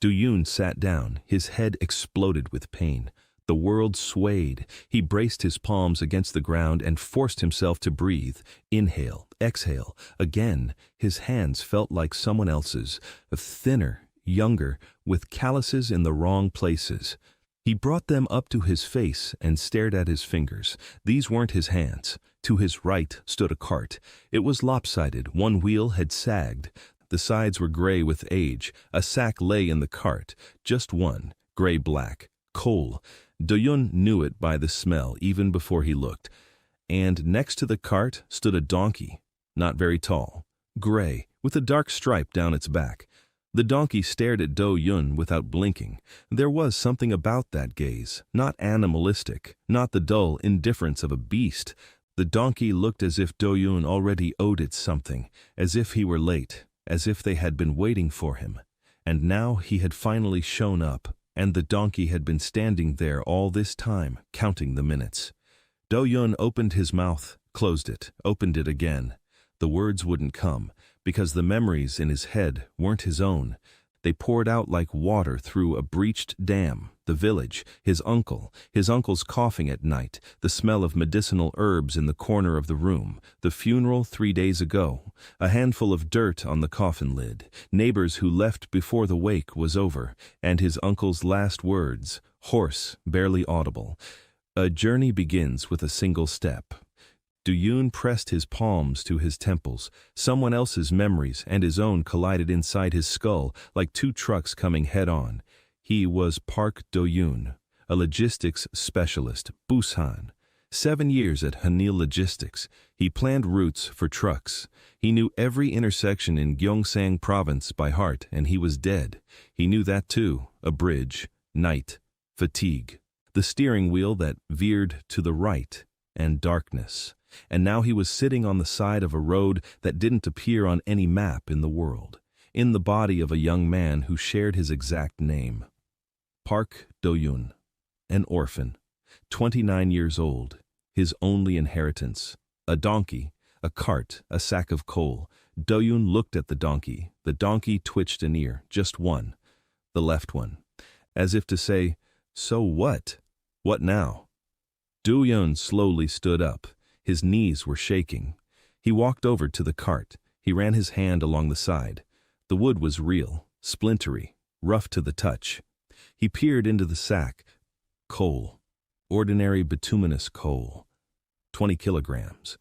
Du-Yun sat down, his head exploded with pain. The world swayed. He braced his palms against the ground and forced himself to breathe. Inhale, exhale. Again, his hands felt like someone else's, thinner, younger, with calluses in the wrong places. He brought them up to his face and stared at his fingers. These weren't his hands. To his right stood a cart. It was lopsided. One wheel had sagged. The sides were gray with age. A sack lay in the cart. Just one, gray-black. Coal. Du-Yun knew it by the smell even before he looked. And next to the cart stood a donkey, not very tall, gray, with a dark stripe down its back. The donkey stared at Du-Yun without blinking. There was something about that gaze, not animalistic, not the dull indifference of a beast. The donkey looked as if Du-Yun already owed it something, as if he were late, as if they had been waiting for him. And now he had finally shown up, and the donkey had been standing there all this time, counting the minutes. Du-Yun opened his mouth, closed it, opened it again. The words wouldn't come, because the memories in his head weren't his own. They poured out like water through a breached dam. The village, his uncle's coughing at night, the smell of medicinal herbs in the corner of the room, the funeral 3 days ago, a handful of dirt on the coffin lid, neighbors who left before the wake was over, and his uncle's last words, hoarse, barely audible. A journey begins with a single step. Du-Yun pressed his palms to his temples. Someone else's memories and his own collided inside his skull like two trucks coming head-on. He was Park Do-Yun, a logistics specialist, Busan. 7 years at Hanil Logistics. He planned routes for trucks. He knew every intersection in Gyeongsang province by heart, and he was dead. He knew that too. A bridge, night, fatigue, the steering wheel that veered to the right, and darkness. And now he was sitting on the side of a road that didn't appear on any map in the world, in the body of a young man who shared his exact name. Park Do-Yun, an orphan, 29 years old, his only inheritance, a donkey, a cart, a sack of coal. Do-Yun looked at the donkey. The donkey twitched an ear, just one, the left one, as if to say, "So what? What now?" Do-Yun slowly stood up. His knees were shaking. He walked over to the cart. He ran his hand along the side. The wood was real, splintery, rough to the touch. He peered into the sack. Coal. Ordinary bituminous coal. 20 kilograms.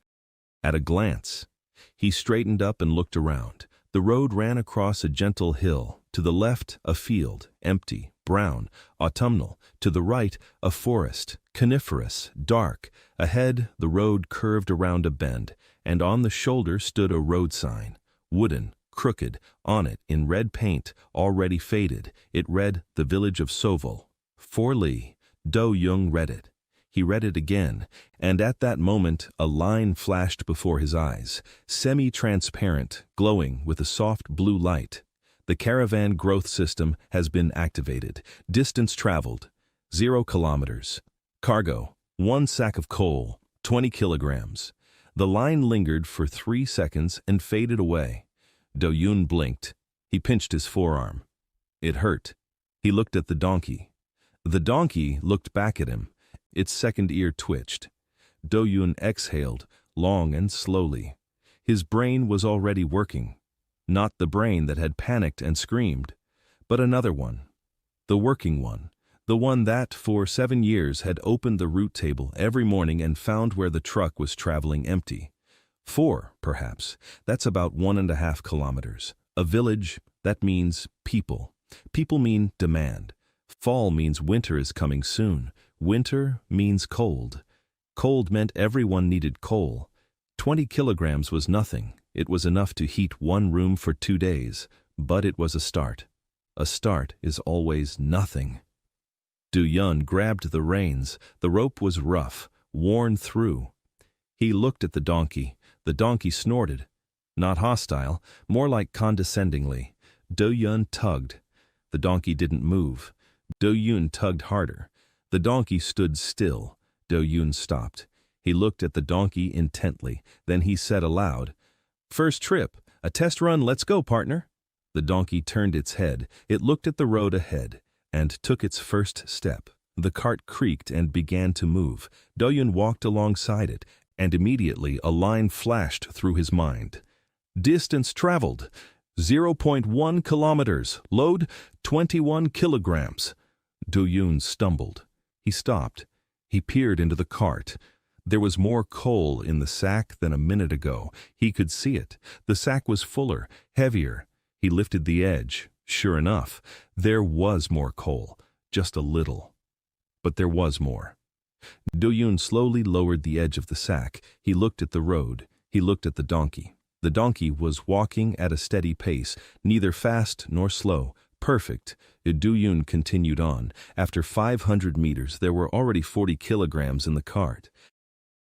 At a glance, he straightened up and looked around. The road ran across a gentle hill. To the left, a field, empty, brown, autumnal. To the right, a forest, coniferous, dark. Ahead, the road curved around a bend, and on the shoulder stood a road sign, wooden, crooked. On it, in red paint, already faded, it read, "The Village of Soval." 4 Li. Do-Yun read it. He read it again, and at that moment a line flashed before his eyes, semi-transparent, glowing with a soft blue light. The caravan growth system has been activated. Distance traveled, 0 kilometers. Cargo, 1 sack of coal, 20 kilograms. The line lingered for 3 seconds and faded away. Do-Yun blinked. He pinched his forearm. It hurt. He looked at the donkey. The donkey looked back at him. Its second ear twitched. Do-Yun exhaled, long and slowly. His brain was already working. Not the brain that had panicked and screamed, but another one. The working one. The one that, for 7 years, had opened the route table every morning and found where the truck was traveling empty. 4, perhaps. That's about 1.5 kilometers. A village, that means people. People mean demand. Fall means winter is coming soon. Winter means cold. Cold meant everyone needed coal. 20 kilograms was nothing. It was enough to heat 1 room for 2 days, but it was a start. A start is always nothing. Du-Yun grabbed the reins. The rope was rough, worn through. He looked at the donkey. The donkey snorted. Not hostile, more like condescendingly. Du-Yun tugged. The donkey didn't move. Du-Yun tugged harder. The donkey stood still. Du-Yun stopped. He looked at the donkey intently. Then he said aloud, "First trip, a test run, let's go, partner." The donkey turned its head, it looked at the road ahead, and took its first step. The cart creaked and began to move. Do-yun walked alongside it, and immediately a line flashed through his mind. Distance traveled, 0.1 kilometers, load 21 kilograms. Do-yun stumbled. He stopped. He peered into the cart. There was more coal in the sack than a minute ago. He could see it. The sack was fuller, heavier. He lifted the edge. Sure enough, there was more coal, just a little. But there was more. Do-yun slowly lowered the edge of the sack. He looked at the road. He looked at the donkey. The donkey was walking at a steady pace, neither fast nor slow. Perfect. Do-yun continued on. After 500 meters, there were already 40 kilograms in the cart.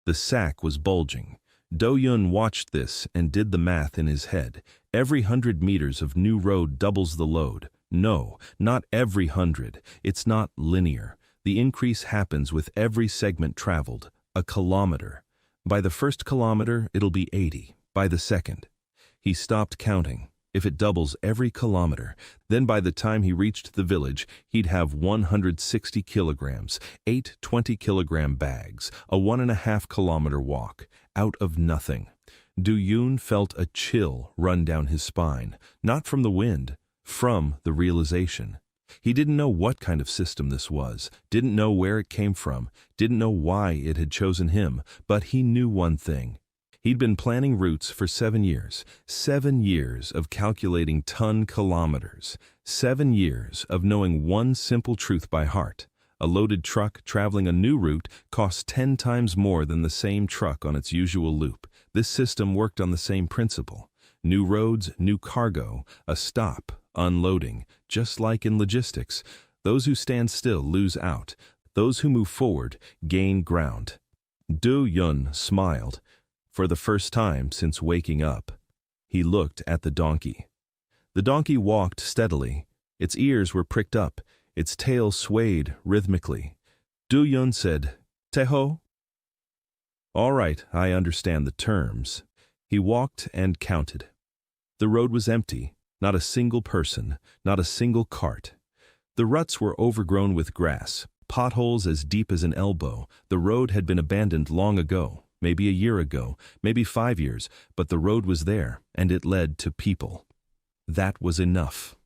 The sack was bulging. Do-yun watched this and did the math in his head. Every 100 meters of new road doubles the load. No, not every 100. It's not linear. The increase happens with every segment traveled, a kilometer. By the first kilometer, it'll be 80. By the second. He stopped counting. If it doubles every kilometer, then by the time he reached the village, he'd have 160 kilograms, 8 20-kilogram bags, a 1.5 kilometer walk, out of nothing. Do-yun felt a chill run down his spine, not from the wind, from the realization. He didn't know what kind of system this was, didn't know where it came from, didn't know why it had chosen him, but he knew one thing. He'd been planning routes for 7 years, 7 years of calculating ton-kilometers, 7 years of knowing one simple truth by heart. A loaded truck traveling a new route costs 10 times more than the same truck on its usual loop. This system worked on the same principle. New roads, new cargo, a stop, unloading, just like in logistics. Those who stand still lose out. Those who move forward gain ground. Do-yun smiled. For the first time since waking up, he looked at the donkey. The donkey walked steadily. Its ears were pricked up. Its tail swayed rhythmically. Do-yun said, "Teho?" "All right, I understand the terms." He walked and counted. The road was empty, not a single person, not a single cart. The ruts were overgrown with grass, potholes as deep as an elbow. The road had been abandoned long ago. Maybe a year ago, maybe 5 years, but the road was there, and it led to people. That was enough.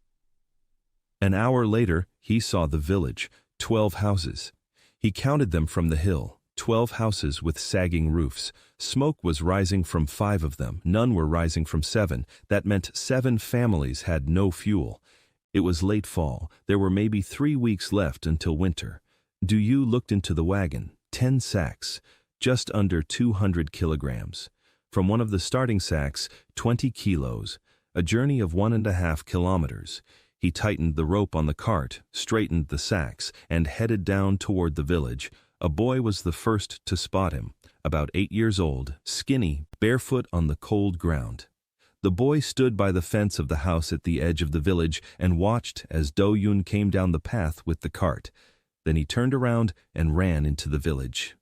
An hour later, he saw the village, 12 houses. He counted them from the hill, 12 houses with sagging roofs. Smoke was rising from 5 of them, none were rising from 7. That meant 7 families had no fuel. It was late fall, there were maybe 3 weeks left until winter. Do-you looked into the wagon, 10 sacks. Just under 200 kilograms. From one of the starting sacks, 20 kilos, a journey of 1.5 kilometers. He tightened the rope on the cart, straightened the sacks, and headed down toward the village. A boy was the first to spot him, about 8 years old, skinny, barefoot on the cold ground. The boy stood by the fence of the house at the edge of the village and watched as Do-yun came down the path with the cart. Then he turned around and ran into the village.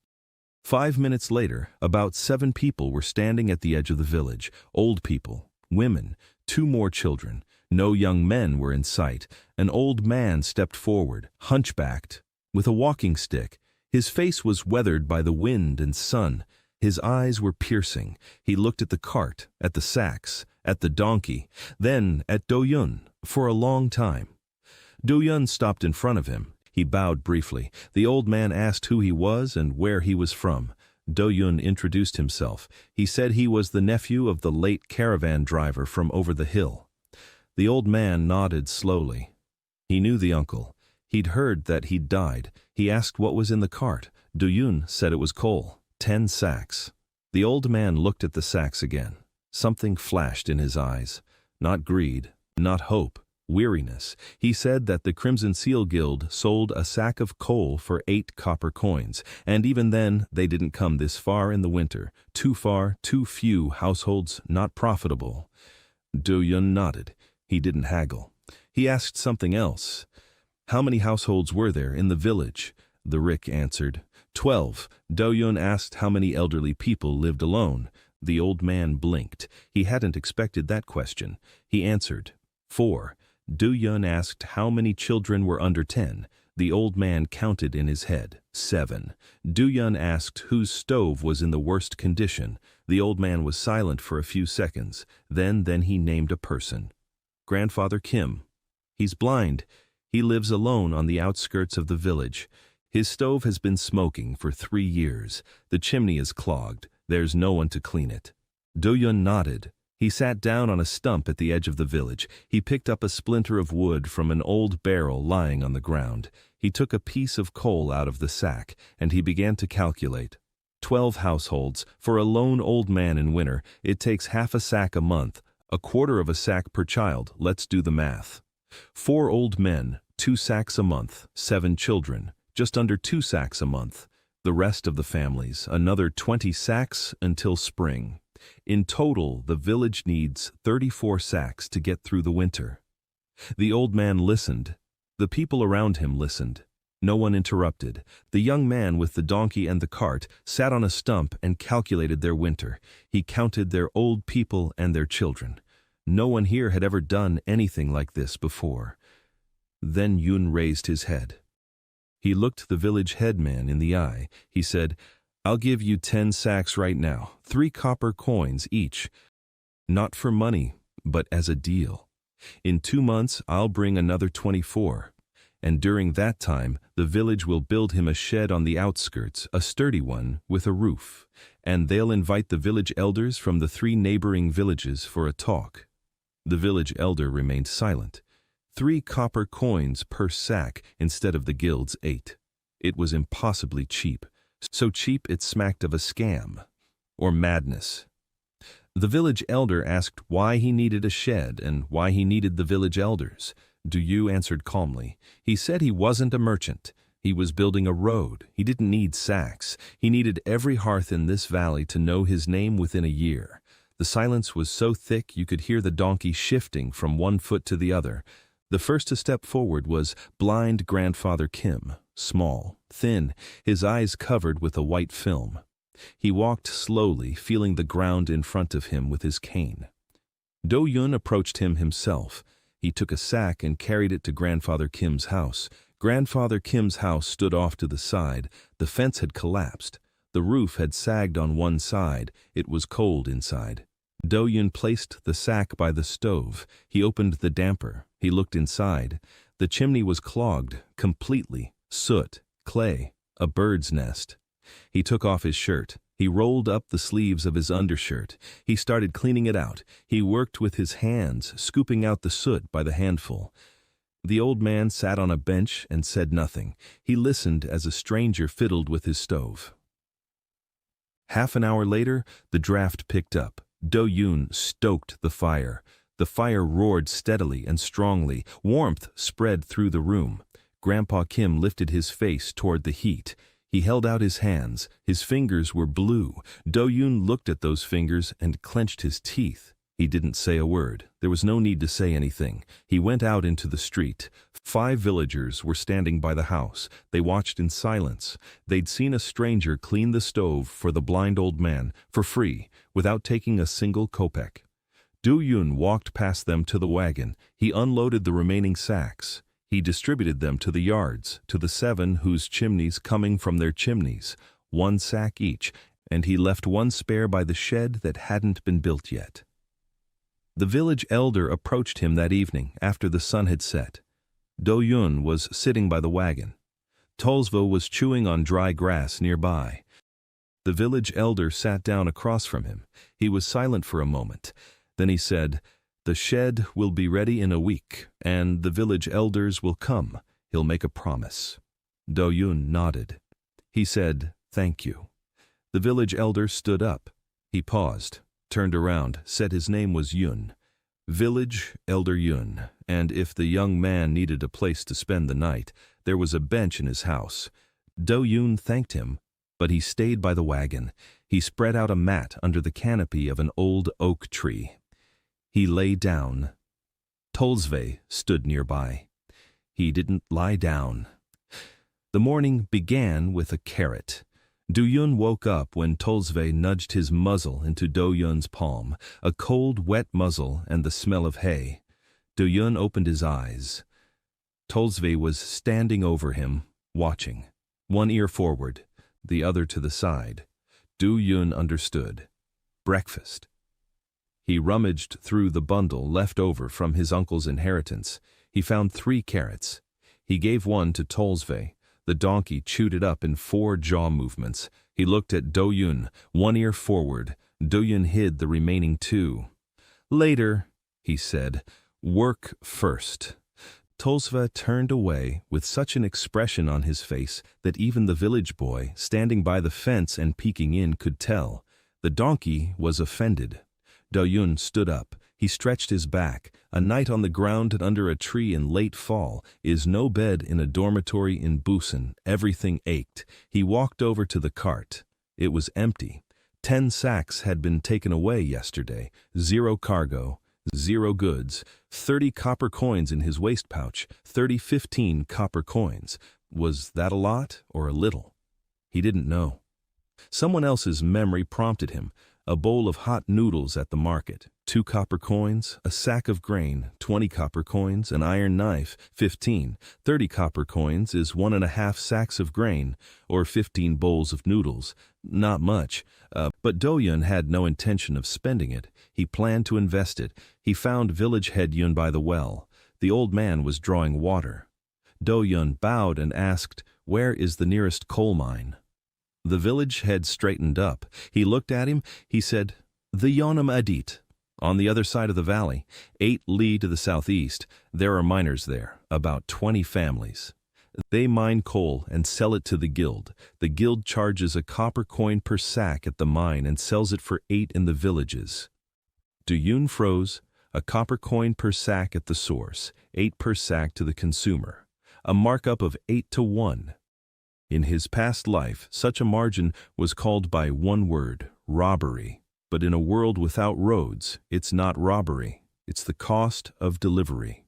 5 minutes later, about 7 people were standing at the edge of the village. Old people, women, 2 more children. No young men were in sight. An old man stepped forward, hunchbacked, with a walking stick. His face was weathered by the wind and sun. His eyes were piercing. He looked at the cart, at the sacks, at the donkey, then at Do-yun for a long time. Do-yun stopped in front of him. He bowed briefly. The old man asked who he was and where he was from. Do-yun introduced himself. He said he was the nephew of the late caravan driver from over the hill. The old man nodded slowly. He knew the uncle. He'd heard that he'd died. He asked what was in the cart. Do-yun said it was coal, 10 sacks. The old man looked at the sacks again. Something flashed in his eyes. Not greed, not hope. Weariness. He said that the Crimson Seal Guild sold a sack of coal for 8 copper coins, and even then they didn't come this far in the winter. Too far, too few households, not profitable. Do-yun nodded. He didn't haggle. He asked something else. How many households were there in the village? The rick answered. 12. Do-yun asked how many elderly people lived alone. The old man blinked. He hadn't expected that question. He answered. 4. Du-yun asked how many children were under 10. The old man counted in his head. 7. Du-yun asked whose stove was in the worst condition. The old man was silent for a few seconds. Then he named a person. Grandfather Kim. He's blind. He lives alone on the outskirts of the village. His stove has been smoking for 3 years. The chimney is clogged. There's no one to clean it. Du-yun nodded. He sat down on a stump at the edge of the village. He picked up a splinter of wood from an old barrel lying on the ground. He took a piece of coal out of the sack, and he began to calculate. 12 households. For a lone old man in winter, it takes half a sack a month, a quarter of a sack per child. Let's do the math. 4 old men, 2 sacks a month, 7 children, just under 2 sacks a month. The rest of the families, another 20 sacks until spring. In total, the village needs 34 sacks to get through the winter. The old man listened. The people around him listened. No one interrupted. The young man with the donkey and the cart sat on a stump and calculated their winter. He counted their old people and their children. No one here had ever done anything like this before. Then Yun raised his head. He looked the village headman in the eye. He said, "I'll give you 10 sacks right now, 3 copper coins each. Not for money, but as a deal. In 2 months, I'll bring another 24. And during that time, the village will build him a shed on the outskirts, a sturdy one, with a roof. And they'll invite the village elders from the 3 neighboring villages for a talk." The village elder remained silent. 3 copper coins per sack instead of the guild's 8. It was impossibly cheap. So cheap it smacked of a scam. Or madness. The village elder asked why he needed a shed and why he needed the village elders. Du-yu answered calmly. He said he wasn't a merchant. He was building a road. He didn't need sacks. He needed every hearth in this valley to know his name within a year. The silence was so thick you could hear the donkey shifting from one foot to the other. The first to step forward was blind Grandfather Kim, small, thin, his eyes covered with a white film. He walked slowly, feeling the ground in front of him with his cane. Do-yun approached him himself. He took a sack and carried it to Grandfather Kim's house. Grandfather Kim's house stood off to the side. The fence had collapsed. The roof had sagged on one side. It was cold inside. Do-yun placed the sack by the stove. He opened the damper. He looked inside. The chimney was clogged, completely. Soot, clay, a bird's nest. He took off his shirt. He rolled up the sleeves of his undershirt. He started cleaning it out. He worked with his hands, scooping out the soot by the handful. The old man sat on a bench and said nothing. He listened as a stranger fiddled with his stove. Half an hour later, the draft picked up. Do-yun stoked the fire. The fire roared steadily and strongly. Warmth spread through the room. Grandpa Kim lifted his face toward the heat. He held out his hands. His fingers were blue. Do-yun looked at those fingers and clenched his teeth. He didn't say a word. There was no need to say anything. He went out into the street. 5 villagers were standing by the house. They watched in silence. They'd seen a stranger clean the stove for the blind old man, for free, without taking a single kopeck. Du-yun walked past them to the wagon. He unloaded the remaining sacks. He distributed them to the yards, to the 7 whose chimneys coming from their chimneys, 1 sack each, and he left 1 spare by the shed that hadn't been built yet. The village elder approached him that evening after the sun had set. Do-yun was sitting by the wagon. Tolsvo was chewing on dry grass nearby. The village elder sat down across from him. He was silent for a moment. Then he said, "The shed will be ready in a week, and the village elders will come. He'll make a promise." Do-yun nodded. He said, "Thank you." The village elder stood up. He paused, turned around, said his name was Yun. Village Elder Yun, and if the young man needed a place to spend the night, there was a bench in his house. Do-yun thanked him, but he stayed by the wagon. He spread out a mat under the canopy of an old oak tree. He lay down. Tolsve stood nearby. He didn't lie down. The morning began with a carrot. Do-yun woke up when Tolsve nudged his muzzle into Do-yun's palm, a cold, wet muzzle and the smell of hay. Do-yun opened his eyes. Tolsve was standing over him, watching, one ear forward, the other to the side. Do-yun understood. Breakfast. He rummaged through the bundle left over from his uncle's inheritance. He found 3 carrots. He gave one to Tolsve. The donkey chewed it up in 4 jaw movements. He looked at Do-yun, one ear forward. Do-yun hid the remaining 2. "Later," he said. "Work first." Tolsve turned away with such an expression on his face that even the village boy, standing by the fence and peeking in, could tell. The donkey was offended. Do-yun stood up. He stretched his back. A night on the ground and under a tree in late fall is no bed in a dormitory in Busan. Everything ached. He walked over to the cart. It was empty. 10 sacks had been taken away yesterday. 0 cargo, 0 goods. 30 copper coins in his waist pouch. 15 copper coins. Was that a lot or a little? He didn't know. Someone else's memory prompted him. A bowl of hot noodles at the market, 2 copper coins, a sack of grain, 20 copper coins, an iron knife, 15. 30 copper coins is 1.5 sacks of grain, or 15 bowls of noodles. Not much, but Do-yun had no intention of spending it. He planned to invest it. He found village head Yun by the well. The old man was drawing water. Do-yun bowed and asked, "Where is the nearest coal mine?" The village head straightened up. He looked at him. He said, "The Yeonam Adit, on the other side of the valley, 8 li to the southeast. There are miners there, about 20 families. They mine coal and sell it to the guild. The guild charges a copper coin per sack at the mine and sells it for 8 in the villages." Do-yun froze. A copper coin per sack at the source, 8 per sack to the consumer. A markup of 8 to 1. In his past life, such a margin was called by one word, robbery. But in a world without roads, it's not robbery. It's the cost of delivery.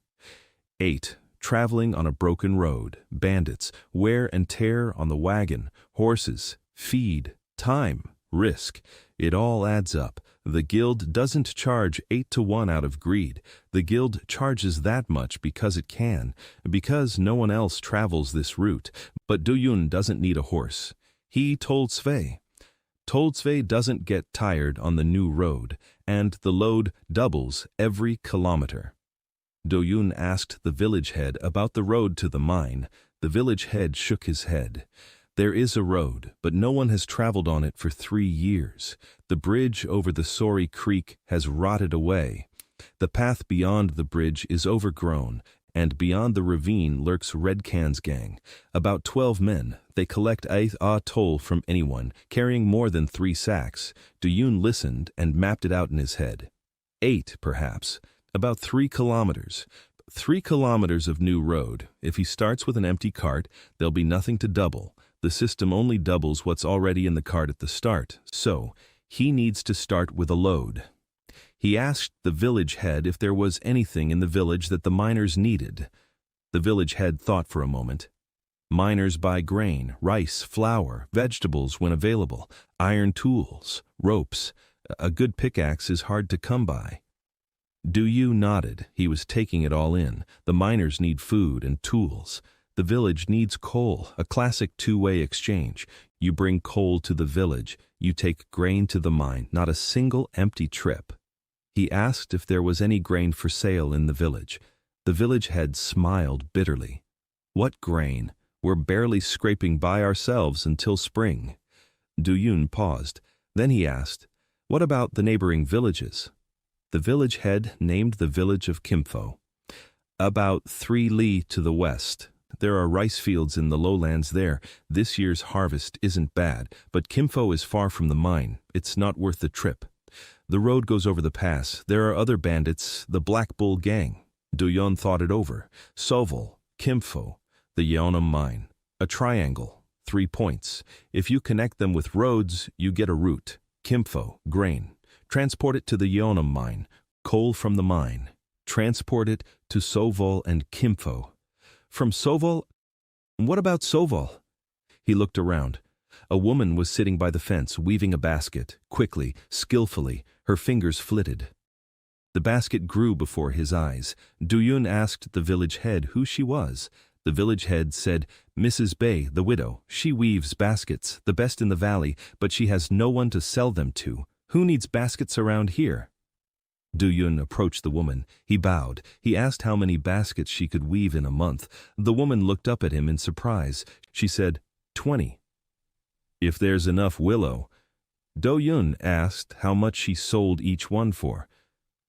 8. Traveling on a broken road, bandits, wear and tear on the wagon, horses, feed, time, risk. It all adds up. The guild doesn't charge 8 to 1 out of greed. The guild charges that much because it can, because no one else travels this route. But Do-yun doesn't need a horse. He told Sve. Tolsve doesn't get tired on the new road, and the load doubles every kilometer. Do-yun asked the village head about the road to the mine. The village head shook his head. "There is a road, but no one has traveled on it for 3 years. The bridge over the Sori Creek has rotted away. The path beyond the bridge is overgrown, and beyond the ravine lurks Red Can's gang. About 12 men. They collect a toll from anyone, carrying more than 3 sacks. Do-yun listened and mapped it out in his head. 8, perhaps. About 3 kilometers. 3 kilometers of new road. If he starts with an empty cart, there'll be nothing to double. The system only doubles what's already in the cart at the start, so he needs to start with a load." He asked the village head if there was anything in the village that the miners needed. The village head thought for a moment. "Miners buy grain, rice, flour, vegetables when available, iron tools, ropes. A good pickaxe is hard to come by." Do-yun nodded. He was taking it all in. The miners need food and tools. The village needs coal, a classic 2-way exchange. You bring coal to the village, you take grain to the mine, not a single empty trip. He asked if there was any grain for sale in the village. The village head smiled bitterly. "What grain? We're barely scraping by ourselves until spring." Do-yun paused. Then he asked, "What about the neighboring villages?" The village head named the village of Kimfo. "About 3 li to the west. There are rice fields in the lowlands there. This year's harvest isn't bad, but Kimfo is far from the mine. It's not worth the trip. The road goes over the pass. There are other bandits, the Black Bull gang." Do-yun thought it over. Sovol, Kimfo, the Yeonam mine. A triangle, 3 points. If you connect them with roads, you get a route. Kimfo, grain. Transport it to the Yeonam mine. Coal from the mine. Transport it to Sovol and Kimfo. From Sovol? What about Sovol? He looked around. A woman was sitting by the fence, weaving a basket, quickly, skillfully, her fingers flitted. The basket grew before his eyes. Do-yun asked the village head who she was. The village head said, "Mrs. Bay, the widow. She weaves baskets, the best in the valley, but she has no one to sell them to. Who needs baskets around here?" Do-yun approached the woman. He bowed. He asked how many baskets she could weave in a month. The woman looked up at him in surprise. She said, 20. "If there's enough willow." Do-yun asked how much she sold each one for.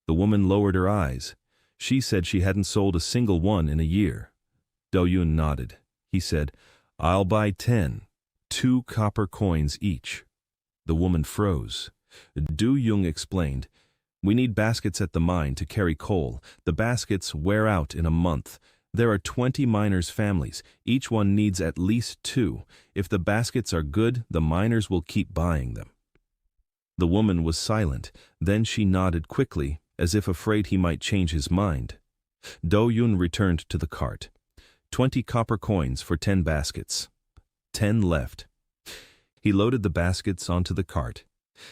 The woman lowered her eyes. She said she hadn't sold a single one in a year. Do-yun nodded. He said, "I'll buy 10, 2 copper coins each." The woman froze. Do-yun explained, "We need baskets at the mine to carry coal. The baskets wear out in a month. There are 20 miners' families. Each one needs at least 2. If the baskets are good, the miners will keep buying them." The woman was silent. Then she nodded quickly, as if afraid he might change his mind. Do-yun returned to the cart. 20 copper coins for 10 baskets. 10 left. He loaded the baskets onto the cart.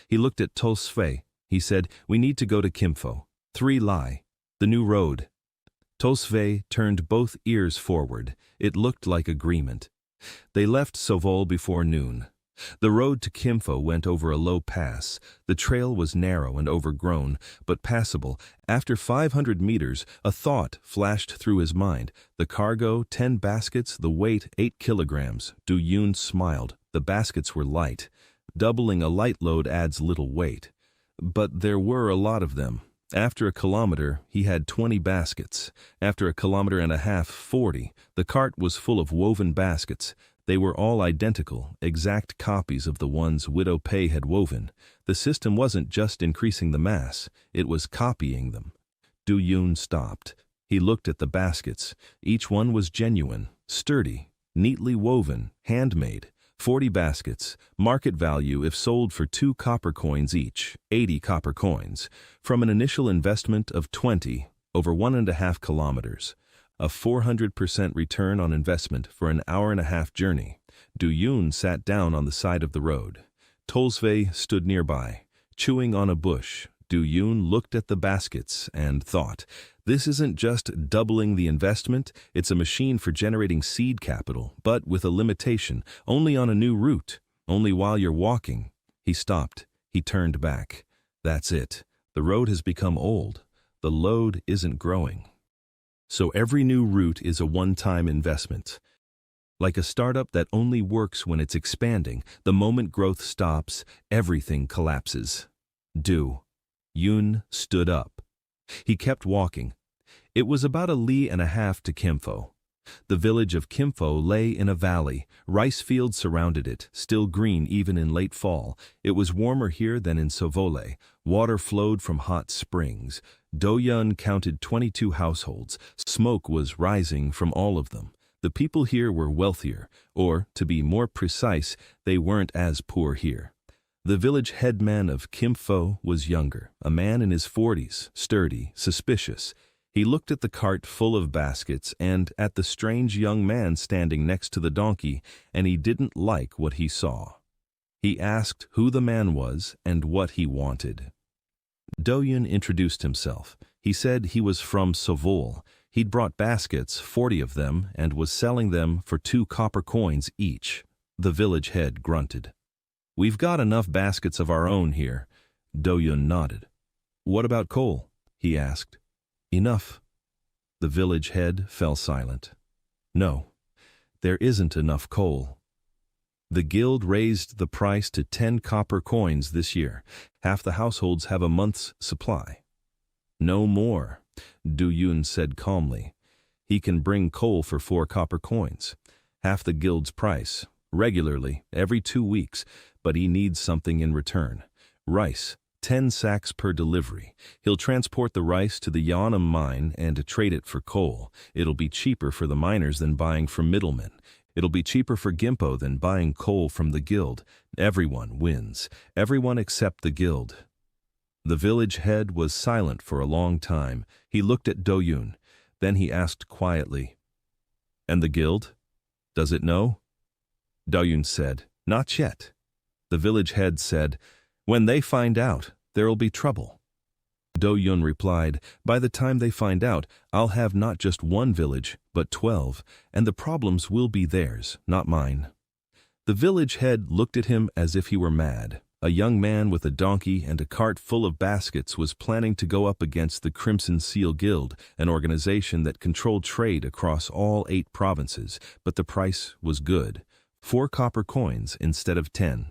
He looked at To-sui. He said, "We need to go to Kimpo. 3 Lai, the new road." To-sui turned both ears forward. It looked like agreement. They left Sovol before noon. The road to Kimpo went over a low pass. The trail was narrow and overgrown, but passable. After 500 meters, a thought flashed through his mind. The cargo, 10 baskets, the weight, 8 kilograms. Do-yun smiled. The baskets were light. Doubling a light load adds little weight. But there were a lot of them. After a kilometer, he had 20 baskets. After a kilometer and a half, 40. The cart was full of woven baskets. They were all identical, exact copies of the ones Widow Pei had woven. The system wasn't just increasing the mass, it was copying them. Do-yun stopped. He looked at the baskets. Each one was genuine, sturdy, neatly woven, handmade. 40 baskets, market value if sold for 2 copper coins each, 80 copper coins. From an initial investment of 20, over 1.5 kilometers. A 400% return on investment for an hour-and-a-half journey. Do-yun sat down on the side of the road. To-sui stood nearby, chewing on a bush. Do-yun looked at the baskets and thought, "This isn't just doubling the investment, it's a machine for generating seed capital, but with a limitation, only on a new route, only while you're walking." He stopped. He turned back. That's it. The road has become old. The load isn't growing. So every new route is a one-time investment. Like a startup that only works when it's expanding, the moment growth stops, everything collapses. Do-yun stood up. He kept walking. It was about a li and a half to Kimpo. The village of Kimpo lay in a valley. Rice fields surrounded it, still green even in late fall. It was warmer here than in Sovole. Water flowed from hot springs. Do-yun counted 22 households. Smoke was rising from all of them. The people here were wealthier, or, to be more precise, they weren't as poor here. The village headman of Kimpo was younger, a man in his 40s, sturdy, suspicious. He looked at the cart full of baskets and at the strange young man standing next to the donkey, and he didn't like what he saw. He asked who the man was and what he wanted. Do-yun introduced himself. He said he was from Sovol. He'd brought baskets, 40 of them, and was selling them for 2 copper coins each. The village head grunted. "We've got enough baskets of our own here." Do-yun nodded. "What about coal?" he asked. "Enough." The village head fell silent. "No, there isn't enough coal. The guild raised the price to 10 copper coins this year. Half the households have a month's supply." "No more," Do-yun said calmly. "He can bring coal for 4 copper coins. Half the guild's price, regularly, every 2 weeks, but he needs something in return. Rice, 10 sacks per delivery. He'll transport the rice to the Yanam mine and trade it for coal. It'll be cheaper for the miners than buying from middlemen. It'll be cheaper for Gimpo than buying coal from the guild. Everyone wins. Everyone except the guild." The village head was silent for a long time. He looked at Do-yun. Then he asked quietly, "And the guild? Does it know?" Do-yun said, "Not yet." The village head said, "When they find out, there'll be trouble." Do-yun replied, "By the time they find out, I'll have not just one village, but 12, and the problems will be theirs, not mine." The village head looked at him as if he were mad. A young man with a donkey and a cart full of baskets was planning to go up against the Crimson Seal Guild, an organization that controlled trade across all 8 provinces, but the price was good. 4 copper coins instead of 10.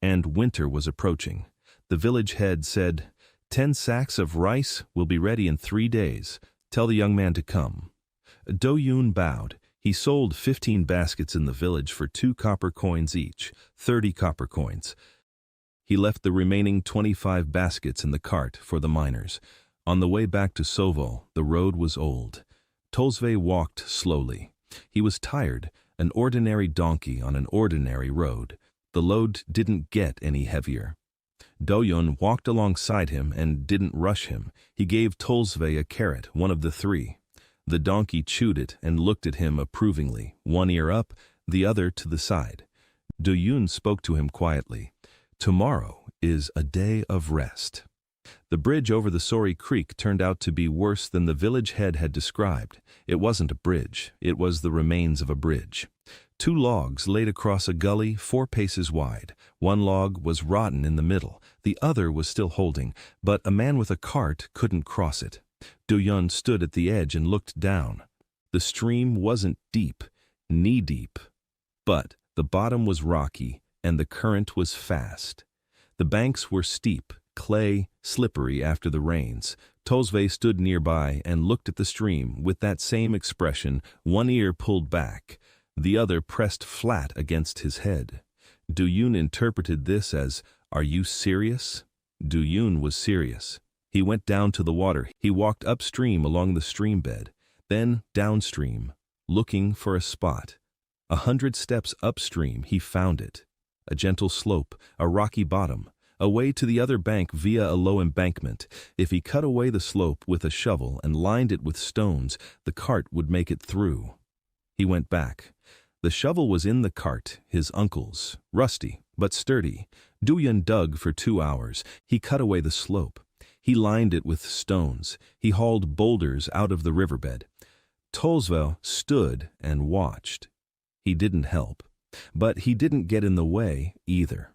And winter was approaching. The village head said, 10 sacks of rice will be ready in 3 days. Tell the young man to come." Do-yun bowed. He sold 15 baskets in the village for 2 copper coins each, 30 copper coins. He left the remaining 25 baskets in the cart for the miners. On the way back to Sovol, the road was old. Tolsve walked slowly. He was tired, an ordinary donkey on an ordinary road. The load didn't get any heavier. Do-yun walked alongside him and didn't rush him. He gave Tolsve a carrot, one of the 3. The donkey chewed it and looked at him approvingly, one ear up, the other to the side. Do-yun spoke to him quietly. "Tomorrow is a day of rest." The bridge over the Sori Creek turned out to be worse than the village head had described. It wasn't a bridge, it was the remains of a bridge. 2 logs laid across a gully 4 paces wide. One log was rotten in the middle, the other was still holding, but a man with a cart couldn't cross it. Do-yun stood at the edge and looked down. The stream wasn't deep, knee-deep, but the bottom was rocky and the current was fast. The banks were steep, clay, slippery after the rains. Tolsve stood nearby and looked at the stream with that same expression, one ear pulled back, the other pressed flat against his head. Do-yun interpreted this as, "Are you serious?" Do-yun was serious. He went down to the water. He walked upstream along the stream bed, then downstream, looking for a spot. 100 steps upstream, he found it. A gentle slope, a rocky bottom, a way to the other bank via a low embankment. If he cut away the slope with a shovel and lined it with stones, the cart would make it through. He went back. The shovel was in the cart, his uncle's, rusty but sturdy. Do-yun dug for 2 hours. He cut away the slope. He lined it with stones. He hauled boulders out of the riverbed. Tolsve stood and watched. He didn't help. But he didn't get in the way, either.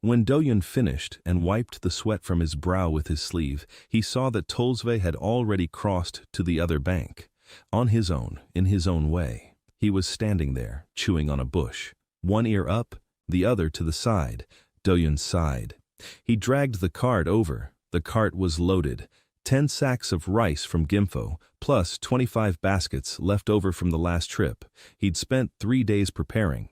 When Do-yun finished and wiped the sweat from his brow with his sleeve, he saw that Tolsve had already crossed to the other bank. On his own, in his own way. He was standing there, chewing on a bush. One ear up, the other to the side. Do-yun sighed. He dragged the cart over. The cart was loaded. 10 sacks of rice from Gimpho, plus 25 baskets left over from the last trip. He'd spent 3 days preparing.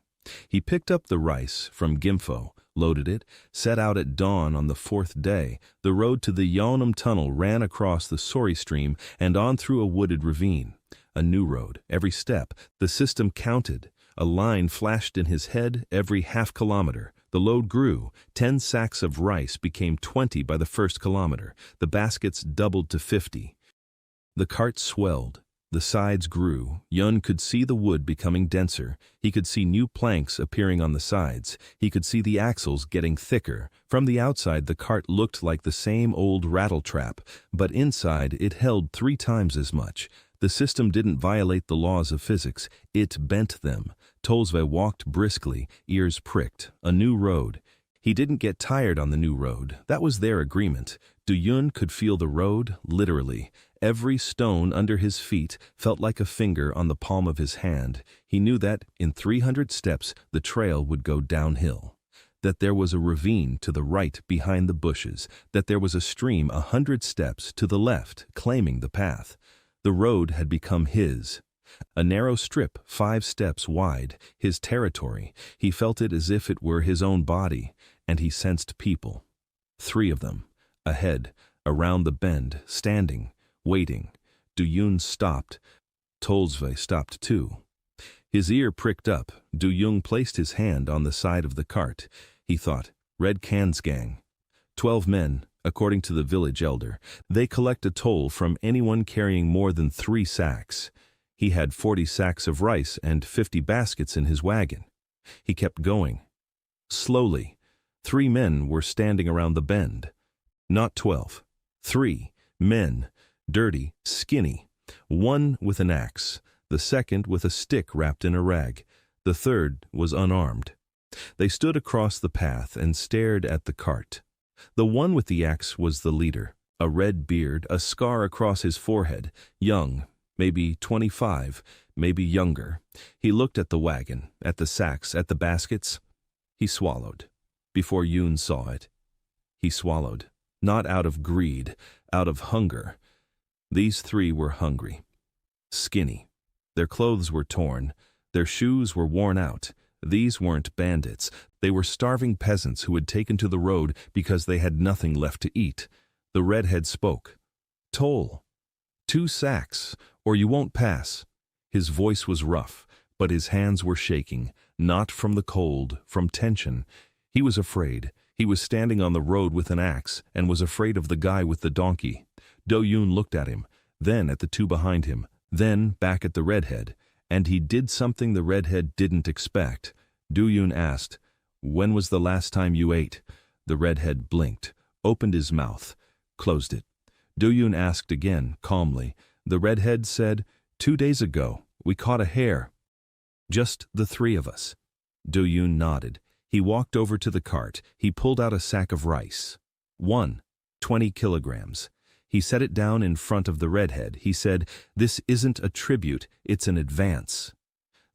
He picked up the rice from Gimpho, loaded it, set out at dawn on the 4th day. The road to the Yeonam Tunnel ran across the Sori stream and on through a wooded ravine. A new road, every step. The system counted. A line flashed in his head every half-kilometer. The load grew. 10 sacks of rice became 20 by the 1st kilometer. The baskets doubled to 50. The cart swelled. The sides grew. Yun could see the wood becoming denser. He could see new planks appearing on the sides. He could see the axles getting thicker. From the outside, the cart looked like the same old rattletrap, but inside it held 3 times as much. The system didn't violate the laws of physics. It bent them. Tolsve walked briskly, ears pricked. A new road. He didn't get tired on the new road. That was their agreement. Do-yun could feel the road, literally. Every stone under his feet felt like a finger on the palm of his hand. He knew that, in 300 steps, the trail would go downhill. That there was a ravine to the right behind the bushes. That there was a stream 100 steps to the left, claiming the path. The road had become his. A narrow strip 5 steps wide, his territory. He felt it as if it were his own body, and he sensed people. 3 of them. Ahead, around the bend, standing, waiting. Do-yun stopped. Tolsve stopped too. His ear pricked up. Do-yun placed his hand on the side of the cart. He thought, Red Can's gang. 12 men, according to the village elder. They collect a toll from anyone carrying more than 3 sacks. He had 40 sacks of rice and 50 baskets in his wagon. He kept going. Slowly, 3 men were standing around the bend. Not 12. 3. Men, dirty, skinny. One with an axe, the second with a stick wrapped in a rag. The third was unarmed. They stood across the path and stared at the cart. The one with the axe was the leader, a red beard, a scar across his forehead, young, maybe 25, maybe younger. He looked at the wagon, at the sacks, at the baskets. He swallowed. Before Yoon saw it, he swallowed, not out of greed, out of hunger. These three were hungry, skinny. Their clothes were torn, their shoes were worn out. These weren't bandits. They were starving peasants who had taken to the road because they had nothing left to eat. The redhead spoke. "Toll. 2 sacks, or you won't pass." His voice was rough, but his hands were shaking, not from the cold, from tension. He was afraid. He was standing on the road with an axe and was afraid of the guy with the donkey. Do-yoon looked at him, then at the two behind him, then back at the redhead, and he did something the redhead didn't expect. Do-yoon asked, "When was the last time you ate?" The redhead blinked, opened his mouth, closed it. Do-yoon asked again, calmly. The redhead said, 2 days ago, we caught a hare. Just the 3 of us. Do-yoon nodded. He walked over to the cart. He pulled out a sack of rice. 20 kilograms. He set it down in front of the redhead. He said, "This isn't a tribute, it's an advance."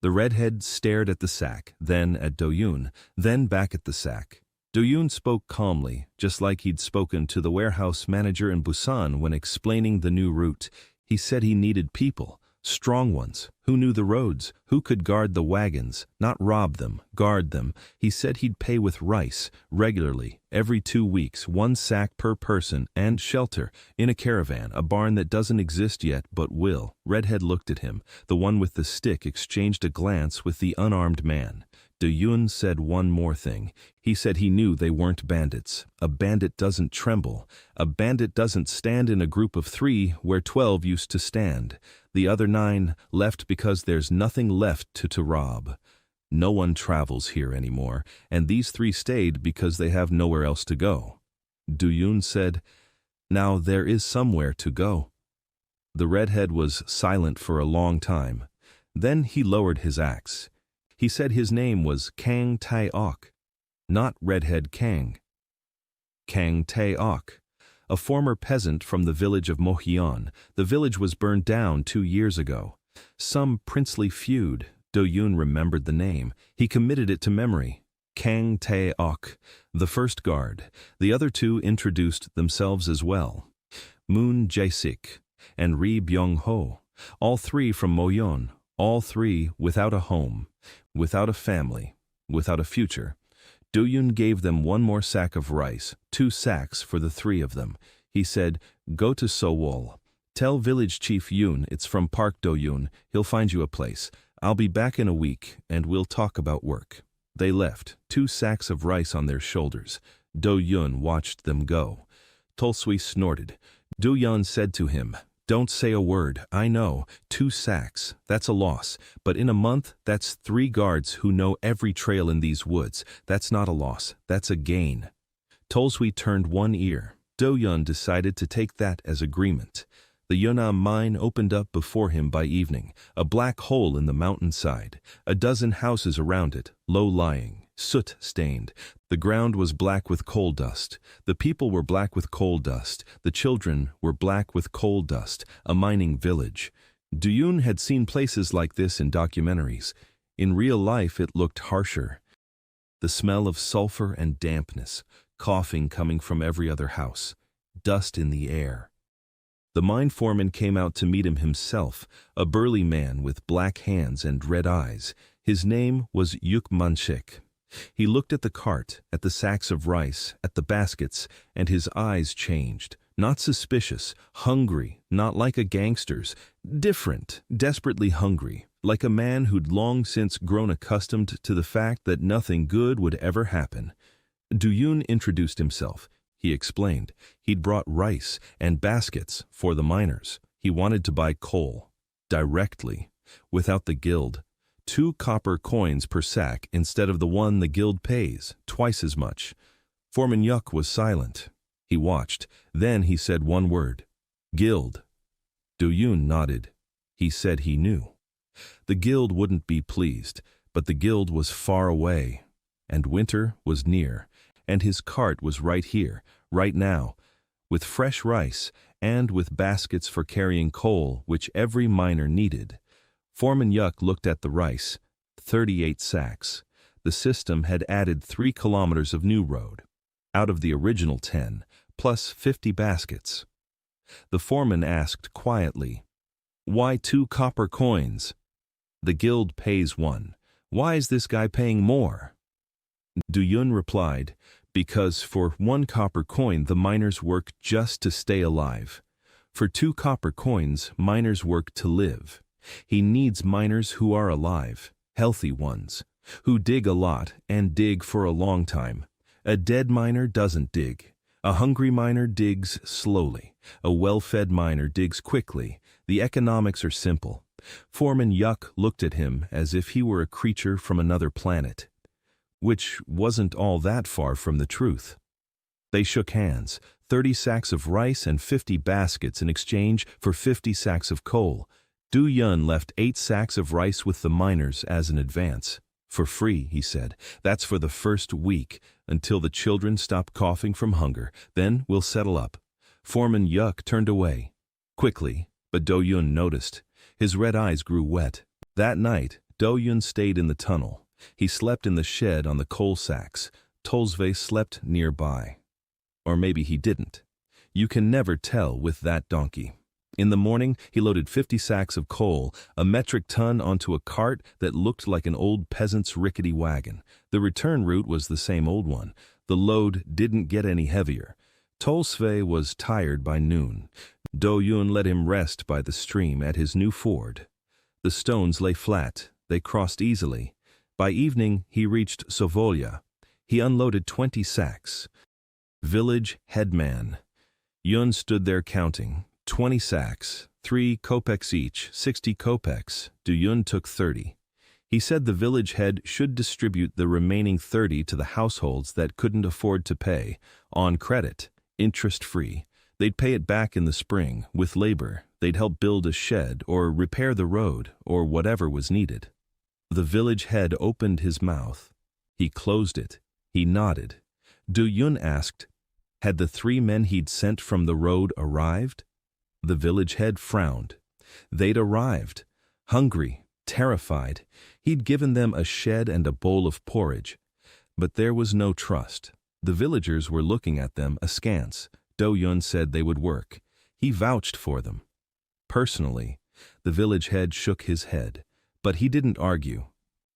The redhead stared at the sack, then at Do-yoon, then back at the sack. Do-yoon spoke calmly, just like he'd spoken to the warehouse manager in Busan when explaining the new route. He said he needed people, strong ones, who knew the roads, who could guard the wagons, not rob them, guard them. He said he'd pay with rice, regularly, every 2 weeks, 1 sack per person, and shelter, in a caravan, a barn that doesn't exist yet but will. Redhead looked at him. The one with the stick exchanged a glance with the unarmed man. Do-yoon said one more thing. He said he knew they weren't bandits. A bandit doesn't tremble. A bandit doesn't stand in a group of 3 where 12 used to stand. The other 9 left because there's nothing left to rob. No one travels here anymore, and these 3 stayed because they have nowhere else to go. Do-yoon said, "Now there is somewhere to go." The redhead was silent for a long time. Then he lowered his axe. He said his name was Kang Tae-ok, not Redhead Kang. Kang Tae-ok, a former peasant from the village of Mohyun. The village was burned down 2 years ago. Some princely feud. Do-yoon remembered the name. He committed it to memory. Kang Tae-ok, the first guard. The other 2 introduced themselves as well. Moon Jae-sik and Ri Byung-ho, all 3 from Mohyun, all 3 without a home, without a family, without a future. Do-yoon gave them 1 more sack of rice, 2 sacks for the 3 of them. He said, "Go to Sowol. Tell village chief Yoon it's from Park Do-yoon. He'll find you a place. I'll be back in a week, and we'll talk about work." They left, 2 sacks of rice on their shoulders. Do-yoon watched them go. Tolsui snorted. Do-yoon said to him, "Don't say a word. I know. 2 sacks. That's a loss. But in a month, that's 3 guards who know every trail in these woods. That's not a loss. That's a gain." Tolsui turned 1 ear. Do-yoon decided to take that as agreement. The Yeonam mine opened up before him by evening, a black hole in the mountainside, a dozen houses around it, low-lying, soot-stained. The ground was black with coal dust. The people were black with coal dust. The children were black with coal dust, a mining village. Do-yoon had seen places like this in documentaries. In real life it looked harsher. The smell of sulfur and dampness, coughing coming from every other house, dust in the air. The mine foreman came out to meet him himself, a burly man with black hands and red eyes. His name was Yuk Man-shik. He looked at the cart, at the sacks of rice, at the baskets, and his eyes changed. Not suspicious, hungry, not like a gangster's. Different, desperately hungry, like a man who'd long since grown accustomed to the fact that nothing good would ever happen. Do-yoon introduced himself. He explained. He'd brought rice and baskets for the miners. He wanted to buy coal, directly, without the guild. 2 copper coins per sack instead of the 1 the guild pays, twice as much. Foreman Yuk was silent. He watched. Then he said 1 word. Guild. Do-yoon nodded. He said he knew. The guild wouldn't be pleased, but the guild was far away, and winter was near, and his cart was right here, right now, with fresh rice and with baskets for carrying coal which every miner needed. Foreman Yuck looked at the rice, 38 sacks. The system had added 3 kilometers of new road, out of the original 10, plus 50 baskets. The foreman asked quietly, "Why 2 copper coins? The guild pays 1. Why is this guy paying more?" Do-yoon replied, "Because for 1 copper coin the miners work just to stay alive. For 2 copper coins miners work to live. He needs miners who are alive, healthy ones, who dig a lot and dig for a long time. A dead miner doesn't dig. A hungry miner digs slowly. A well-fed miner digs quickly. The economics are simple." Foreman Yuck looked at him as if he were a creature from another planet, which wasn't all that far from the truth. They shook hands, 30 sacks of rice and 50 baskets in exchange for 50 sacks of coal. Do-yoon left 8 sacks of rice with the miners as an advance. "For free," he said. "That's for the first week, until the children stop coughing from hunger. Then we'll settle up." Foreman Yuck turned away, quickly, but Do-yoon noticed. His red eyes grew wet. That night, Do-yoon stayed in the tunnel. He slept in the shed on the coal sacks. Tolsve slept nearby. Or maybe he didn't. You can never tell with that donkey. In the morning, he loaded 50 sacks of coal, a metric ton, onto a cart that looked like an old peasant's rickety wagon. The return route was the same old one. The load didn't get any heavier. Tolsve was tired by noon. Do-yoon let him rest by the stream at his new ford. The stones lay flat. They crossed easily. By evening, he reached Sovolia. He unloaded 20 sacks. Village headman. Yun stood there counting. 20 sacks, 3 kopecks each, 60 kopecks. Do-yoon took 30. He said the village head should distribute the remaining 30 to the households that couldn't afford to pay, on credit, interest-free. They'd pay it back in the spring, with labor. They'd help build a shed, or repair the road, or whatever was needed. The village head opened his mouth. He closed it. He nodded. Do-yoon asked, had the 3 men he'd sent from the road arrived? The village head frowned. They'd arrived. Hungry, terrified. He'd given them a shed and a bowl of porridge. But there was no trust. The villagers were looking at them askance. Do-yoon said they would work. He vouched for them. Personally, the village head shook his head, but he didn't argue.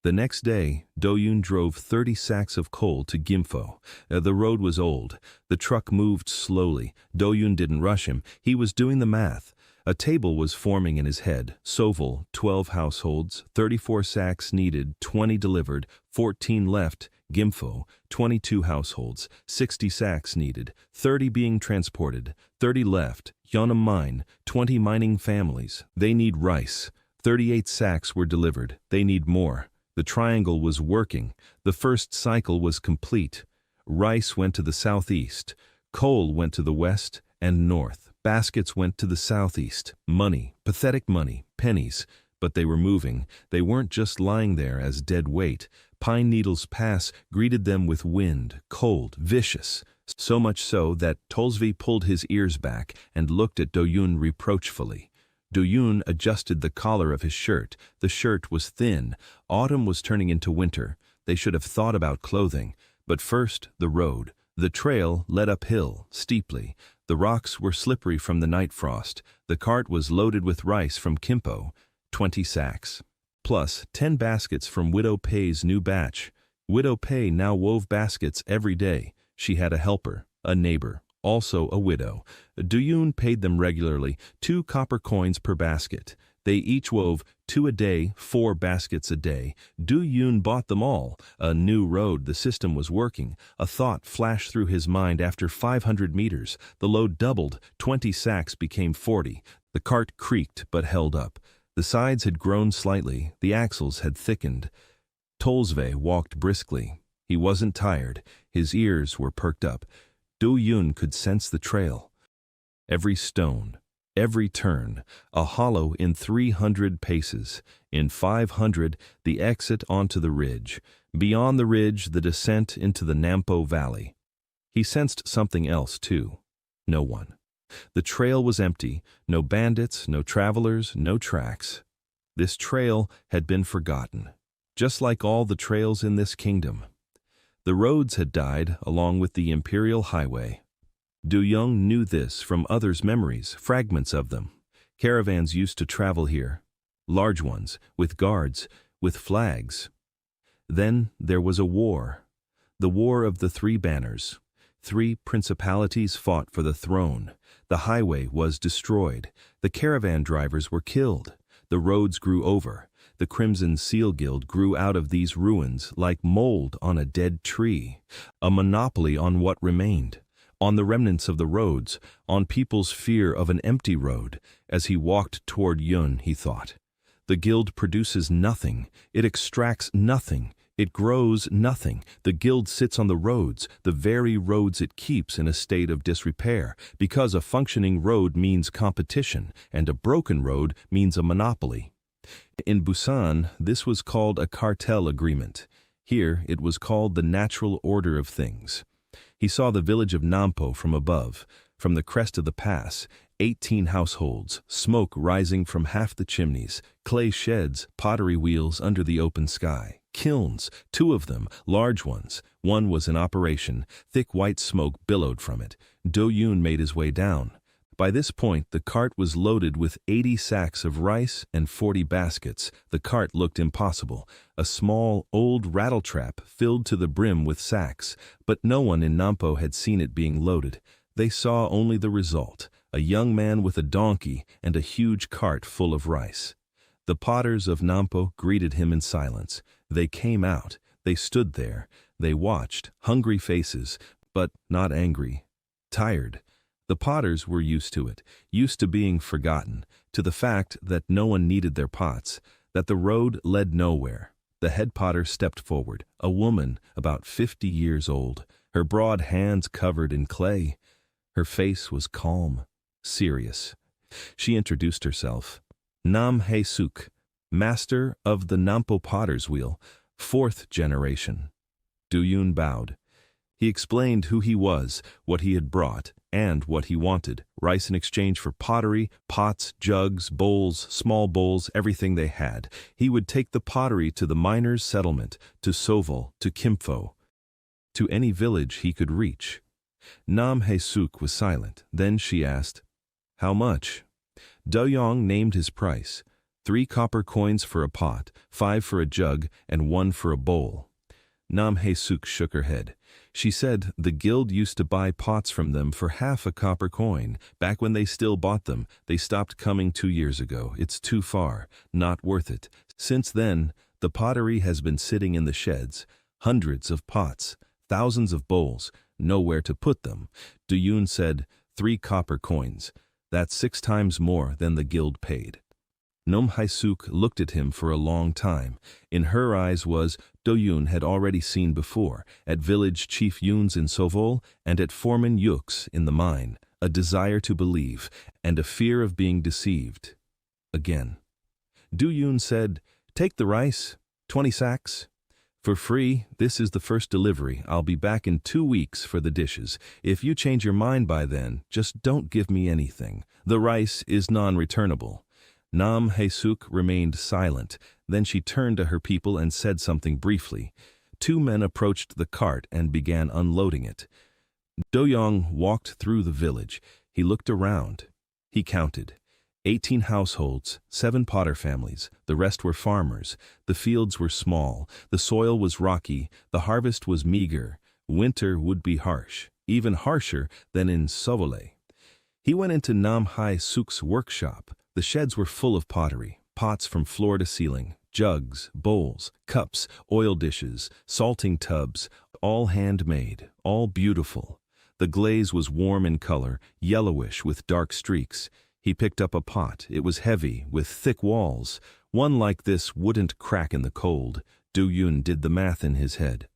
The next day, Do-yoon drove 30 sacks of coal to Gimpo. The road was old. The truck moved slowly. Do-yoon didn't rush him. He was doing the math. A table was forming in his head. Sovol, 12 households, 34 sacks needed, 20 delivered, 14 left. Gimpo, 22 households, 60 sacks needed, 30 being transported, 30 left. Yeonam mine, 20 mining families. They need rice. 38 sacks were delivered. They need more. The triangle was working. The first cycle was complete. Rice went to the southeast. Coal went to the west and north. Baskets went to the southeast. Money, pathetic money, pennies. But they were moving. They weren't just lying there as dead weight. Pine Needles Pass greeted them with wind, cold, vicious. So much so that Tolsve pulled his ears back and looked at Do-yoon reproachfully. Do-yoon adjusted the collar of his shirt. The shirt was thin. Autumn was turning into winter. They should have thought about clothing. But first, the road. The trail led uphill, steeply. The rocks were slippery from the night frost. The cart was loaded with rice from Gimpo, 20 sacks. Plus 10 baskets from Widow Pei's new batch. Widow Pei now wove baskets every day. She had a helper, a neighbor, also a widow. Do-yoon paid them regularly, 2 copper coins per basket. They each wove 2 a day, 4 baskets a day. Do-yoon bought them all. A new road, the system was working. A thought flashed through his mind after 500 meters. The load doubled, 20 sacks became 40. The cart creaked but held up. The sides had grown slightly, the axles had thickened. Tolsve walked briskly. He wasn't tired. His ears were perked up. Do-yoon could sense the trail. Every stone, every turn, a hollow in 300 paces. In 500, the exit onto the ridge. Beyond the ridge, the descent into the Nampo Valley. He sensed something else, too. No one. The trail was empty, no bandits, no travelers, no tracks. This trail had been forgotten, just like all the trails in this kingdom. The roads had died along with the imperial highway. Du Yong knew this from others' memories, fragments of them. Caravans used to travel here, large ones, with guards, with flags. Then there was a war, the War of the Three Banners. 3 principalities fought for the throne. The highway was destroyed. The caravan drivers were killed. The roads grew over. The Crimson Seal Guild grew out of these ruins like mold on a dead tree, a monopoly on what remained, on the remnants of the roads, on people's fear of an empty road. As he walked toward Yun, he thought, the guild produces nothing, it extracts nothing, it grows nothing. The guild sits on the roads, the very roads it keeps in a state of disrepair, because a functioning road means competition, and a broken road means a monopoly. In Busan, this was called a cartel agreement. Here, it was called the natural order of things. He saw the village of Nampo from above. From the crest of the pass, 18 households, smoke rising from half the chimneys, clay sheds, pottery wheels under the open sky. Kilns, 2 of them, large ones. One was in operation. Thick white smoke billowed from it. Do Yun made his way down. By this point, the cart was loaded with 80 sacks of rice and 40 baskets. The cart looked impossible, a small, old rattletrap filled to the brim with sacks, but no one in Nampo had seen it being loaded. They saw only the result, a young man with a donkey and a huge cart full of rice. The potters of Nampo greeted him in silence. They came out, they stood there, they watched, hungry faces, but not angry, tired. The potters were used to it, used to being forgotten, to the fact that no one needed their pots, that the road led nowhere. The head potter stepped forward, a woman about 50 years old, her broad hands covered in clay. Her face was calm, serious. She introduced herself. Nam Hae Suk, master of the Nampo potter's wheel, 4th generation. Du Yun bowed. He explained who he was, what he had brought, and what he wanted. Rice in exchange for pottery, pots, jugs, bowls, small bowls, everything they had. He would take the pottery to the miners' settlement, to Sovol, to Kimpho, to any village he could reach. Nam Hae Suk was silent. Then she asked, "How much?" Do Yong named his price. 3 copper coins for a pot, 5 for a jug, and 1 for a bowl. Nam Hae Suk shook her head. She said the guild used to buy pots from them for half a copper coin. Back when they still bought them, they stopped coming 2 years ago. It's too far, not worth it. Since then, the pottery has been sitting in the sheds. Hundreds of pots, thousands of bowls, nowhere to put them. Du Yun said, 3 copper coins. That's 6 times more than the guild paid. Nam Hae Suk looked at him for a long time. In her eyes was Do Yun had already seen before, at village chief Yun's in Sovol and at foreman Yuk's in the mine, a desire to believe and a fear of being deceived. Again. Du Yun said, "Take the rice, 20 sacks. For free, this is the first delivery. I'll be back in 2 weeks for the dishes. If you change your mind by then, just don't give me anything. The rice is non-returnable." Nam Hae Suk remained silent. Then she turned to her people and said something briefly. 2 men approached the cart and began unloading it. Do Yong walked through the village. He looked around. He counted. 18 households, 7 potter families, the rest were farmers. The fields were small, the soil was rocky, the harvest was meager. Winter would be harsh, even harsher than in Sovole. He went into Nam Hae Suk's workshop. The sheds were full of pottery, pots from floor to ceiling, jugs, bowls, cups, oil dishes, salting tubs, all handmade, all beautiful. The glaze was warm in color, yellowish with dark streaks. He picked up a pot. It was heavy, with thick walls. One like this wouldn't crack in the cold. Du Yun did the math in his head.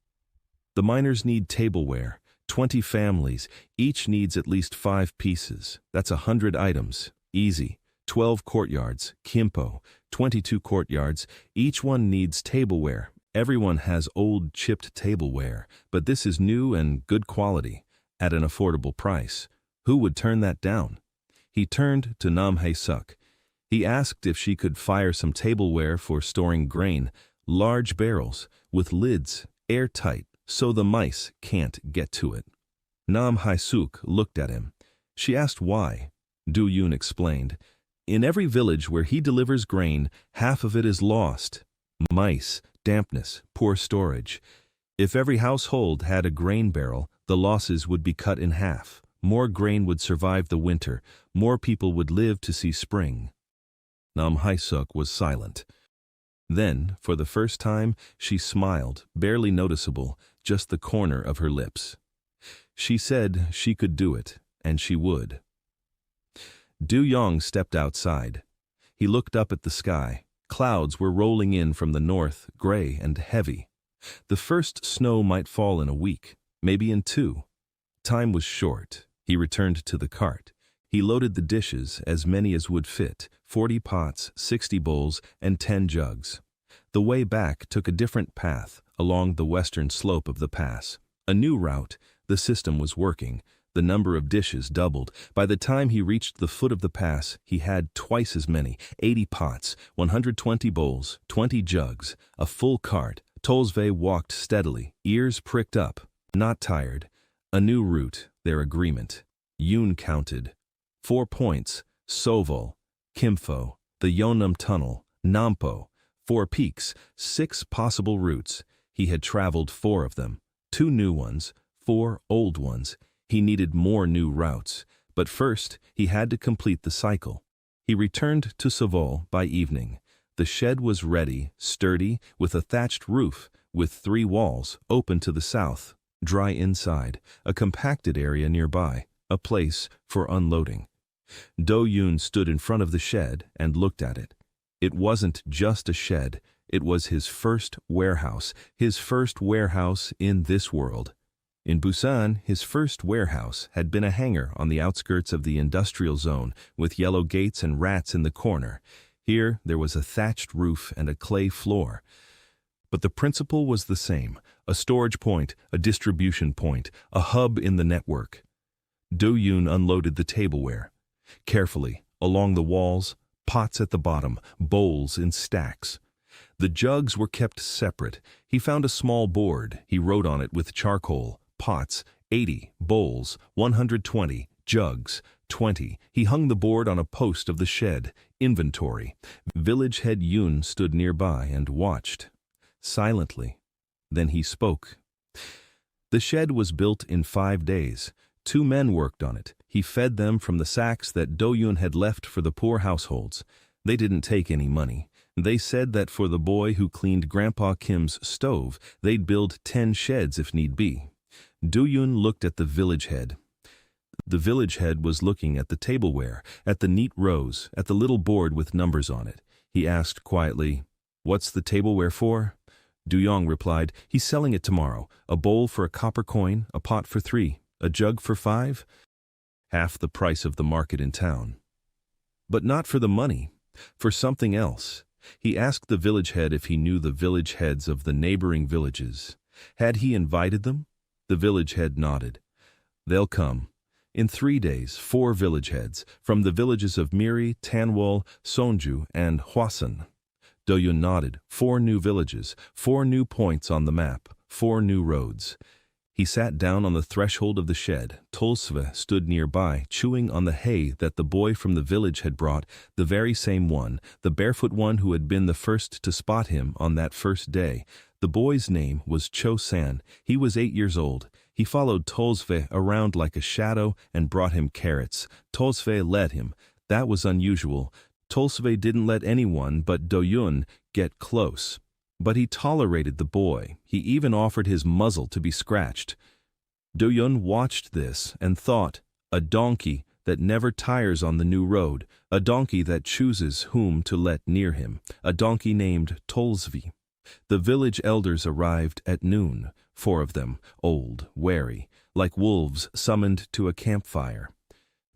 The miners need tableware. 20 families. Each needs at least 5 pieces. That's 100 items. Easy. 12 courtyards. Kimpo. 22 courtyards. Each one needs tableware. Everyone has old chipped tableware, but this is new and good quality, at an affordable price. Who would turn that down? He turned to Nam Hae Suk. He asked if she could fire some tableware for storing grain, large barrels, with lids, airtight, so the mice can't get to it. Nam Hae Suk looked at him. She asked why. Do Yoon explained. In every village where he delivers grain, half of it is lost. Mice, dampness, poor storage. If every household had a grain barrel, the losses would be cut in half. More grain would survive the winter. More people would live to see spring. Nam Hae Suk was silent. Then, for the first time, she smiled, barely noticeable, just the corner of her lips. She said she could do it, and she would. Du Yong stepped outside. He looked up at the sky. Clouds were rolling in from the north, gray and heavy. The first snow might fall in a week, maybe in 2. Time was short. He returned to the cart. He loaded the dishes, as many as would fit, 40 pots, 60 bowls, and 10 jugs. The way back took a different path, along the western slope of the pass. A new route. The system was working. The number of dishes doubled. By the time he reached the foot of the pass, he had twice as many, 80 pots, 120 bowls, 20 jugs, a full cart. Tolsve walked steadily, ears pricked up, not tired. A new route, their agreement. Yoon counted. 4 points, Sovol, Kimfo, the Yeonnam Tunnel, Nampo. 4 peaks, 6 possible routes. He had traveled 4 of them. 2 new ones, 4 old ones. He needed more new routes, but first he had to complete the cycle. He returned to Sovol by evening. The shed was ready, sturdy, with a thatched roof, with 3 walls, open to the south, dry inside, a compacted area nearby, a place for unloading. Do Yoon stood in front of the shed and looked at it. It wasn't just a shed, it was his first warehouse in this world. In Busan, his first warehouse had been a hangar on the outskirts of the industrial zone with yellow gates and rats in the corner. Here, there was a thatched roof and a clay floor. But the principle was the same, a storage point, a distribution point, a hub in the network. Do Yoon unloaded the tableware. Carefully, along the walls, pots at the bottom, bowls in stacks. The jugs were kept separate. He found a small board. He wrote on it with charcoal. Pots, 80, bowls, 120, jugs, 20. He hung the board on a post of the shed. Inventory. Village head Yoon stood nearby and watched. Silently. Then he spoke. The shed was built in 5 days. 2 men worked on it. He fed them from the sacks that Do Yoon had left for the poor households. They didn't take any money. They said that for the boy who cleaned Grandpa Kim's stove, they'd build 10 sheds if need be. Do Yoon looked at the village head. The village head was looking at the tableware, at the neat rows, at the little board with numbers on it. He asked quietly, "What's the tableware for?" Du Yong replied, "He's selling it tomorrow. A bowl for a copper coin, a pot for 3, a jug for 5. Half the price of the market in town." But not for the money, for something else. He asked the village head if he knew the village heads of the neighboring villages. Had he invited them? The village head nodded. "They'll come. In 3 days, 4 village heads, from the villages of Miri, Tanwol, Sonju, and Hwasun." Do Yoon nodded. 4 new villages, 4 new points on the map, 4 new roads. He sat down on the threshold of the shed. Tolsve stood nearby, chewing on the hay that the boy from the village had brought, the very same one, the barefoot one who had been the first to spot him on that first day. The boy's name was Cho San. He was 8 years old. He followed Tolsve around like a shadow and brought him carrots. Tolsve led him. That was unusual. Tolsve didn't let anyone but Do Yoon get close. But he tolerated the boy. He even offered his muzzle to be scratched. Do Yoon watched this and thought, a donkey that never tires on the new road, a donkey that chooses whom to let near him, a donkey named Tolsve. The village elders arrived at noon, 4 of them, old, wary, like wolves summoned to a campfire.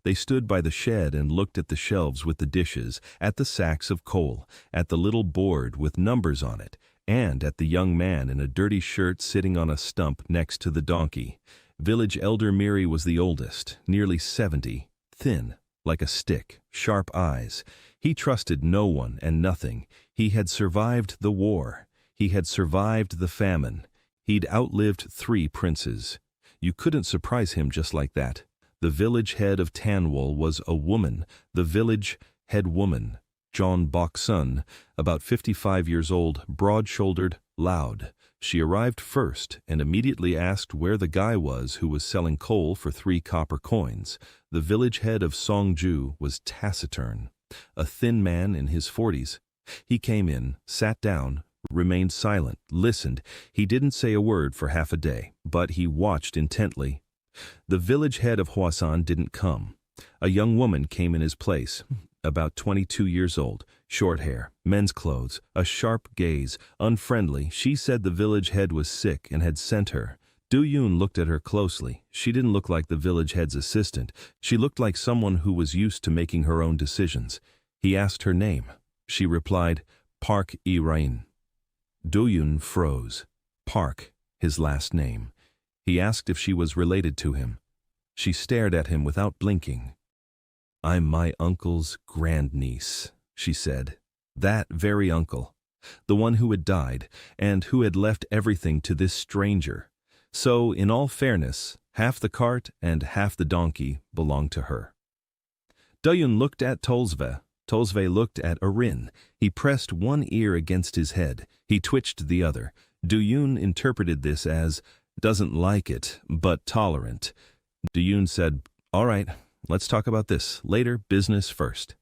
They stood by the shed and looked at the shelves with the dishes, at the sacks of coal, at the little board with numbers on it, and at the young man in a dirty shirt sitting on a stump next to the donkey. Village elder Miri was the oldest, nearly 70, thin, like a stick, sharp eyes. He trusted no one and nothing. He had survived the war. He had survived the famine. He'd outlived 3 princes. You couldn't surprise him just like that. The village head of Tanwol was a woman, the village head woman, John Boksun, about 55 years old, broad-shouldered, loud. She arrived first and immediately asked where the guy was who was selling coal for 3 copper coins. The village head of Songju was taciturn, a thin man in his 40s. He came in, sat down, remained silent, listened. He didn't say a word for half a day, but he watched intently. The village head of Hwasan didn't come. A young woman came in his place, about 22 years old, short hair, men's clothes, a sharp gaze, unfriendly. She said the village head was sick and had sent her. Du-Yun looked at her closely. She didn't look like the village head's assistant. She looked like someone who was used to making her own decisions. He asked her name. She replied, Park Irain. Du-Yun froze. Park, his last name. He asked if she was related to him. She stared at him without blinking. I'm my uncle's grandniece, she said. That very uncle. The one who had died, and who had left everything to this stranger. So, in all fairness, half the cart and half the donkey belonged to her. Du-Yun looked at Tolsve. Tolsve looked at Arin. He pressed one ear against his head. He twitched the other. Du-Yun interpreted this as, doesn't like it, but tolerant. Du-Yun said, all right, let's talk about this. Later, business first.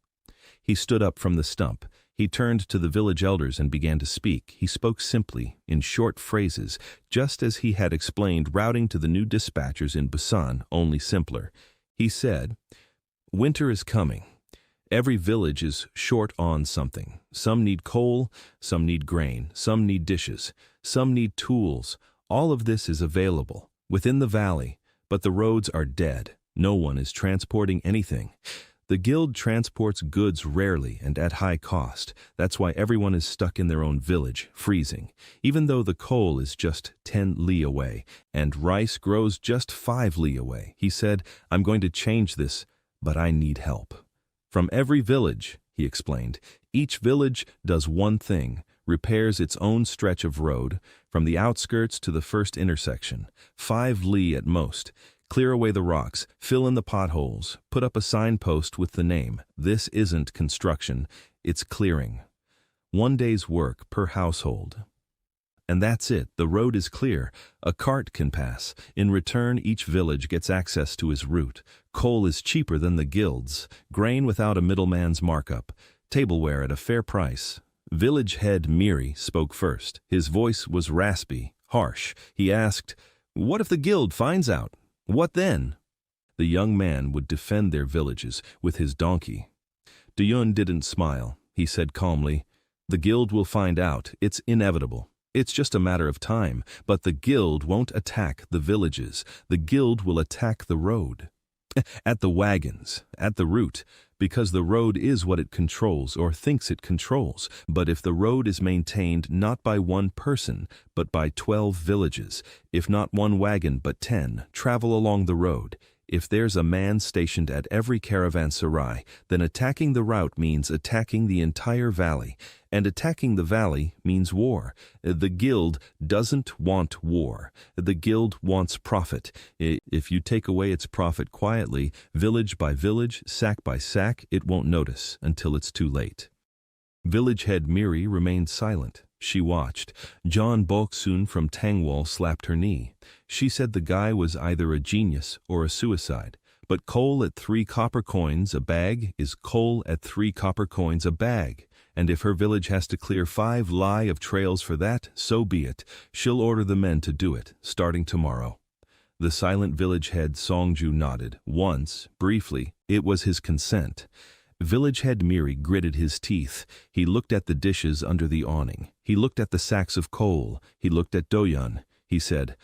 He stood up from the stump. He turned to the village elders and began to speak. He spoke simply, in short phrases, just as he had explained routing to the new dispatchers in Busan, only simpler. He said, winter is coming. Every village is short on something. Some need coal, some need grain, some need dishes, some need tools. All of this is available within the valley, but the roads are dead. No one is transporting anything. The guild transports goods rarely and at high cost. That's why everyone is stuck in their own village, freezing, even though the coal is just 10 li away, and rice grows just 5 li away. He said, I'm going to change this, but I need help. From every village, he explained, each village does one thing, repairs its own stretch of road, from the outskirts to the first intersection, 5 li at most. Clear away the rocks, fill in the potholes, put up a signpost with the name. This isn't construction, it's clearing. 1 day's work per household. And that's it, the road is clear. A cart can pass. In return, each village gets access to his route. Coal is cheaper than the guilds. Grain without a middleman's markup. Tableware at a fair price. Village head Miri spoke first. His voice was raspy, harsh. He asked, what if the guild finds out? What then? The young man would defend their villages with his donkey. Du-Yun didn't smile. He said calmly, the guild will find out. It's inevitable. It's just a matter of time, but the guild won't attack the villages. The guild will attack the road. At the wagons, at the route, because the road is what it controls or thinks it controls. But if the road is maintained not by one person, but by 12 villages, if not one wagon but 10, travel along the road, if there's a man stationed at every caravanserai, then attacking the route means attacking the entire valley, and attacking the valley means war. The guild doesn't want war. The guild wants profit. If you take away its profit quietly, village by village, sack by sack, it won't notice until it's too late. Village head Miri remained silent. She watched. John Boksun from Tangwol slapped her knee. She said the guy was either a genius or a suicide. But coal at 3 copper coins a bag is coal at 3 copper coins a bag. And if her village has to clear 5 li of trails for that, so be it. She'll order the men to do it, starting tomorrow. The silent village head Songju nodded. Once, briefly, it was his consent. Village head Miri gritted his teeth. He looked at the dishes under the awning. He looked at the sacks of coal. He looked at Du-Yun. He said,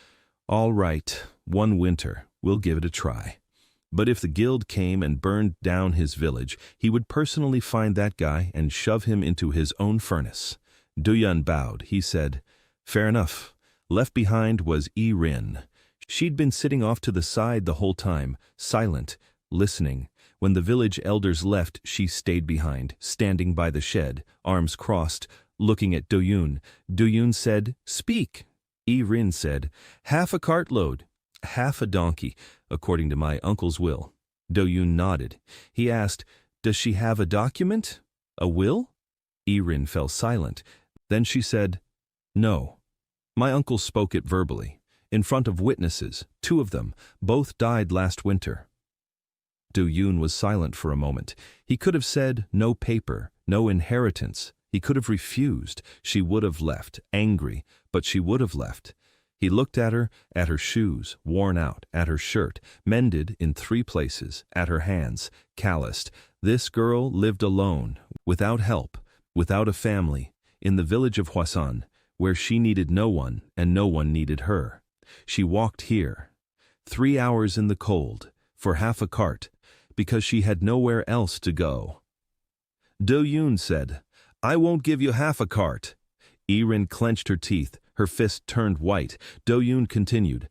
all right, 1 winter. We'll give it a try. But if the guild came and burned down his village, he would personally find that guy and shove him into his own furnace. Duyun bowed. He said, "Fair enough." Left behind was Rin. She'd been sitting off to the side the whole time, silent, listening. When the village elders left, she stayed behind, standing by the shed, arms crossed, looking at Duyun. Duyun said, "Speak." Rin said, "Half a cartload, half a donkey, according to my uncle's will." Duyun nodded. He asked, "Does she have a document? A will?" Rin fell silent. Then she said, "No. My uncle spoke it verbally, in front of witnesses, 2 of them, both died last winter." Duyun was silent for a moment. He could have said, "No paper, no inheritance." He could have refused. She would have left, angry, but she would have left. He looked at her shoes, worn out, at her shirt, mended in 3 places, at her hands, calloused. This girl lived alone, without help, without a family, in the village of Wagon, where she needed no one and no one needed her. She walked here, 3 hours in the cold, for half a cart, because she had nowhere else to go. Duyun said, "I won't give you half a cart." Rin clenched her teeth, her fist turned white. Duyun continued,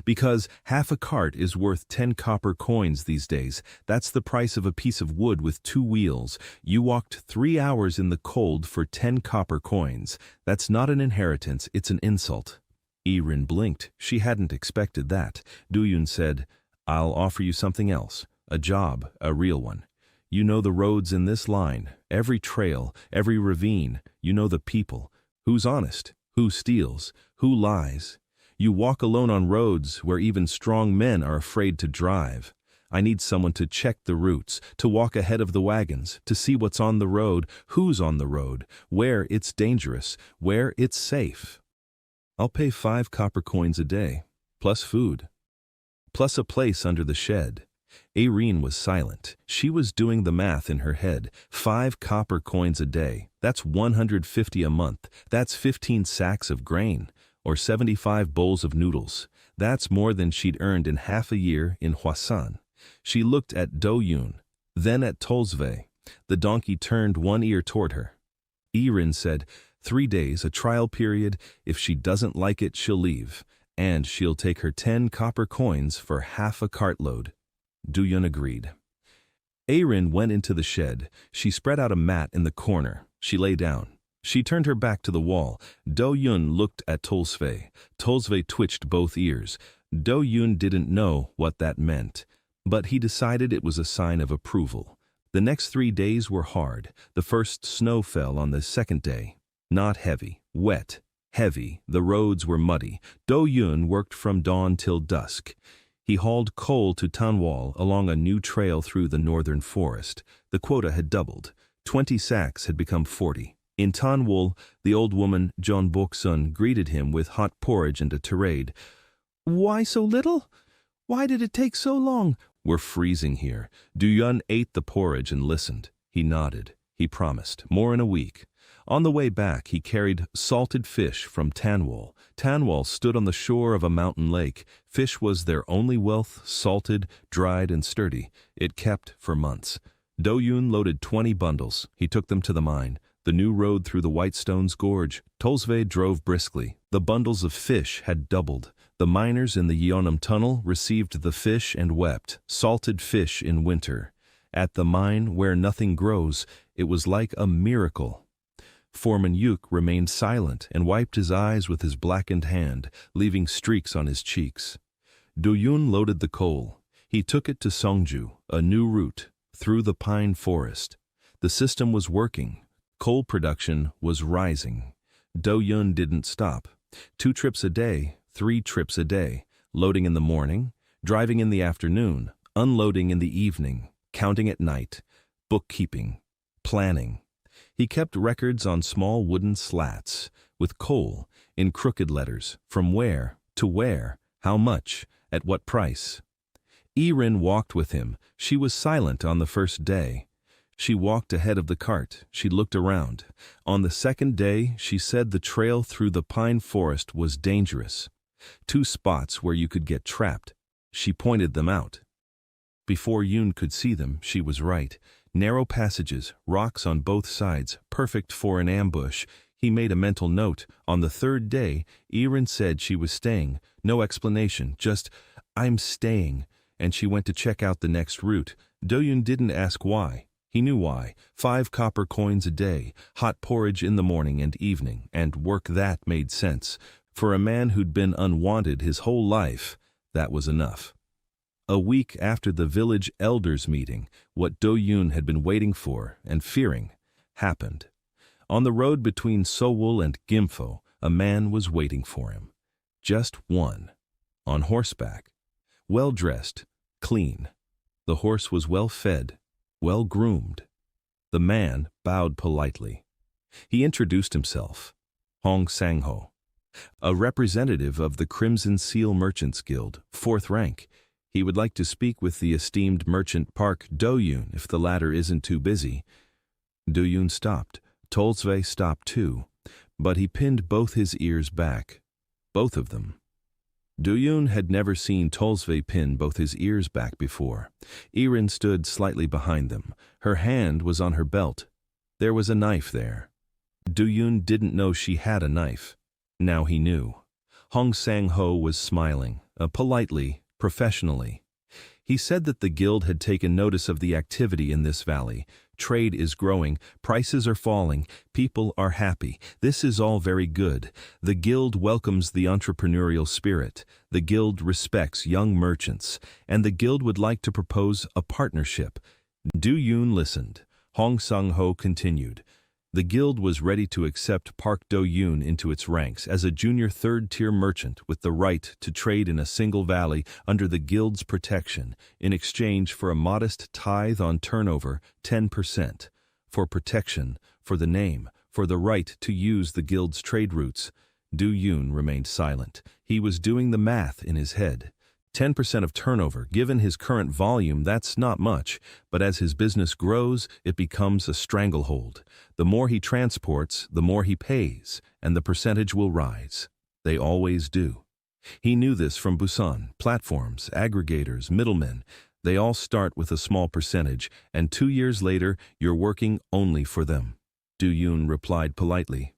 "Because half a cart is worth 10 copper coins these days. That's the price of a piece of wood with 2 wheels. You walked 3 hours in the cold for 10 copper coins. That's not an inheritance, it's an insult." Rin blinked. She hadn't expected that. Duyun said, "I'll offer you something else. A job, a real one. You know the roads in this line, every trail, every ravine. You know the people. Who's honest? Who steals? Who lies? You walk alone on roads where even strong men are afraid to drive. I need someone to check the routes, to walk ahead of the wagons, to see what's on the road, who's on the road, where it's dangerous, where it's safe. I'll pay 5 copper coins a day, plus food, plus a place under the shed." Rin was silent. She was doing the math in her head. 5 copper coins a day. That's 150 a month. That's 15 sacks of grain, or 75 bowls of noodles. That's more than she'd earned in half a year in Wagon. She looked at Duyun, then at Tolsve. The donkey turned one ear toward her. Rin said, 3 days, a trial period. If she doesn't like it, she'll leave. And she'll take her 10 copper coins for half a cartload. Duyun agreed. Rin went into the shed. She spread out a mat in the corner. She lay down. She turned her back to the wall. Duyun looked at Tolsve. Tolsve twitched both ears. Duyun didn't know what that meant, but he decided it was a sign of approval. The next 3 days were hard. The first snow fell on the second day. Not heavy, wet, heavy. The roads were muddy. Duyun worked from dawn till dusk. He hauled coal to Tanwal along a new trail through the northern forest. The quota had doubled. 20 sacks had become 40. In Tanwal, the old woman, John Boksun, greeted him with hot porridge and a tirade. "Why so little? Why did it take so long?" "We're freezing here." Duyun ate the porridge and listened. He nodded. He promised. More in a week. On the way back, he carried salted fish from Tanwal. Tanwal stood on the shore of a mountain lake. Fish was their only wealth, salted, dried, and sturdy. It kept for months. Duyun loaded 20 bundles. He took them to the mine, the new road through the Whitestones Gorge. Tolsve drove briskly. The bundles of fish had doubled. The miners in the Yeonam Tunnel received the fish and wept, salted fish in winter. At the mine where nothing grows, it was like a miracle. Foreman Yuk remained silent and wiped his eyes with his blackened hand, leaving streaks on his cheeks. Duyun loaded the coal. He took it to Songju, a new route, through the pine forest. The system was working. Coal production was rising. Duyun didn't stop. 2 trips a day, 3 trips a day, loading in the morning, driving in the afternoon, unloading in the evening, counting at night, bookkeeping, planning. He kept records on small wooden slats, with coal, in crooked letters, from where, to where, how much, at what price. Rin walked with him. She was silent on the first day. She walked ahead of the cart. She looked around. On the second day, she said the trail through the pine forest was dangerous. 2 spots where you could get trapped. She pointed them out. Before Yoon could see them, she was right. Narrow passages, rocks on both sides, perfect for an ambush. He made a mental note. On the third day, Erin said she was staying. No explanation, just, "I'm staying." And she went to check out the next route. Do-yoon didn't ask why. He knew why. 5 copper coins a day, hot porridge in the morning and evening, and work that made sense. For a man who'd been unwanted his whole life, that was enough. A week after the village elders' meeting, what Do-yoon had been waiting for and fearing happened. On the road between Sowol and Gimpo, a man was waiting for him. Just one. On horseback. Well-dressed, clean. The horse was well-fed, well-groomed. The man bowed politely. He introduced himself. Hong Sang-ho. A representative of the Crimson Seal Merchants Guild, 4th rank. He would like to speak with the esteemed merchant Park Do-yoon if the latter isn't too busy. Do-yoon stopped. Tolsve stopped too, but he pinned both his ears back. Both of them. Do-yoon had never seen Tolsve pin both his ears back before. Erin stood slightly behind them. Her hand was on her belt. There was a knife there. Do-yoon didn't know she had a knife. Now he knew. Hong Sang-ho was smiling, politely, professionally. He said that the guild had taken notice of the activity in this valley. Trade is growing, prices are falling, people are happy. This is all very good. The guild welcomes the entrepreneurial spirit. The guild respects young merchants, and the guild would like to propose a partnership. Do-yoon listened. Hong Sang-ho continued. The guild was ready to accept Park Do-yoon into its ranks as a junior 3rd-tier merchant with the right to trade in a single valley under the guild's protection in exchange for a modest tithe on turnover, 10%. For protection, for the name, for the right to use the guild's trade routes. Do-yoon remained silent. He was doing the math in his head. 10% of turnover, given his current volume, that's not much, but as his business grows, it becomes a stranglehold. The more he transports, the more he pays, and the percentage will rise. They always do. He knew this from Busan, platforms, aggregators, middlemen. They all start with a small percentage, and 2 years later, you're working only for them. Do-yoon replied politely.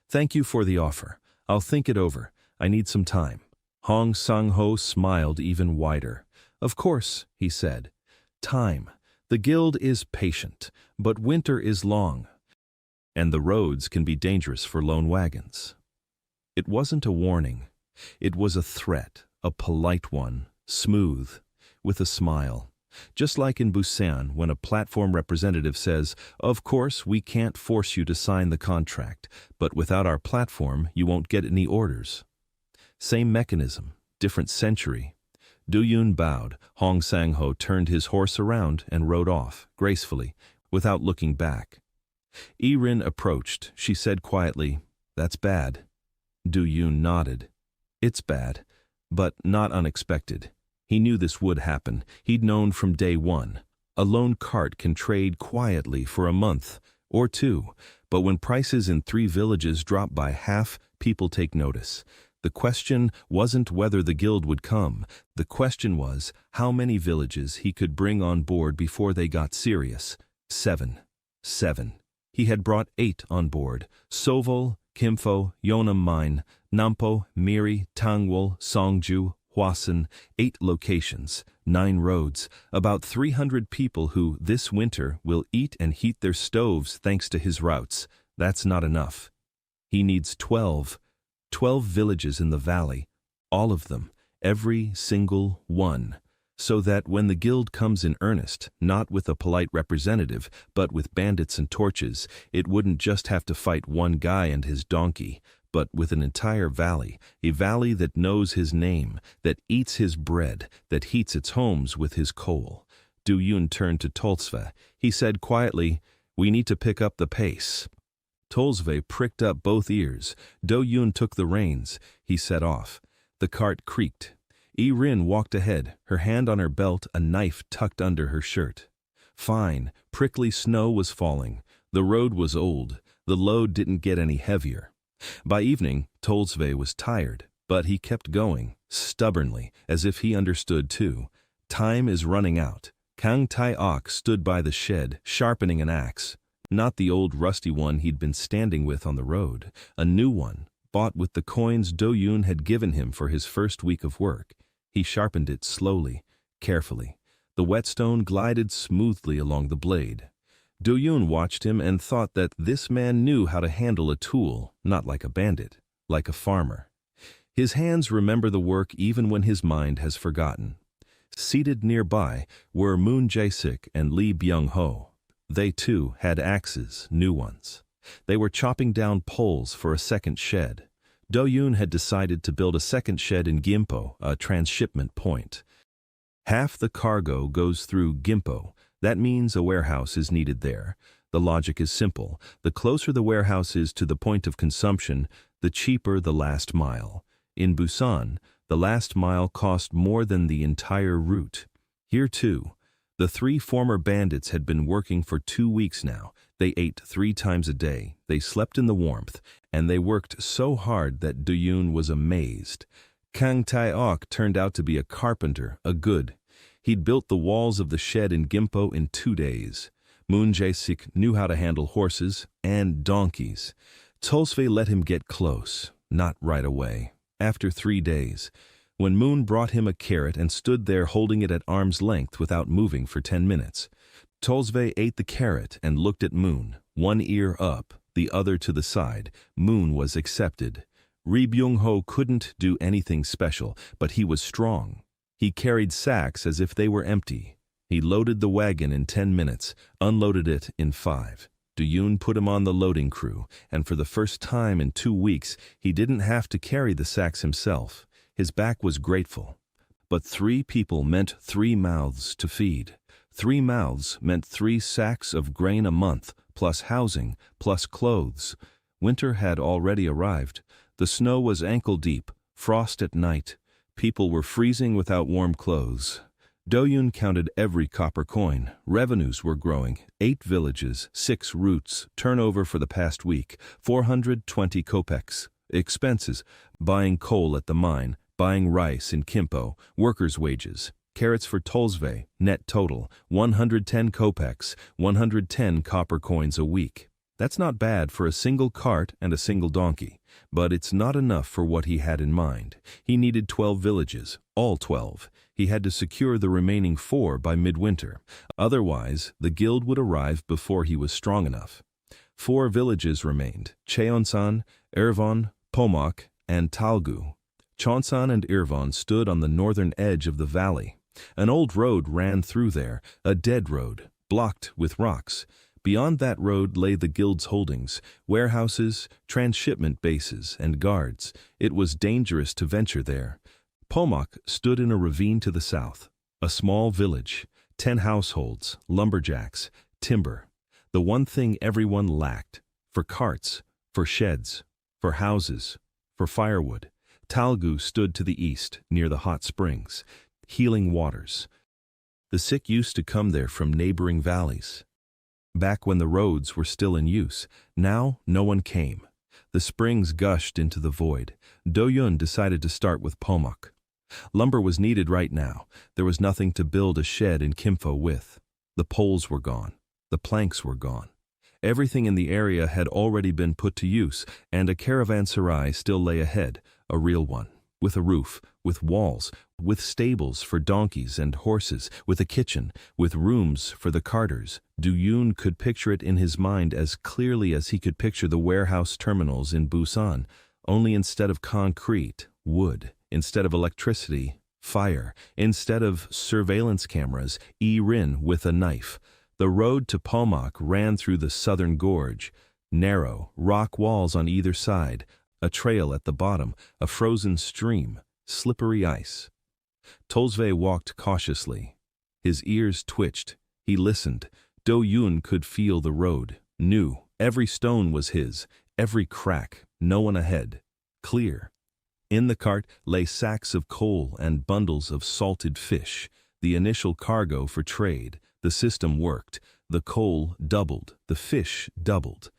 "Thank you for the offer. I'll think it over. I need some time." Hong Sang-ho smiled even wider. "Of course," he said. "Time. The guild is patient, but winter is long, and the roads can be dangerous for lone wagons." It wasn't a warning. It was a threat, a polite one, smooth, with a smile. Just like in Busan when a platform representative says, "Of course, we can't force you to sign the contract, but without our platform, you won't get any orders." Same mechanism, different century. Do-yoon bowed. Hong Sang-ho turned his horse around and rode off, gracefully, without looking back. Erin approached. She said quietly, "That's bad." Do-yoon nodded. "It's bad, but not unexpected." He knew this would happen. He'd known from day one. A lone cart can trade quietly for a month or 2, but when prices in 3 villages drop by half, people take notice. The question wasn't whether the guild would come. The question was how many villages he could bring on board before they got serious. 7. He had brought 8 on board. Sowol, Gimpo, Yeonam Mine, Nampo, Miri, Tangwol, Songju, Hwasun, 8 locations, 9 roads, about 300 people who, this winter, will eat and heat their stoves thanks to his routes. That's not enough. He needs 12 villages in the valley, all of them, every single one, so that when the guild comes in earnest, not with a polite representative, but with bandits and torches, it wouldn't just have to fight one guy and his donkey, but with an entire valley, a valley that knows his name, that eats his bread, that heats its homes with his coal. Do-yoon turned to Tolsve. He said quietly, "We need to pick up the pace." Tolsve pricked up both ears. Do-yoon took the reins. He set off. The cart creaked. Erin walked ahead, her hand on her belt, a knife tucked under her shirt. Fine, prickly snow was falling. The road was old. The load didn't get any heavier. By evening, Tolsve was tired, but he kept going, stubbornly, as if he understood too. Time is running out. Kang Tai-ok stood by the shed, sharpening an axe. Not the old rusty one he'd been standing with on the road, a new one, bought with the coins Do-yoon had given him for his first week of work. He sharpened it slowly, carefully. The whetstone glided smoothly along the blade. Do-yoon watched him and thought that this man knew how to handle a tool, not like a bandit, like a farmer. His hands remember the work even when his mind has forgotten. Seated nearby were Moon Jae-sik and Lee Byung-ho. They too had axes, new ones. They were chopping down poles for a second shed. Do-yoon had decided to build a second shed in Gimpo, a transshipment point. Half the cargo goes through Gimpo. That means a warehouse is needed there. The logic is simple. The closer the warehouse is to the point of consumption, the cheaper the last mile. In Busan, the last mile cost more than the entire route. Here too, the 3 former bandits had been working for 2 weeks now. They ate 3 times a day, they slept in the warmth, and they worked so hard that Do-yoon was amazed. Kang Tai-ok turned out to be a carpenter, a good. He'd built the walls of the shed in Gimpo in 2 days. Moon Jae-sik knew how to handle horses and donkeys. Tolsvay let him get close, not right away. After 3 days, when Moon brought him a carrot and stood there holding it at arm's length without moving for 10 minutes, Tolsvay ate the carrot and looked at Moon, one ear up, the other to the side. Moon was accepted. Lee Byung-ho couldn't do anything special, but he was strong. He carried sacks as if they were empty. He loaded the wagon in 10 minutes, unloaded it in 5. Do-yoon put him on the loading crew, and for the first time in 2 weeks, he didn't have to carry the sacks himself. His back was grateful. But 3 people meant 3 mouths to feed. 3 mouths meant 3 sacks of grain a month, plus housing, plus clothes. Winter had already arrived. The snow was ankle-deep, frost at night. People were freezing without warm clothes. Do-yoon counted every copper coin. Revenues were growing. 8 villages, 6 routes, turnover for the past week, 420 kopecks. Expenses, buying coal at the mine, buying rice in Gimpo, workers' wages, carrots for Tolsvay, net total, 110 kopecks, 110 copper coins a week. That's not bad for a single cart and a single donkey, but it's not enough for what he had in mind. He needed 12 villages, all 12. He had to secure the remaining 4 by midwinter. Otherwise, the guild would arrive before he was strong enough. 4 villages remained: Cheonsan, Ervon, Pomok, and Talgu. Cheonsan and Ervon stood on the northern edge of the valley. An old road ran through there, a dead road, blocked with rocks. Beyond that road lay the guild's holdings, warehouses, transshipment bases, and guards. It was dangerous to venture there. Pomok stood in a ravine to the south, a small village, 10 households, lumberjacks, timber. The one thing everyone lacked: for carts, for sheds, for houses, for firewood. Talgu stood to the east, near the hot springs, healing waters. The sick used to come there from neighboring valleys. Back when the roads were still in use, now no one came. The springs gushed into the void. Do-yoon decided to start with Pomok. Lumber was needed right now. There was nothing to build a shed in Gimpo with. The poles were gone. The planks were gone. Everything in the area had already been put to use, and a caravanserai still lay ahead, a real one, with a roof, with walls, with stables for donkeys and horses, with a kitchen, with rooms for the carters. Do-yoon could picture it in his mind as clearly as he could picture the warehouse terminals in Busan, only instead of concrete, wood; instead of electricity, fire; instead of surveillance cameras, Rin with a knife. The road to Pomok ran through the southern gorge, narrow, rock walls on either side, a trail at the bottom, a frozen stream, slippery ice. Tolsvay walked cautiously. His ears twitched. He listened. Do-yoon could feel the road, knew. Every stone was his, every crack, no one ahead. Clear. In the cart lay sacks of coal and bundles of salted fish, the initial cargo for trade. The system worked. The coal doubled, the fish doubled.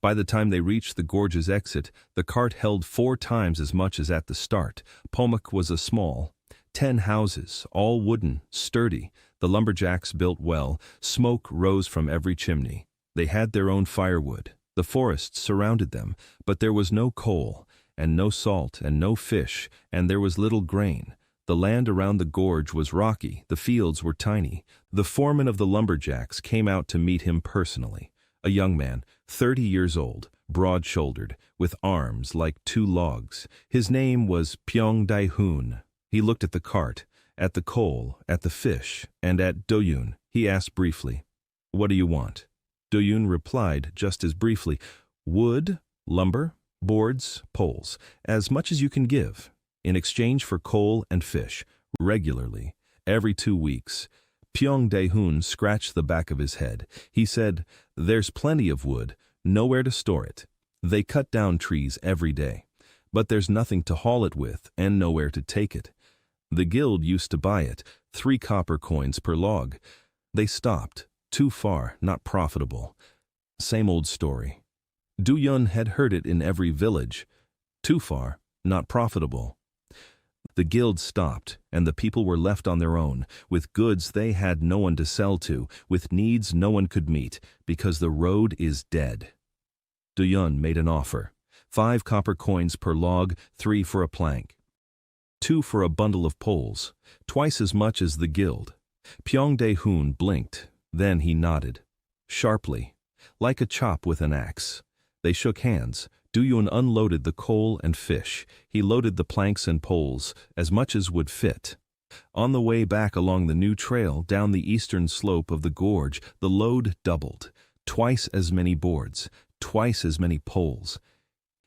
By the time they reached the gorge's exit, the cart held 4 times as much as at the start. Pomok was a small, 10 houses, all wooden, sturdy. The lumberjacks built well. Smoke rose from every chimney. They had their own firewood. The forests surrounded them, but there was no coal, and no salt, and no fish, and there was little grain. The land around the gorge was rocky, the fields were tiny. The foreman of the lumberjacks came out to meet him personally. A young man, 30 years old, broad-shouldered, with arms like 2 logs. His name was Pyong Dae-hoon. He looked at the cart, at the coal, at the fish, and at Do-yoon. He asked briefly, "What do you want?" Do-yoon replied just as briefly, "Wood, lumber, boards, poles, as much as you can give, in exchange for coal and fish, regularly, every 2 weeks. Pyong Dae-hoon scratched the back of his head. He said, "There's plenty of wood, nowhere to store it. They cut down trees every day. But there's nothing to haul it with and nowhere to take it. The guild used to buy it, 3 copper coins per log. They stopped. Too far, not profitable." Same old story. Do-yoon had heard it in every village. Too far, not profitable. The guild stopped, and the people were left on their own, with goods they had no one to sell to, with needs no one could meet, because the road is dead. Do-yoon made an offer. 5 copper coins per log, 3 for a plank. 2 for a bundle of poles, twice as much as the guild. Pyong Dae-hoon blinked, then he nodded. Sharply, like a chop with an axe. They shook hands. Do-yoon unloaded the coal and fish. He loaded the planks and poles, as much as would fit. On the way back along the new trail down the eastern slope of the gorge, the load doubled. Twice as many boards, twice as many poles.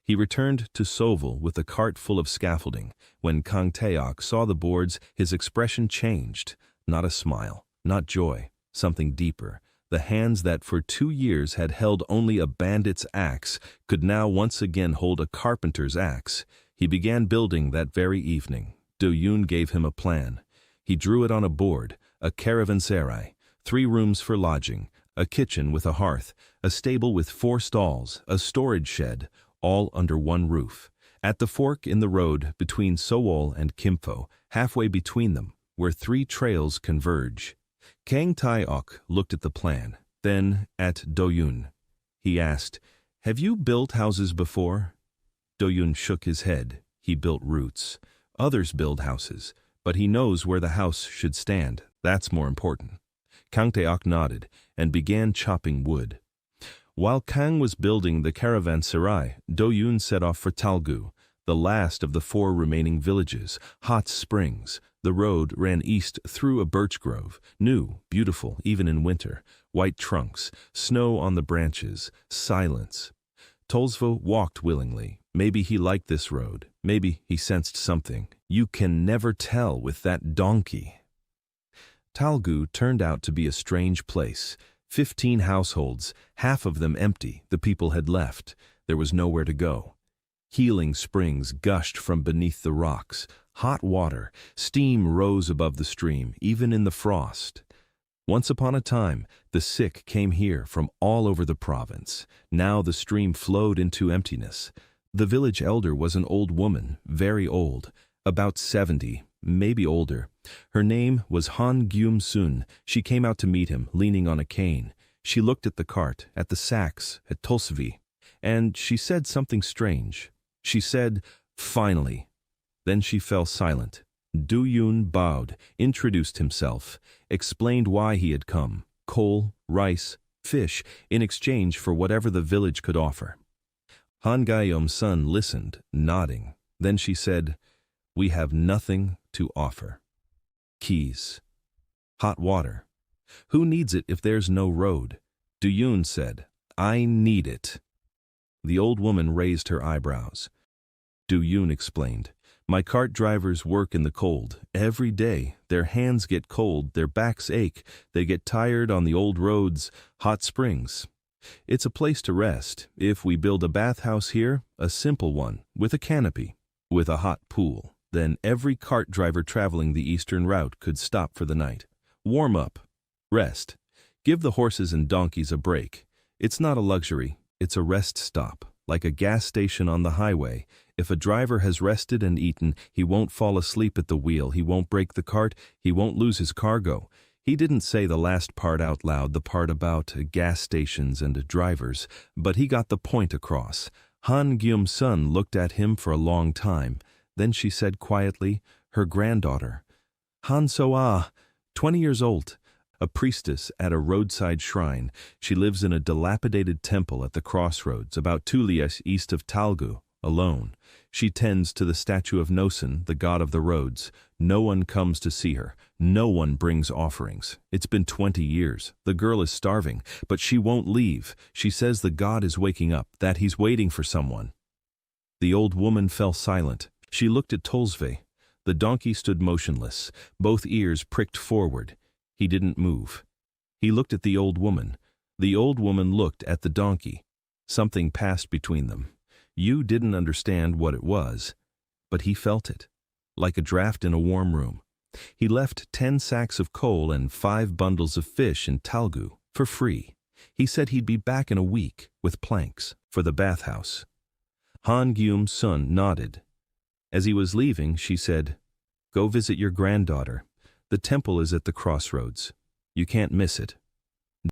He returned to Sovil with a cart full of scaffolding. When Kang Taeok saw the boards, his expression changed. Not a smile, not joy, something deeper. The hands that for 2 years had held only a bandit's axe could now once again hold a carpenter's axe. He began building that very evening. Do-yoon gave him a plan. He drew it on a board, a caravanserai, 3 rooms for lodging, a kitchen with a hearth, a stable with 4 stalls, a storage shed, all under one roof. At the fork in the road between Sowol and Kimpho, halfway between them, where 3 trails converge. Kang Taeok looked at the plan, then at Do-yoon. He asked, "Have you built houses before?" Do-yoon shook his head. He built roots. Others build houses, but he knows where the house should stand. That's more important. Kang Taeok nodded and began chopping wood. While Kang was building the caravanserai, Do-yoon set off for Talgu, the last of the 4 remaining villages, hot springs. The road ran east through a birch grove, new, beautiful, even in winter, white trunks, snow on the branches, silence. Tolsvo walked willingly. Maybe he liked this road. Maybe he sensed something. You can never tell with that donkey. Talgu turned out to be a strange place. 15 households, half of them empty. The people had left. There was nowhere to go. Healing springs gushed from beneath the rocks. Hot water, steam rose above the stream, even in the frost. Once upon a time, the sick came here from all over the province. Now the stream flowed into emptiness. The village elder was an old woman, very old, about 70, maybe older. Her name was Han Gyum-sun. She came out to meet him, leaning on a cane. She looked at the cart, at the sacks, at Tolsvi, and she said something strange. She said, "Finally." Then she fell silent. Do-yoon bowed, introduced himself, explained why he had come, coal, rice, fish, in exchange for whatever the village could offer. Han Gyum-sun listened, nodding. Then she said, "We have nothing to offer. Keys. Hot water. Who needs it if there's no road?" Do-yoon said, "I need it." The old woman raised her eyebrows. Do-yoon explained, "My cart drivers work in the cold. Every day, their hands get cold, their backs ache, they get tired on the old roads, hot springs. It's a place to rest. If we build a bathhouse here, a simple one, with a canopy, with a hot pool, then every cart driver traveling the eastern route could stop for the night. Warm up. Rest. Give the horses and donkeys a break. It's not a luxury, it's a rest stop. like a gas station on the highway. If a driver has rested and eaten, he won't fall asleep at the wheel, he won't break the cart, he won't lose his cargo. He didn't say the last part out loud, the part about gas stations and drivers, but he got the point across. Han Gyum-sun looked at him for a long time. Then she said quietly, her granddaughter. Han So-ah, 20 years old, a priestess at a roadside shrine. She lives in a dilapidated temple at the crossroads, about 2 lieues east of Talgu, alone. She tends to the statue of Nosen, the god of the roads. No one comes to see her. No one brings offerings. It's been 20 years. The girl is starving, but she won't leave. She says the god is waking up, that he's waiting for someone. The old woman fell silent. She looked at Tolsve. The donkey stood motionless, both ears pricked forward. He didn't move. He looked at the old woman. The old woman looked at the donkey. Something passed between them. Yu didn't understand what it was, but he felt it, like a draft in a warm room. He left 10 sacks of coal and 5 bundles of fish in Talgu for free. He said he'd be back in a week with planks for the bathhouse. Han Gyum-sun nodded. As he was leaving, she said, "Go visit your granddaughter. The temple is at the crossroads. You can't miss it."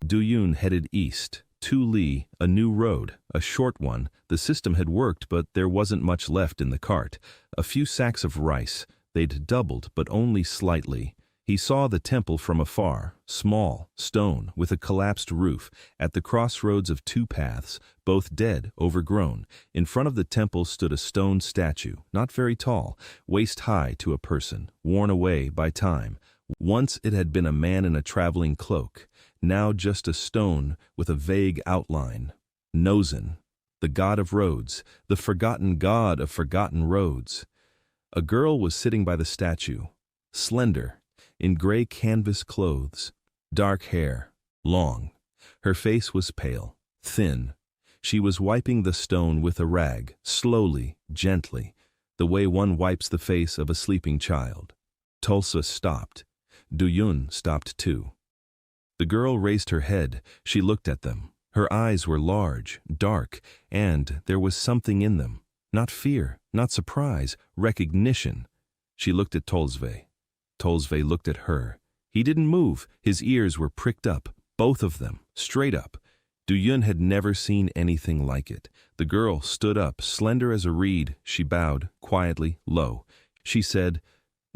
Du-yun headed east. 2 li, a new road, a short one. The system had worked, but there wasn't much left in the cart. A few sacks of rice. They'd doubled, but only slightly. He saw the temple from afar, small, stone, with a collapsed roof, at the crossroads of 2 paths, both dead, overgrown. In front of the temple stood a stone statue, not very tall, waist-high to a person, worn away by time. Once it had been a man in a traveling cloak, now just a stone with a vague outline. Nosen, the god of roads, the forgotten god of forgotten roads. A girl was sitting by the statue, slender, in gray canvas clothes, dark hair, long. Her face was pale, thin. She was wiping the stone with a rag, slowly, gently, the way one wipes the face of a sleeping child. Tulsa stopped. Du-yun stopped too. The girl raised her head. She looked at them. Her eyes were large, dark, and there was something in them. Not fear, not surprise, recognition. She looked at Tolsve. Tolsve looked at her. He didn't move. His ears were pricked up, both of them, straight up. Du-yun had never seen anything like it. The girl stood up, slender as a reed. She bowed, quietly, low. She said,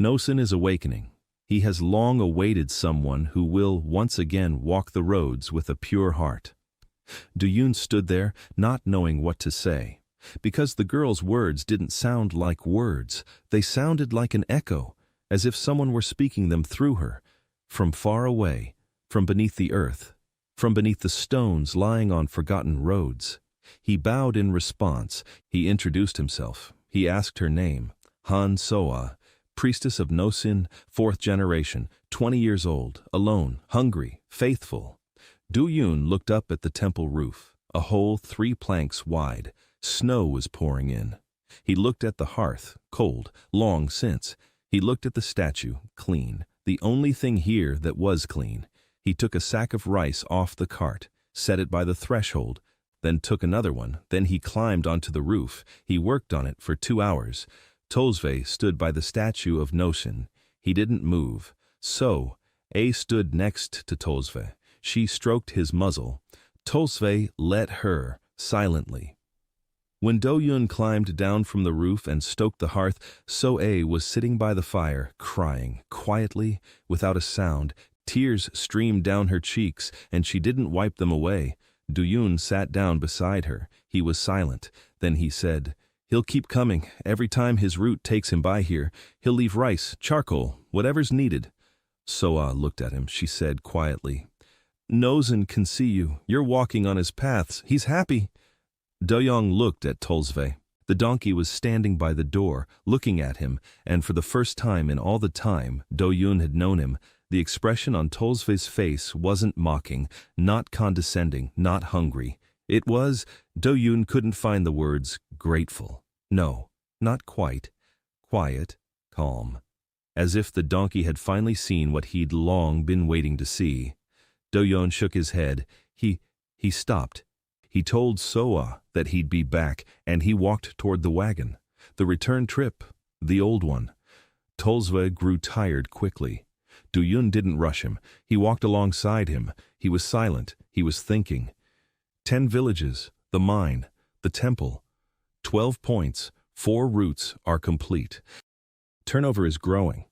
"Nosen is awakening. He has long awaited someone who will once again walk the roads with a pure heart." Du-yun stood there, not knowing what to say. Because the girl's words didn't sound like words. They sounded like an echo, as if someone were speaking them through her, from far away, from beneath the earth, from beneath the stones lying on forgotten roads. He bowed in response. He introduced himself. He asked her name, Han So-ah, priestess of Nosen, 4th generation, 20 years old, alone, hungry, faithful. Du-yun looked up at the temple roof, a hole 3 planks wide. Snow was pouring in. He looked at the hearth, cold, long since. He looked at the statue, clean, the only thing here that was clean. He took a sack of rice off the cart, set it by the threshold, then took another one. Then he climbed onto the roof. He worked on it for 2 hours. Tolsve stood by the statue of Nosen. He didn't move. So, A stood next to Tolsve. She stroked his muzzle. Tolsve let her, silently. When Du-yun climbed down from the roof and stoked the hearth, So-a was sitting by the fire, crying, quietly, without a sound. Tears streamed down her cheeks, and she didn't wipe them away. Du-yun sat down beside her. He was silent. Then he said, "He'll keep coming. Every time his route takes him by here, he'll leave rice, charcoal, whatever's needed." So-a looked at him. She said quietly, "Nosen can see you. You're walking on his paths. He's happy." Do-young looked at Tolsve. The donkey was standing by the door, looking at him, and for the first time in all the time Do-yun had known him, the expression on Tolsve's face wasn't mocking, not condescending, not hungry. It was, Do-yun couldn't find the words, grateful. No, not quite. Quiet, calm. As if the donkey had finally seen what he'd long been waiting to see. Do-yun shook his head. He stopped. He told Soa that he'd be back, and he walked toward the wagon. The return trip, the old one. Tolsve grew tired quickly. Duyun didn't rush him. He walked alongside him. He was silent. He was thinking. 10 villages, the mine, the temple. 12 points, 4 routes are complete. Turnover is growing.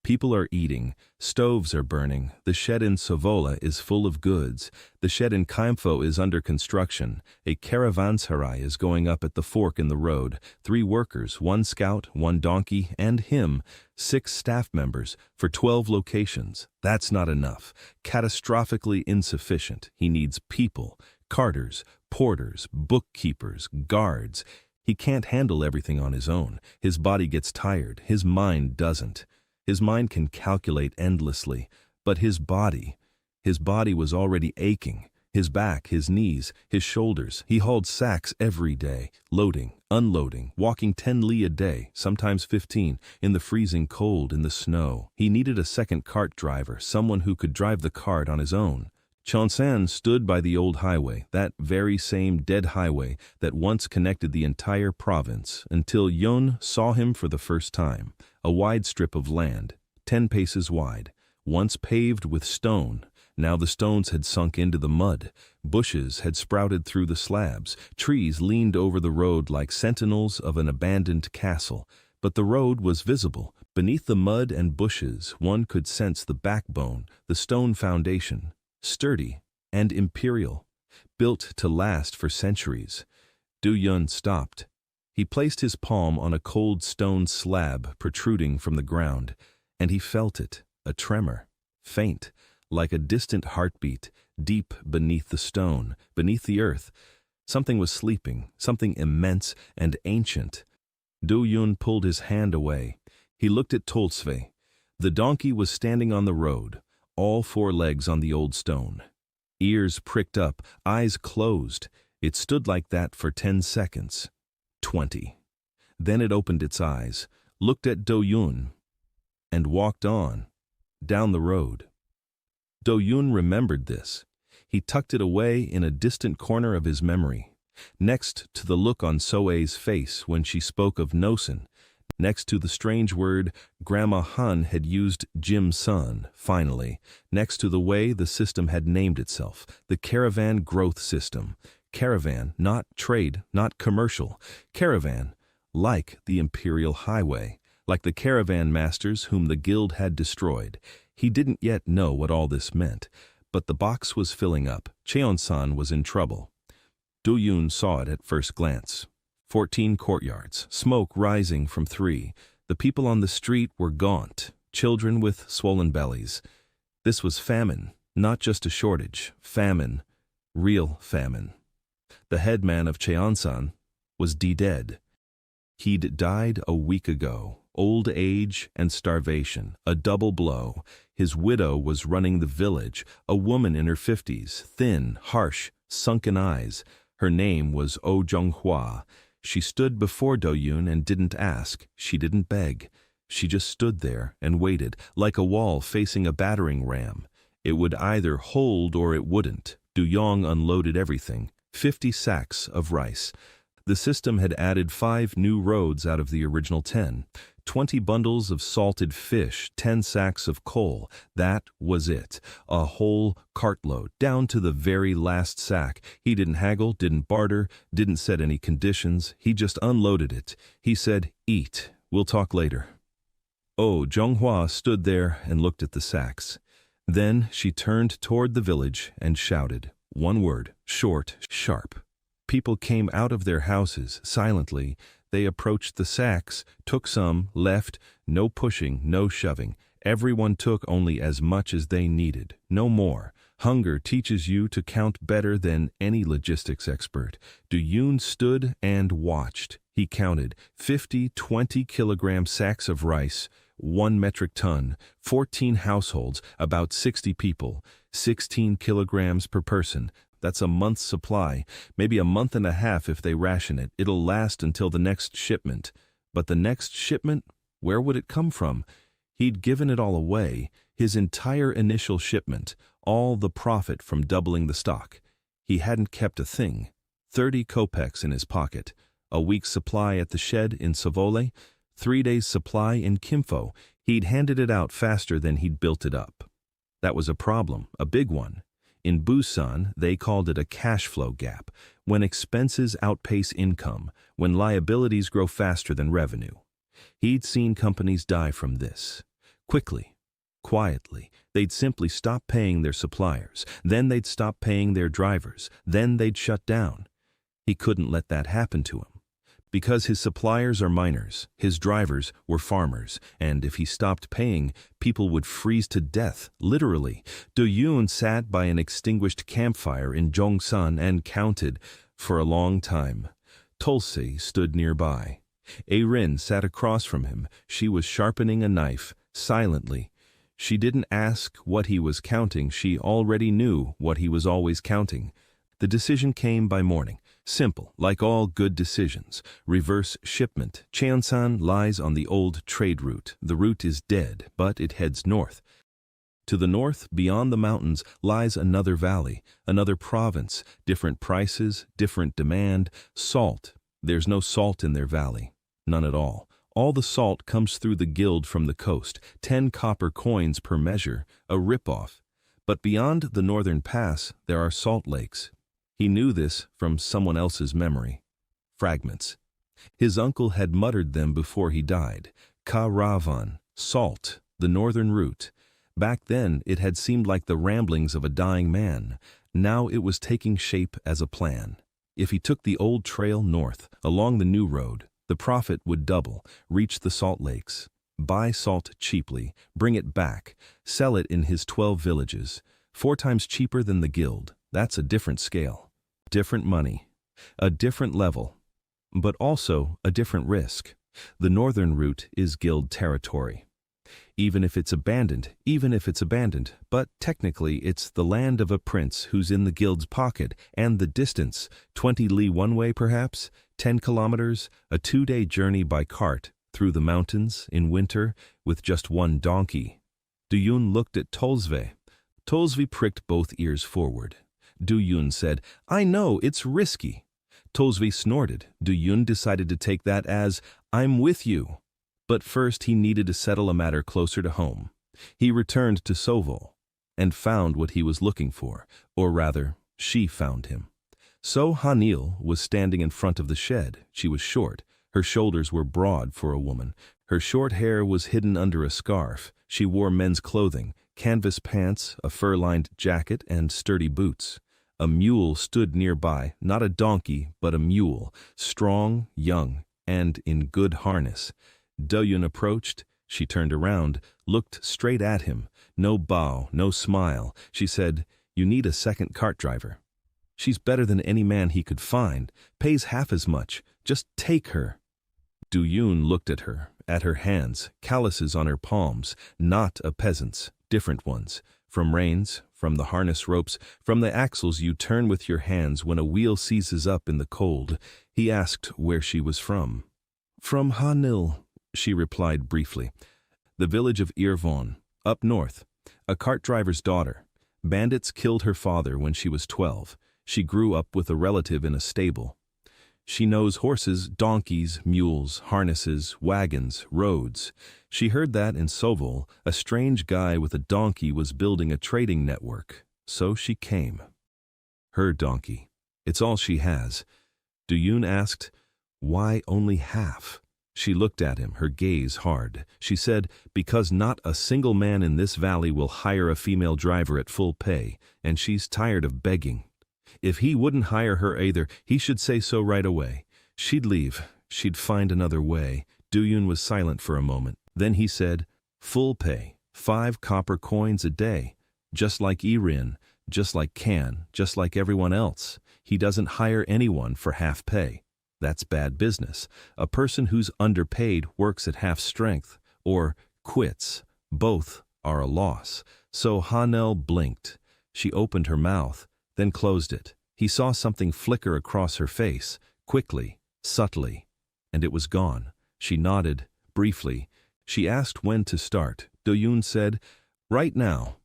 People are eating, stoves are burning, the shed in Sovola is full of goods, the shed in Kaimfo is under construction, a caravanserai is going up at the fork in the road, 3 workers, 1 scout, 1 donkey, and him, 6 staff members, for 12 locations. That's not enough. Catastrophically insufficient. He needs people, carters, porters, bookkeepers, guards. He can't handle everything on his own. His body gets tired, his mind doesn't. His mind can calculate endlessly, but his body was already aching. His back, his knees, his shoulders. He hauled sacks every day, loading, unloading, walking 10 li a day, sometimes 15, in the freezing cold, in the snow. He needed a second cart driver, someone who could drive the cart on his own. Chonsan stood by the old highway, that very same dead highway that once connected the entire province, until Yun saw him for the first time. A wide strip of land, 10 paces wide, once paved with stone. Now the stones had sunk into the mud. Bushes had sprouted through the slabs. Trees leaned over the road like sentinels of an abandoned castle. But the road was visible. Beneath the mud and bushes, one could sense the backbone, the stone foundation. Sturdy and imperial, built to last for centuries. Duyun stopped. He placed his palm on a cold stone slab protruding from the ground, and he felt it, a tremor, faint, like a distant heartbeat, deep beneath the stone, beneath the earth. Something was sleeping, something immense and ancient. Duyun pulled his hand away. He looked at Tolsve. The donkey was standing on the road, all 4 legs on the old stone. Ears pricked up, eyes closed. It stood like that for 10 seconds. 20. Then it opened its eyes, looked at Duyun, and walked on, down the road. Duyun remembered this. He tucked it away in a distant corner of his memory, next to the look on Soe's face when she spoke of Nosen, next to the strange word Grandma Han had used, Jim Sun, finally, next to the way the system had named itself, the Caravan Growth System. Caravan, not trade, not commercial. Caravan, like the Imperial Highway, like the caravan masters whom the guild had destroyed. He didn't yet know what all this meant, but the box was filling up. Cheon-san was in trouble. Duyun saw it at first glance. 14 courtyards, smoke rising from 3. The people on the street were gaunt, children with swollen bellies. This was famine, not just a shortage. Famine, real famine. The headman of Cheon-san was dead. He'd died a week ago. Old age and starvation, a double blow. His widow was running the village, a woman in her 50s, thin, harsh, sunken eyes. Her name was Oh Jung-hwa. She stood before Duyun and didn't ask. She didn't beg. She just stood there and waited, like a wall facing a battering ram. It would either hold or it wouldn't. Duyong unloaded everything. 50 sacks of rice. The system had added 5 new roads out of the original 10. 20 bundles of salted fish, 10 sacks of coal. That was it. A whole cartload, down to the very last sack. He didn't haggle, didn't barter, didn't set any conditions. He just unloaded it. He said, "Eat. We'll talk later." Oh, Zhonghua stood there and looked at the sacks. Then she turned toward the village and shouted. One word, short, sharp. People came out of their houses, silently. They approached the sacks, took some, left, no pushing, no shoving. Everyone took only as much as they needed, no more. Hunger teaches you to count better than any logistics expert. Duyun stood and watched. He counted 50 20-kilogram sacks of rice, 1 metric ton, 14 households, about 60 people, 16 kilograms per person. That's a month's supply, maybe a month and a half if they ration it. It'll last until the next shipment. But the next shipment, where would it come from? He'd given it all away, his entire initial shipment, all the profit from doubling the stock. He hadn't kept a thing. 30 kopecks in his pocket, a week's supply at the shed in Savole, 3 days' supply in Kimfo. He'd handed it out faster than he'd built it up. That was a problem, a big one. In Busan, they called it a cash flow gap, when expenses outpace income, when liabilities grow faster than revenue. He'd seen companies die from this. Quickly, quietly, they'd simply stop paying their suppliers, then they'd stop paying their drivers, then they'd shut down. He couldn't let that happen to him. Because his suppliers are miners, his drivers were farmers, and if he stopped paying, people would freeze to death, literally. Do-yoon sat by an extinguished campfire in Jongsan and counted for a long time. Tulsi stood nearby. Erin sat across from him. She was sharpening a knife, silently. She didn't ask what he was counting. She already knew what he was always counting. The decision came by morning. Simple, like all good decisions. Reverse shipment. Cheonsan lies on the old trade route. The route is dead, but it heads north. To the north, beyond the mountains, lies another valley, another province. Different prices, different demand. Salt. There's no salt in their valley. None at all. All the salt comes through the guild from the coast. 10 copper coins per measure. A rip-off. But beyond the northern pass, there are salt lakes. He knew this from someone else's memory. Fragments. His uncle had muttered them before he died. Karavan, salt, the northern route. Back then it had seemed like the ramblings of a dying man. Now it was taking shape as a plan. If he took the old trail north, along the new road, the profit would double, reach the salt lakes. Buy salt cheaply, bring it back, sell it in his 12 villages. 4 times cheaper than the guild. That's a different scale. Different money, a different level, but also a different risk. The northern route is guild territory. Even if it's abandoned, but technically it's the land of a prince who's in the guild's pocket, and the distance, 20 li one way perhaps, 10 kilometers, a 2-day journey by cart, through the mountains, in winter, with just 1 donkey. Do-yoon looked at Tolsve. Tolsve pricked both ears forward. Do-yoon said, "I know, it's risky." Tolsve snorted. Do-yoon decided to take that as, "I'm with you." But first he needed to settle a matter closer to home. He returned to Sovol and found what he was looking for, or rather, she found him. So Hanil was standing in front of the shed. She was short. Her shoulders were broad for a woman. Her short hair was hidden under a scarf. She wore men's clothing, canvas pants, a fur-lined jacket, and sturdy boots. A mule stood nearby, not a donkey, but a mule, strong, young, and in good harness. Do-yoon approached. She turned around, looked straight at him. No bow, no smile. She said, "You need a second cart driver. She's better than any man he could find, pays half as much. Just take her." Do-yoon looked at her hands, calluses on her palms, not a peasant's, different ones. From reins, from the harness ropes, from the axles you turn with your hands when a wheel seizes up in the cold. He asked where she was from. "From Hanil," she replied briefly. "The village of Irvon, up north. A cart driver's daughter. Bandits killed her father when she was 12. She grew up with a relative in a stable. She knows horses, donkeys, mules, harnesses, wagons, roads. She heard that in Sovol, a strange guy with a donkey was building a trading network. So she came. Her donkey. It's all she has." Do-yoon asked, "Why only half?" She looked at him, her gaze hard. She said, "Because not a single man in this valley will hire a female driver at full pay, and she's tired of begging. If he wouldn't hire her either, he should say so right away. She'd leave. She'd find another way." Do-yoon was silent for a moment. Then he said, "Full pay, 5 copper coins a day. Just like Erin, just like Kan, just like everyone else. He doesn't hire anyone for half pay. That's bad business. A person who's underpaid works at half strength, or quits. Both are a loss." So Hanel blinked. She opened her mouth, then closed it. He saw something flicker across her face, quickly, subtly, and it was gone. She nodded, briefly. She asked when to start. Do-yoon said, "Right now."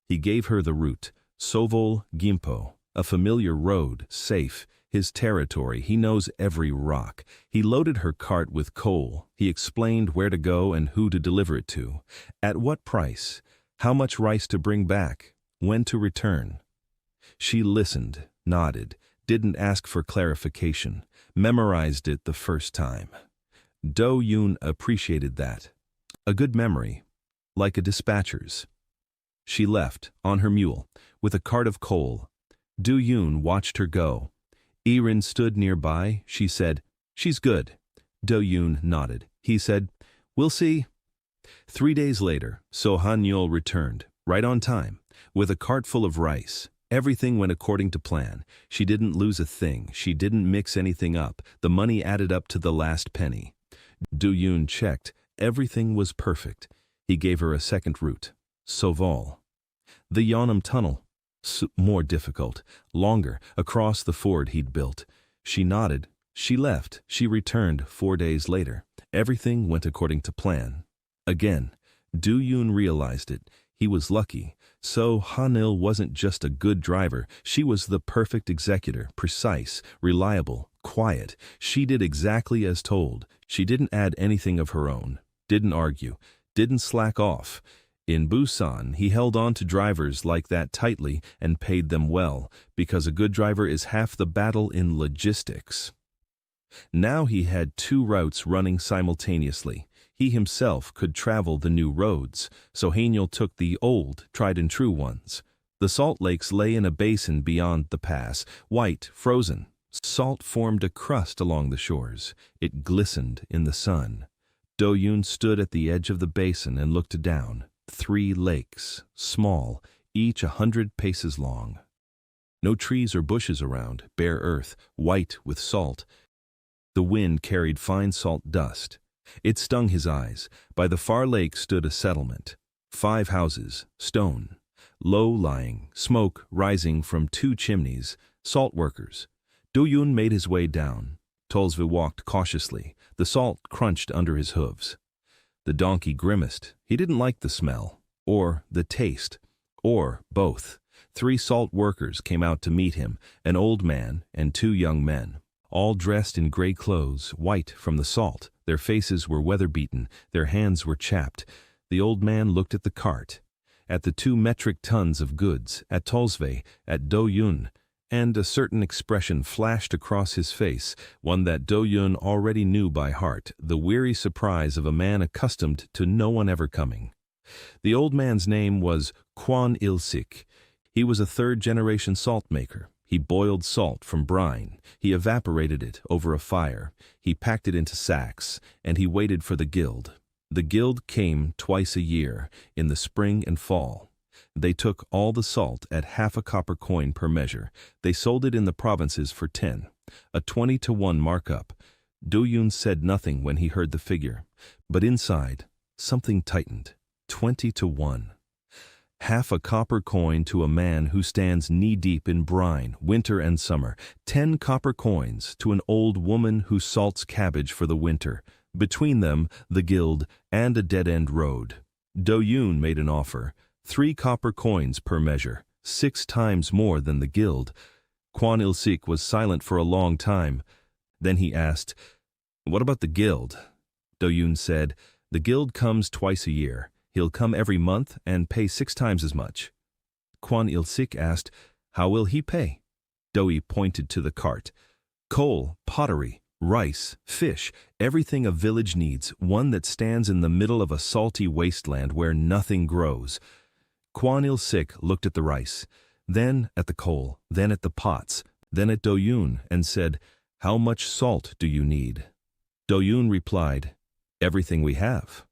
He gave her the route, Sovol Gimpo, A familiar road, safe, his territory, he knows every rock. He loaded her cart with coal. He explained where to go and who to deliver it to. At what price? How much rice to bring back? When to return? She listened, nodded, didn't ask for clarification, memorized it the first time. Do-yoon appreciated that. A good memory, like a dispatcher's. She left, on her mule, with a cart of coal. Do-yoon watched her go. Erin stood nearby. She said, "She's good." Do-yoon nodded. He said, "We'll see." 3 days later, So Han-yeol returned, right on time, with a cart full of rice. Everything went according to plan. She didn't lose a thing. She didn't mix anything up. The money added up to the last penny. Do-yoon checked. Everything was perfect. He gave her a second route. Soval. The Yeonam Tunnel. More difficult. Longer, across the ford he'd built. She nodded. She left. She returned 4 days later. Everything went according to plan. Again, Do-yoon realized it. He was lucky. So Han-il wasn't just a good driver. She was the perfect executor, precise, reliable, quiet. She did exactly as told. She didn't add anything of her own. Didn't argue. Didn't slack off. In Busan, he held on to drivers like that tightly and paid them well, because a good driver is half the battle in logistics. Now he had 2 routes running simultaneously. He himself could travel the new roads, so Han-yeol took the old, tried-and-true ones. The salt lakes lay in a basin beyond the pass, white, frozen. Salt formed a crust along the shores. It glistened in the sun. Do-yoon stood at the edge of the basin and looked down. 3 lakes, small, each 100 paces long. No trees or bushes around, bare earth, white with salt. The wind carried fine salt dust. It stung his eyes. By the far lake stood a settlement. 5 houses, stone. Low-lying, smoke rising from 2 chimneys, salt workers. Do-yoon made his way down. Tolsve walked cautiously. The salt crunched under his hooves. The donkey grimaced. He didn't like the smell, or the taste, or both. 3 salt workers came out to meet him, an old man and 2 young men, all dressed in gray clothes, white from the salt. Their faces were weather-beaten, their hands were chapped. The old man looked at the cart, at the 2 metric tons of goods, at Tolsve, at Do-yoon, and a certain expression flashed across his face, one that Do-yoon already knew by heart, the weary surprise of a man accustomed to no one ever coming. The old man's name was Kwon Il-sik. He was a 3rd-generation salt maker. He boiled salt from brine. He evaporated it over a fire. He packed it into sacks, and he waited for the guild. The guild came twice a year, in the spring and fall. They took all the salt at half a copper coin per measure. They sold it in the provinces for 10, a 20-to-1 markup. Do-yoon said nothing when he heard the figure, but inside, something tightened. 20-to-1. Half a copper coin to a man who stands knee-deep in brine, winter and summer. 10 copper coins to an old woman who salts cabbage for the winter. Between them, the guild and a dead-end road. Do-yoon made an offer. 3 copper coins per measure, 6 times more than the guild. Kwon Il-sik was silent for a long time. Then he asked, "What about the guild?" Do-yoon said, "The guild comes twice a year. He'll come every month and pay 6 times as much." Kwon Il-sik asked, "How will he pay?" Do-yi pointed to the cart. "Coal, pottery, rice, fish, everything a village needs, one that stands in the middle of a salty wasteland where nothing grows." Kwon Il-sik looked at the rice, then at the coal, then at the pots, then at Do-yoon, and said, "How much salt do you need?" Do-yoon replied, "Everything we have."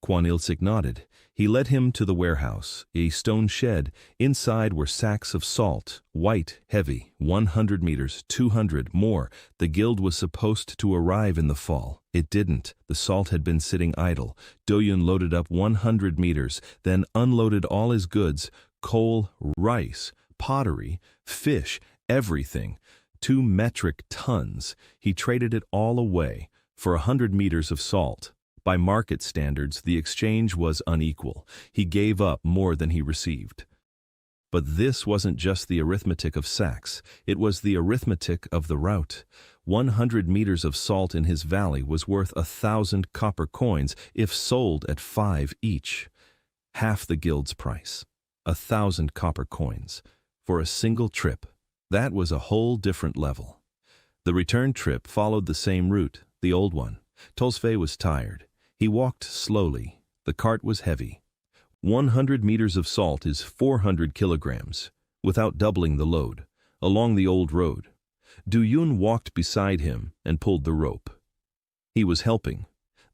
Kwon Il-sik nodded. He led him to the warehouse, a stone shed. Inside were sacks of salt, white, heavy, 100 meters, 200, more. The guild was supposed to arrive in the fall. It didn't. The salt had been sitting idle. Do-yoon loaded up 100 meters, then unloaded all his goods, coal, rice, pottery, fish, everything. 2 metric tons. He traded it all away for 100 meters of salt. By market standards, the exchange was unequal. He gave up more than he received. But this wasn't just the arithmetic of sacks, it was the arithmetic of the route. 100 meters of salt in his valley was worth 1,000 copper coins if sold at 5 each. Half the guild's price. 1,000 copper coins. For a single trip. That was a whole different level. The return trip followed the same route, the old one. Tolsve was tired. He walked slowly. The cart was heavy. 100 meters of salt is 400 kilograms, without doubling the load, along the old road. Du-Yun walked beside him and pulled the rope. He was helping.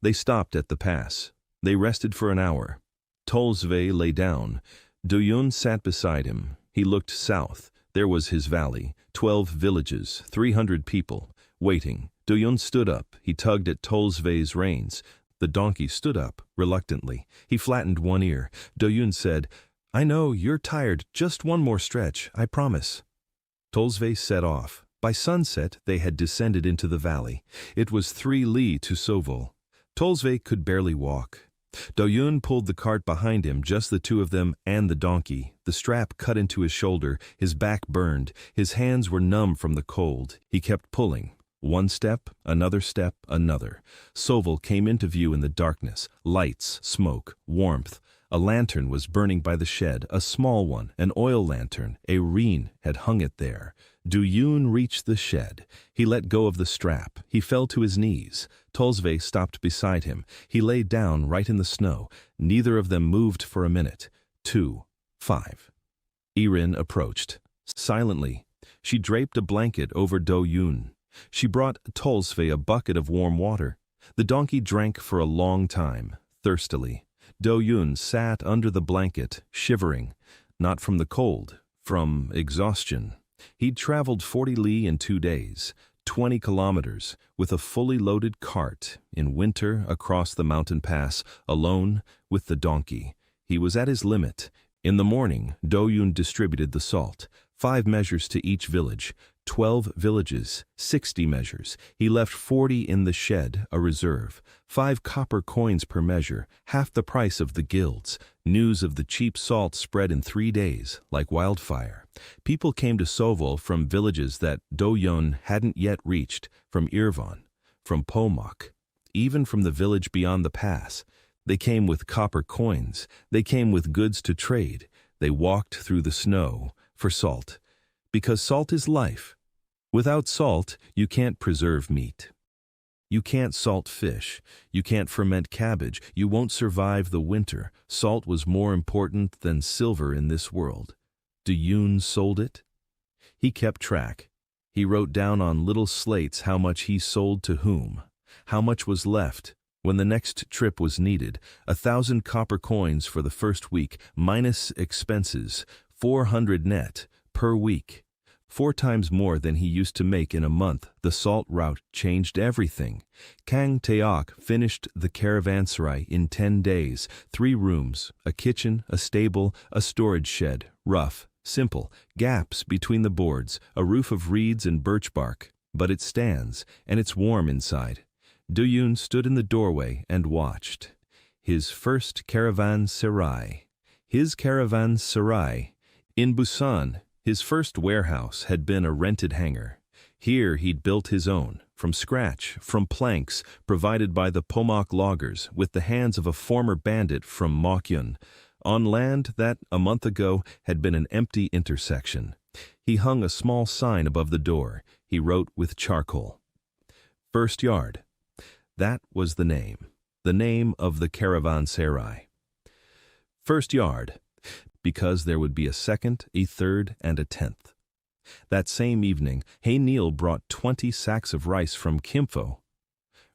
They stopped at the pass. They rested for an hour. Tolsve lay down. Du-Yun sat beside him. He looked south. There was his valley, 12 villages, 300 people, waiting. Du-Yun stood up. He tugged at Tolsve's reins. The donkey stood up, reluctantly. He flattened one ear. Du-Yun said, "I know, you're tired. Just one more stretch, I promise." Tolsve set off. By sunset, they had descended into the valley. It was 3 li to Sovol. Tolsve could barely walk. Du-Yun pulled the cart behind him, just the two of them and the donkey. The strap cut into his shoulder, his back burned, his hands were numb from the cold. He kept pulling. One step, another step, another. Sovol came into view in the darkness. Lights, smoke, warmth. A lantern was burning by the shed, a small one, an oil lantern. A Reen had hung it there. Du-Yun reached the shed. He let go of the strap. He fell to his knees. Tolsve stopped beside him. He lay down right in the snow. Neither of them moved for a minute. 2, 5. Irin approached. Silently, she draped a blanket over Du-Yun. She brought Tolsve a bucket of warm water. The donkey drank for a long time, thirstily. Du-Yun sat under the blanket, shivering, not from the cold, from exhaustion. He'd traveled 40 li in 2 days, 20 kilometers, with a fully loaded cart, in winter across the mountain pass, alone with the donkey. He was at his limit. In the morning, Du-Yun distributed the salt, 5 measures to each village. 12 villages, 60 measures. He left 40 in the shed, a reserve. 5 copper coins per measure, half the price of the guilds. News of the cheap salt spread in 3 days, like wildfire. People came to Sovol from villages that Du-Yun hadn't yet reached, from Irvan, from Pomok, even from the village beyond the pass. They came with copper coins. They came with goods to trade. They walked through the snow for salt. Because salt is life. Without salt, you can't preserve meat. You can't salt fish. You can't ferment cabbage. You won't survive the winter. Salt was more important than silver in this world. Du-Yun sold it. He kept track. He wrote down on little slates how much he sold to whom, how much was left. When the next trip was needed, 1,000 copper coins for the first week, minus expenses, 400 net per week. 4 times more than he used to make in a month. The salt route changed everything. Kang Teok finished the caravanserai in 10 days. 3 rooms, a kitchen, a stable, a storage shed. Rough, simple, gaps between the boards, a roof of reeds and birch bark. But it stands, and it's warm inside. Du-Yun stood in the doorway and watched. His first caravanserai. His caravanserai. In Busan, his first warehouse had been a rented hangar. Here he'd built his own, from scratch, from planks provided by the Pomok loggers with the hands of a former bandit from Mokyun, on land that, a month ago, had been an empty intersection. He hung a small sign above the door. He wrote with charcoal. First Yard. That was the name of the caravanserai. First Yard. Because there would be a second, a third, and a 10th. That same evening, Hey Neil brought 20 sacks of rice from Kimpho.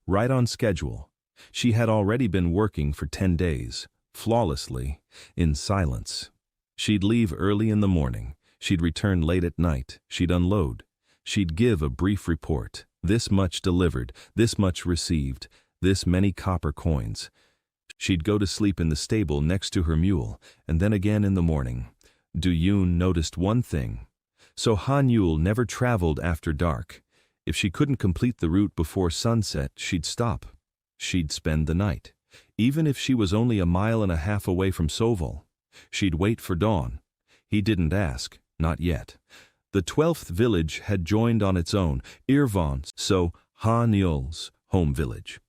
Right on schedule. She had already been working for 10 days, flawlessly, in silence. She'd leave early in the morning. She'd return late at night. She'd unload. She'd give a brief report. This much delivered, this much received, this many copper coins. She'd go to sleep in the stable next to her mule, and then again in the morning. Du-Yun noticed one thing. So Han Yul never traveled after dark. If she couldn't complete the route before sunset, she'd stop. She'd spend the night. Even if she was only 1.5 miles away from Sovol, she'd wait for dawn. He didn't ask, not yet. The 12th village had joined on its own, Irvan's, so Ha-Niol's home village.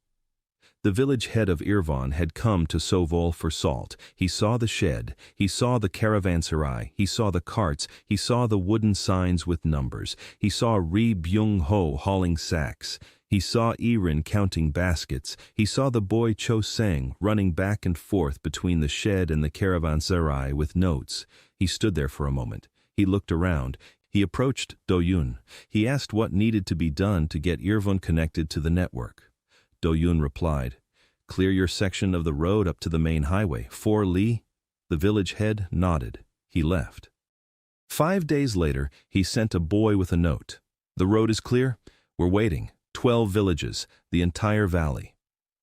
The village head of Irvan had come to Sovol for salt. He saw the shed, he saw the caravanserai, he saw the carts, he saw the wooden signs with numbers, he saw Ri Byung-ho hauling sacks, he saw Irin counting baskets, he saw the boy Cho-seng running back and forth between the shed and the caravanserai with notes. He stood there for a moment. He looked around. He approached Do-yun. He asked what needed to be done to get Irvan connected to the network. Do-yun replied, "Clear your section of the road up to the main highway, 4 li." The village head nodded. He left. 5 days later, he sent a boy with a note. "The road is clear. We're waiting. 12 villages, the entire valley.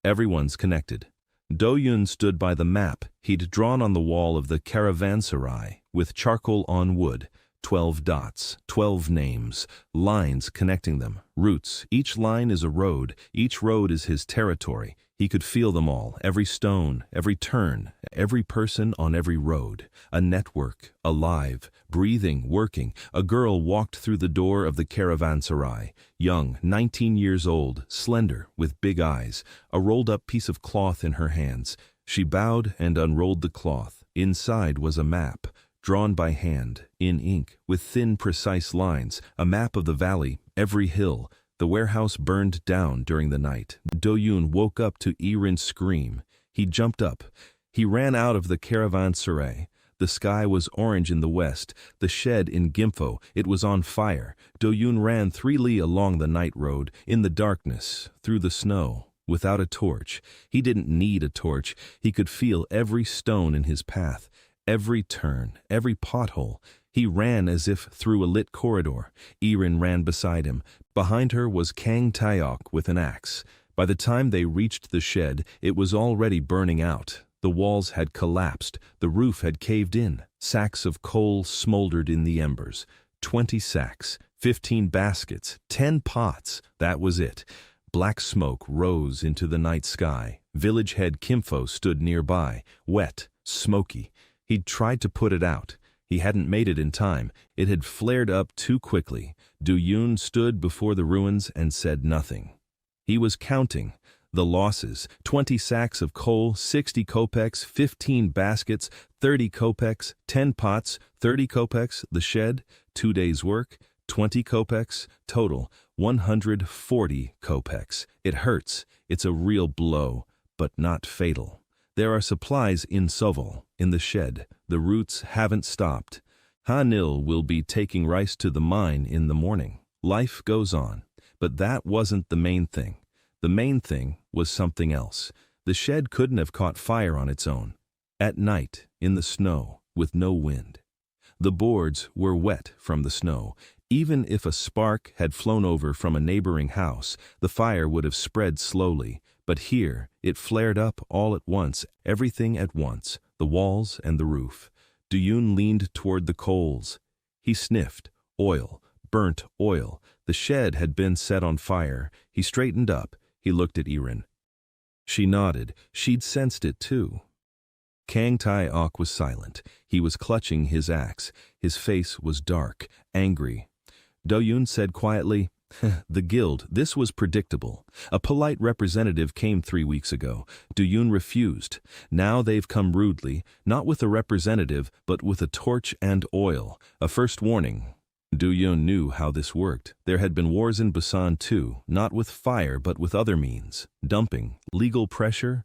Everyone's connected." Do-yun stood by the map he'd drawn on the wall of the caravanserai with charcoal on wood. 12 dots, 12 names, lines connecting them, routes. Each line is a road, each road is his territory. He could feel them all, every stone, every turn, every person on every road. A network, alive, breathing, working. A girl walked through the door of the caravanserai, young, 19 years old, slender, with big eyes, a rolled-up piece of cloth in her hands. She bowed and unrolled the cloth. Inside was a map, drawn by hand, in ink, with thin, precise lines, a map of the valley, every hill. The warehouse burned down during the night. Do-yun woke up to Irin's scream. He jumped up. He ran out of the caravanserai. The sky was orange in the west. The shed in Gimpho, it was on fire. Do-yun ran 3 li along the night road, in the darkness, through the snow, without a torch. He didn't need a torch. He could feel every stone in his path, every turn, every pothole. He ran as if through a lit corridor. Irin ran beside him. Behind her was Kang Taeok with an axe. By the time they reached the shed, it was already burning out. The walls had collapsed. The roof had caved in. Sacks of coal smoldered in the embers. 20 sacks, 15 baskets, 10 pots. That was it. Black smoke rose into the night sky. Village head Gimpho stood nearby, wet, smoky. He'd tried to put it out. He hadn't made it in time. It had flared up too quickly. Do-yun stood before the ruins and said nothing. He was counting the losses: 20 sacks of coal, 60 kopecks, 15 baskets, 30 kopecks, 10 pots, 30 kopecks, the shed, 2 days' work, 20 kopecks, total, 140 kopecks. It hurts. It's a real blow, but not fatal. There are supplies in Sovol, in the shed. The roots haven't stopped. Ha-Nil will be taking rice to the mine in the morning. Life goes on. But that wasn't the main thing. The main thing was something else. The shed couldn't have caught fire on its own. At night, in the snow, with no wind. The boards were wet from the snow. Even if a spark had flown over from a neighboring house, the fire would have spread slowly. But here, it flared up all at once, everything at once, the walls and the roof. Do-yun leaned toward the coals. He sniffed. Oil. Burnt oil. The shed had been set on fire. He straightened up. He looked at Irin. She nodded. She'd sensed it too. Kang Taeok was silent. He was clutching his axe. His face was dark, angry. Do-yun said quietly, "The guild, this was predictable. A polite representative came 3 weeks ago. Do-yun refused. Now they've come rudely, not with a representative, but with a torch and oil. A first warning." Do-yun knew how this worked. There had been wars in Busan too, not with fire but with other means. Dumping, legal pressure,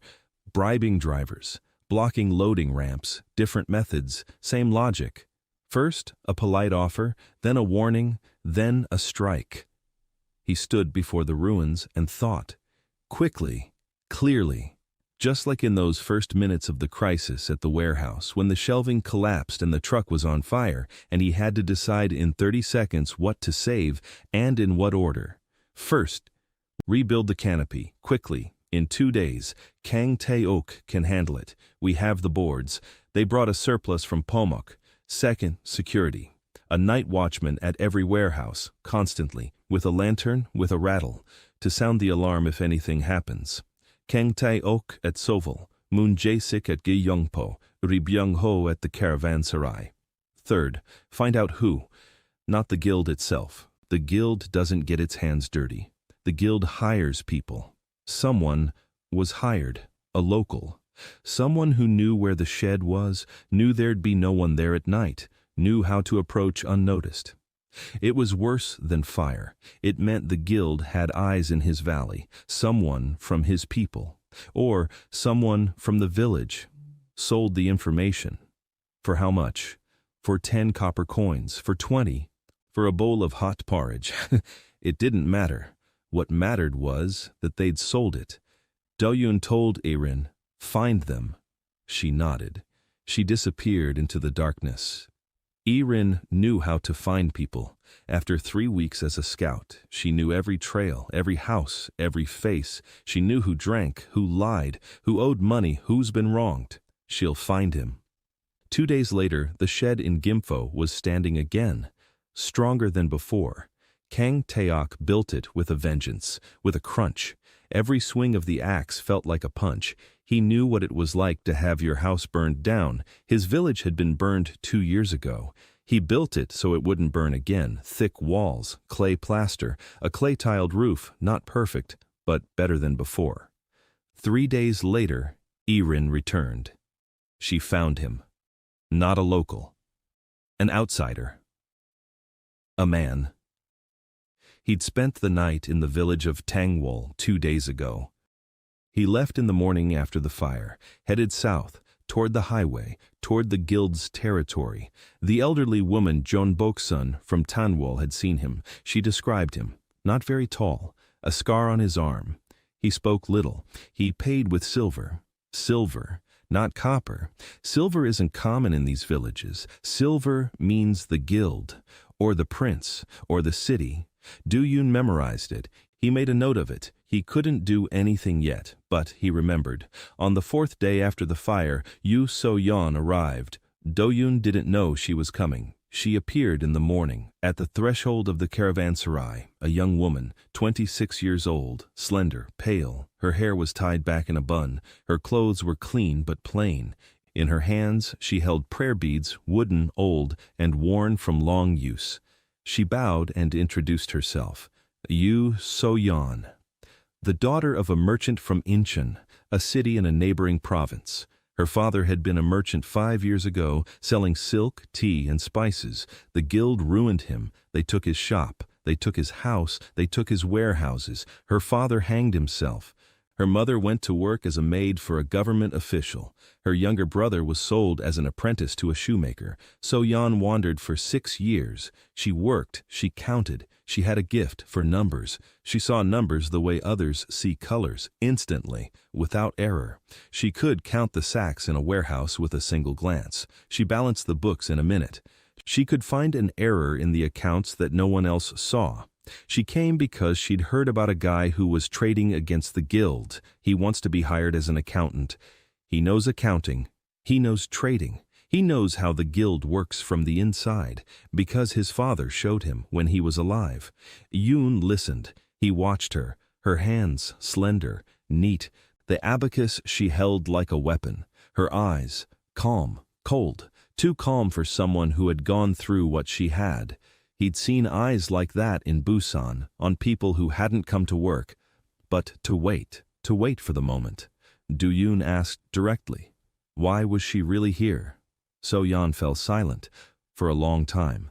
bribing drivers, blocking loading ramps, different methods, same logic. First, a polite offer, then a warning, then a strike. He stood before the ruins and thought, quickly, clearly, just like in those first minutes of the crisis at the warehouse when the shelving collapsed and the truck was on fire, and he had to decide in 30 seconds what to save and in what order. First, rebuild the canopy, quickly, in 2 days. Kang Taeok can handle it. We have the boards. They brought a surplus from Pomok. Second, security. A night watchman at every warehouse, constantly, with a lantern, with a rattle, to sound the alarm if anything happens. Kang Taeok at Sovol, Moon Jae-sik at Gyeongpo, Ri Byung-ho at the caravanserai. Third, find out who, not the guild itself. The guild doesn't get its hands dirty. The guild hires people. Someone was hired, a local. Someone who knew where the shed was, knew there'd be no one there at night, knew how to approach unnoticed. It was worse than fire. It meant the guild had eyes in his valley, someone from his people, or someone from the village, sold the information. For how much? For 10 copper coins, for 20, for a bowl of hot porridge. It didn't matter. What mattered was that they'd sold it. Do-yoon told Erin, "Find them." She nodded. She disappeared into the darkness. Erin knew how to find people. After 3 weeks as a scout, she knew every trail, every house, every face. She knew who drank, who lied, who owed money, who's been wronged. She'll find him. 2 days later, the shed in Gimpo was standing again, stronger than before. Kang Taeok built it with a vengeance, with a crunch. Every swing of the axe felt like a punch. He knew what it was like to have your house burned down. His village had been burned 2 years ago. He built it so it wouldn't burn again. Thick walls, clay plaster, a clay-tiled roof, not perfect, but better than before. 3 days later, Erin returned. She found him. Not a local. An outsider. A man. He'd spent the night in the village of Tangwol 2 days ago. He left in the morning after the fire, headed south, toward the highway, toward the guild's territory. The elderly woman Joan Boksun from Tanwol had seen him. She described him. Not very tall, a scar on his arm. He spoke little. He paid with silver. Silver, not copper. Silver isn't common in these villages. Silver means the guild, or the prince, or the city. Do-yoon memorized it. He made a note of it. He couldn't do anything yet, but he remembered. On the 4th day after the fire, Yu So-yeon arrived. Do-yoon didn't know she was coming. She appeared in the morning, at the threshold of the caravanserai, a young woman, 26 years old, slender, pale. Her hair was tied back in a bun. Her clothes were clean but plain. In her hands she held prayer beads, wooden, old, and worn from long use. She bowed and introduced herself. Yu So-yeon, the daughter of a merchant from Incheon, a city in a neighboring province. Her father had been a merchant 5 years ago, selling silk, tea, and spices. The guild ruined him. They took his shop. They took his house. They took his warehouses. Her father hanged himself. Her mother went to work as a maid for a government official. Her younger brother was sold as an apprentice to a shoemaker. So-yeon wandered for 6 years. She worked, she counted, she had a gift for numbers. She saw numbers the way others see colors, instantly, without error. She could count the sacks in a warehouse with a single glance. She balanced the books in a minute. She could find an error in the accounts that no one else saw. She came because she'd heard about a guy who was trading against the guild. He wants to be hired as an accountant. He knows accounting. He knows trading. He knows how the guild works from the inside, because his father showed him when he was alive. Yoon listened. He watched her, her hands slender, neat, the abacus she held like a weapon, her eyes calm, cold, too calm for someone who had gone through what she had. He'd seen eyes like that in Busan, on people who hadn't come to work, but to wait for the moment. Do-yoon asked directly, why was she really here? So-yeon fell silent for a long time.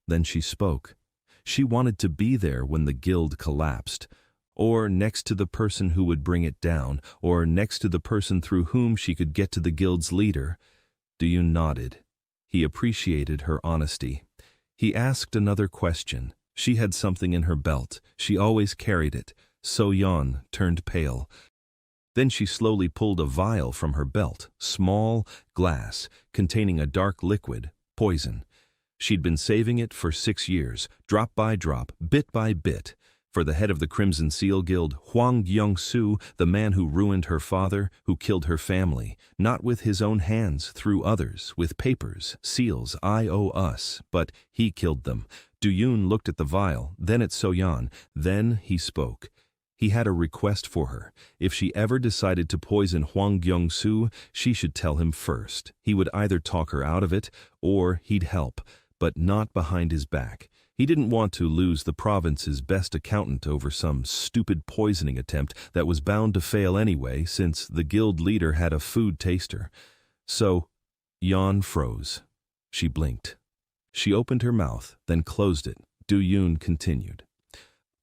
Then she spoke. She wanted to be there when the guild collapsed, or next to the person who would bring it down, or next to the person through whom she could get to the guild's leader. Do-yoon nodded. He appreciated her honesty. He asked another question. She had something in her belt. She always carried it. So-yeon turned pale. Then she slowly pulled a vial from her belt, small, glass, containing a dark liquid, poison. She'd been saving it for 6 years, drop by drop, bit by bit. For the head of the Crimson Seal Guild, Hwang Gyung-soo, the man who ruined her father, who killed her family, not with his own hands, through others, with papers, seals, I owe us, but he killed them. Do-yoon looked at the vial, then at So-yeon, then he spoke. He had a request for her. If she ever decided to poison Huang Gyung-soo, she should tell him first. He would either talk her out of it, or he'd help, but not behind his back. He didn't want to lose the province's best accountant over some stupid poisoning attempt that was bound to fail anyway, since the guild leader had a food taster. So, Yan froze. She blinked. She opened her mouth, then closed it. Du-yoon continued.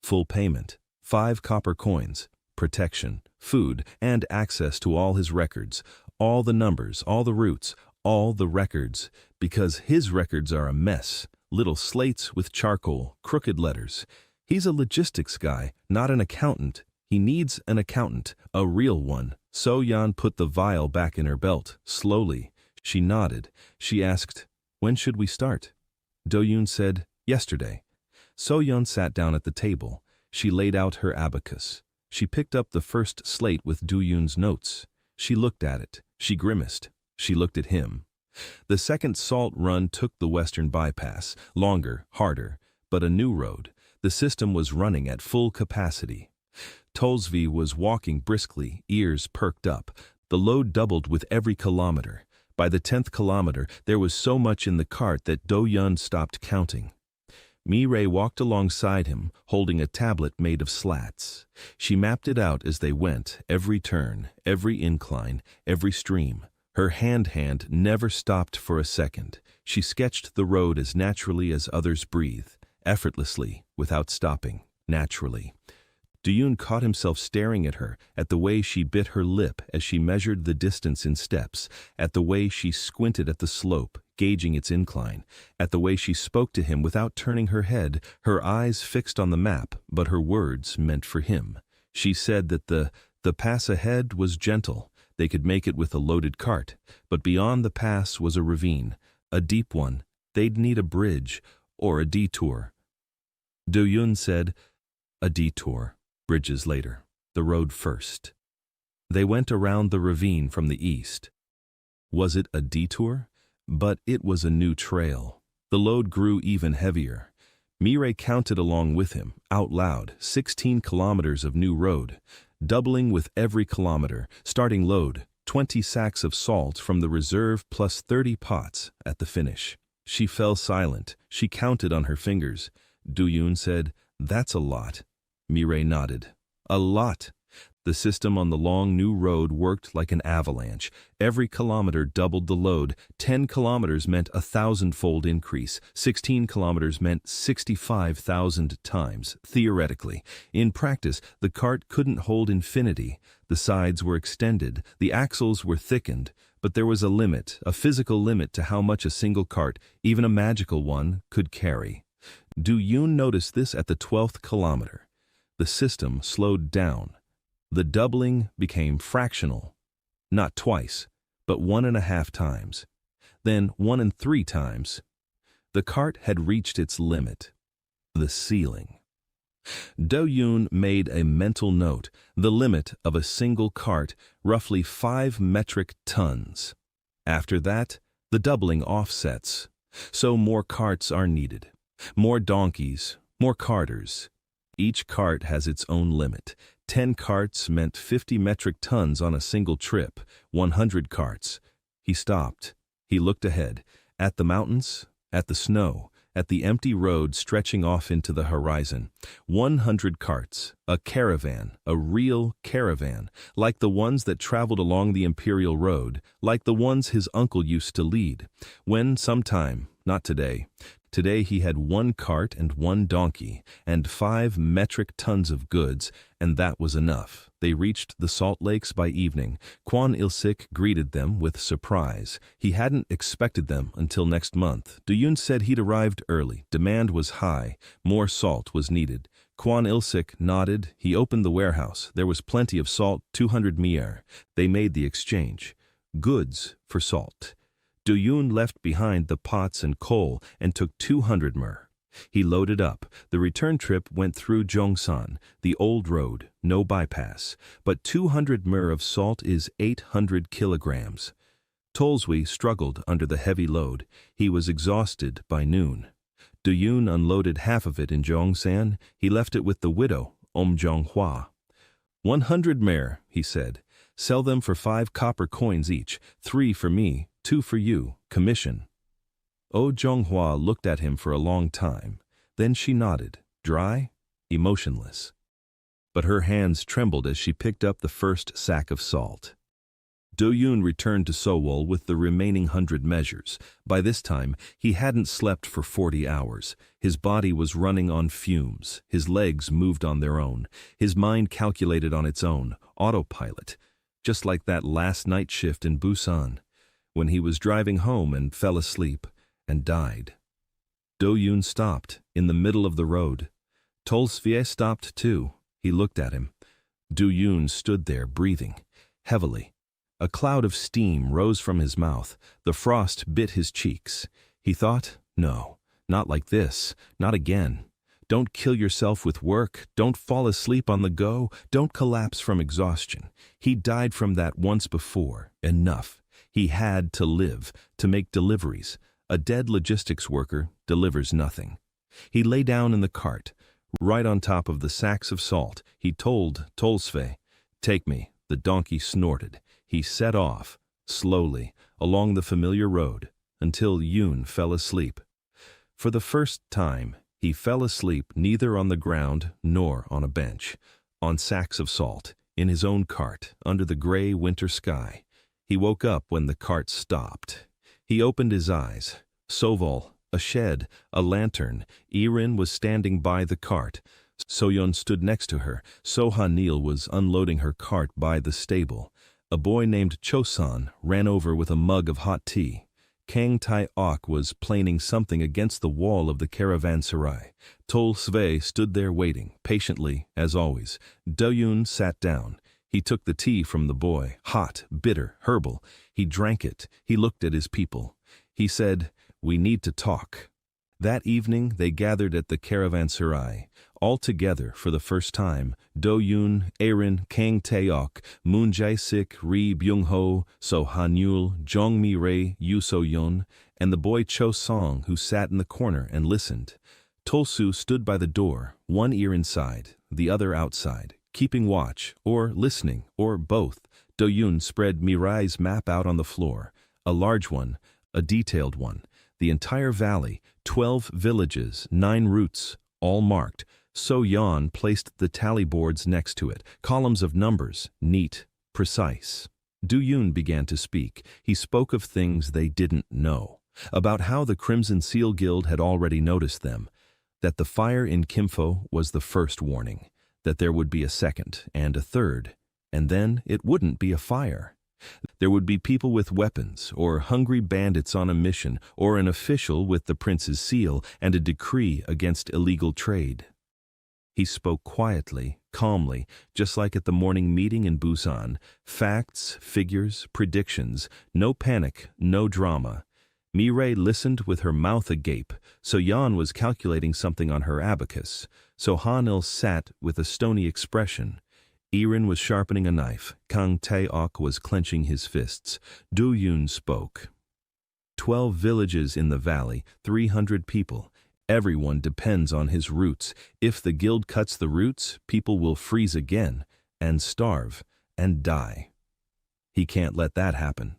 Full payment, 5 copper coins, protection, food, and access to all his records, all the numbers, all the routes, all the records, because his records are a mess, little slates with charcoal, crooked letters. He's a logistics guy, not an accountant. He needs an accountant, a real one. So Yan put the vial back in her belt, slowly. She nodded. She asked, "When should we start?" Do-yoon said, "Yesterday." So-yeon sat down at the table. She laid out her abacus. She picked up the first slate with Do-yoon's notes. She looked at it. She grimaced. She looked at him. The second salt run took the western bypass, longer, harder, but a new road. The system was running at full capacity. Tolsvi was walking briskly, ears perked up. The load doubled with every kilometer. By the 10th kilometer, there was so much in the cart that Do-yoon stopped counting. Mireille walked alongside him, holding a tablet made of slats. She mapped it out as they went, every turn, every incline, every stream. Her hand never stopped for a second. She sketched the road as naturally as others breathe, effortlessly, without stopping, naturally. Do-yoon caught himself staring at her, at the way she bit her lip as she measured the distance in steps, at the way she squinted at the slope, gauging its incline, at the way she spoke to him without turning her head, her eyes fixed on the map, but her words meant for him. She said that the pass ahead was gentle. They could make it with a loaded cart, but beyond the pass was a ravine, a deep one. They'd need a bridge, or a detour. Do-yoon said, "A detour. Bridges later. The road first." They went around the ravine from the east. Was it a detour? But it was a new trail. The load grew even heavier. Mireille counted along with him, out loud, 16 kilometers of new road, doubling with every kilometer. Starting load, 20 sacks of salt from the reserve plus 30 pots at the finish. She fell silent. She counted on her fingers. Do-yoon said, "That's a lot." Mireille nodded. "A lot." The system on the long new road worked like an avalanche. Every kilometer doubled the load. 10 kilometers meant 1,000-fold increase. 16 kilometers meant 65,000 times, theoretically. In practice, the cart couldn't hold infinity. The sides were extended, the axles were thickened, but there was a limit, a physical limit to how much a single cart, even a magical one, could carry. Do-yoon noticed this at the 12th kilometer. The system slowed down. The doubling became fractional. Not twice, but 1.5 times. Then 1 3 times. The cart had reached its limit. The ceiling. Do-yoon made a mental note. The limit of a single cart, roughly 5 metric tons. After that, the doubling offsets. So more carts are needed. More donkeys, more carters. Each cart has its own limit. 10 carts meant 50 metric tons on a single trip. 100 carts. He stopped. He looked ahead. At the mountains, at the snow, at the empty road stretching off into the horizon. 100 carts. A caravan. A real caravan. Like the ones that traveled along the Imperial Road. Like the ones his uncle used to lead. When sometime, not today. Today he had 1 cart and 1 donkey, and 5 metric tons of goods, and that was enough. They reached the Salt Lakes by evening. Kwon Il-sik greeted them with surprise. He hadn't expected them until next month. Do-yoon said he'd arrived early. Demand was high. More salt was needed. Kwon Il-sik nodded. He opened the warehouse. There was plenty of salt, 200 mier. They made the exchange. Goods for salt. Do-yoon left behind the pots and coal and took 200 mur. He loaded up. The return trip went through Jongsan, the old road, no bypass. But 200 mur of salt is 800 kilograms. Tolswi struggled under the heavy load. He was exhausted by noon. Do-yoon unloaded half of it in Jongsan. He left it with the widow, Jong-hwa. 100 mare, he said. Sell them for 5 copper coins each, 3 for me, 2 for you, commission. Oh Zhonghua looked at him for a long time. Then she nodded, dry, emotionless. But her hands trembled as she picked up the first sack of salt. Do-yoon returned to Sowol with the remaining 100 measures. By this time, he hadn't slept for 40 hours. His body was running on fumes. His legs moved on their own. His mind calculated on its own, autopilot, just like that last night shift in Busan, when he was driving home and fell asleep and died. Do-yoon stopped in the middle of the road. Tol-Svie stopped too. He looked at him. Do-yoon stood there, breathing heavily. A cloud of steam rose from his mouth. The frost bit his cheeks. He thought, no, not like this, not again. Don't kill yourself with work. Don't fall asleep on the go. Don't collapse from exhaustion. He died from that once before. Enough. He had to live, to make deliveries. A dead logistics worker delivers nothing. He lay down in the cart, right on top of the sacks of salt. He told Tol-Svie, "Take me." The donkey snorted. He set off, slowly, along the familiar road, until Yoon fell asleep. For the first time, he fell asleep neither on the ground nor on a bench, on sacks of salt, in his own cart, under the gray winter sky. He woke up when the cart stopped. He opened his eyes. Sowol, a shed, a lantern. Irin was standing by the cart. Soyeon stood next to her. So-ha-neil was unloading her cart by the stable. A boy named Chosan ran over with a mug of hot tea. Kang Tai-ok was planing something against the wall of the caravanserai. Tol-Svie stood there waiting, patiently, as always. Do-yoon sat down. He took the tea from the boy, hot, bitter, herbal. He drank it. He looked at his people. He said, "We need to talk." That evening they gathered at the caravanserai. All together for the first time, Do-yoon, Irin, Kang Tai-ok, Moon Jae-sik, Ri Byung-ho, So-ha-neul, Jong Mi-rae, Yoo So-yeon, and the boy Cho-song, who sat in the corner and listened. Tol-su stood by the door, one ear inside, the other outside, keeping watch, or listening, or both. Do-yoon spread Mi-rae's map out on the floor, a large one, a detailed one. The entire valley, 12 villages, 9 routes, all marked. So-yeon placed the tally boards next to it, columns of numbers, neat, precise. Do-yoon began to speak. He spoke of things they didn't know, about how the Crimson Seal Guild had already noticed them, that the fire in Kimpo was the first warning, that there would be a second and a third, and then it wouldn't be a fire. There would be people with weapons, or hungry bandits on a mission, or an official with the prince's seal and a decree against illegal trade. He spoke quietly, calmly, just like at the morning meeting in Busan. Facts, figures, predictions, no panic, no drama. Mi-rae listened with her mouth agape. So-yeon was calculating something on her abacus. So-ha-neul sat with a stony expression. Irin was sharpening a knife. Kang Tai-ok was clenching his fists. Do-yoon spoke. 12 villages in the valley, 300 people. Everyone depends on his roots. If the guild cuts the roots, people will freeze again, and starve, and die. He can't let that happen.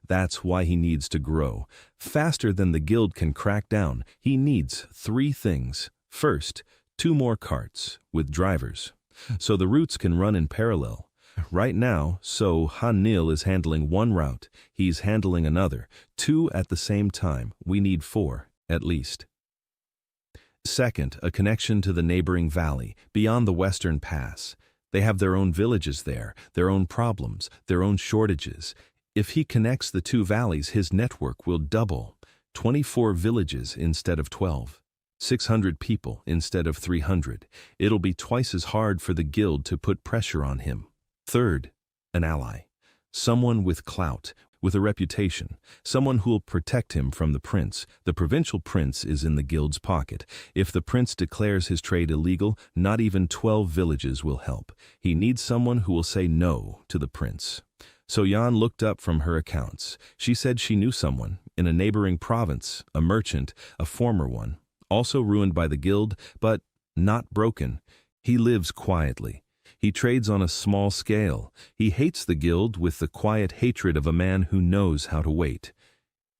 That's why he needs to grow. Faster than the guild can crack down, he needs 3 things. First, 2 more carts, with drivers, so the routes can run in parallel. Right now, So-ha-neul is handling one route, he's handling another. 2 at the same time. We need 4, at least. Second, a connection to the neighboring valley, beyond the Western Pass. They have their own villages there, their own problems, their own shortages. If he connects the 2 valleys, his network will double. 24 villages instead of 12. 600 people instead of 300. It'll be twice as hard for the guild to put pressure on him. Third, an ally. Someone with clout, with a reputation, someone who'll protect him from the prince. The provincial prince is in the guild's pocket. If the prince declares his trade illegal, not even 12 villages will help. He needs someone who will say no to the prince. So-yeon looked up from her accounts. She said she knew someone, in a neighboring province, a merchant, a former one, also ruined by the guild, but not broken. He lives quietly. He trades on a small scale. He hates the guild with the quiet hatred of a man who knows how to wait.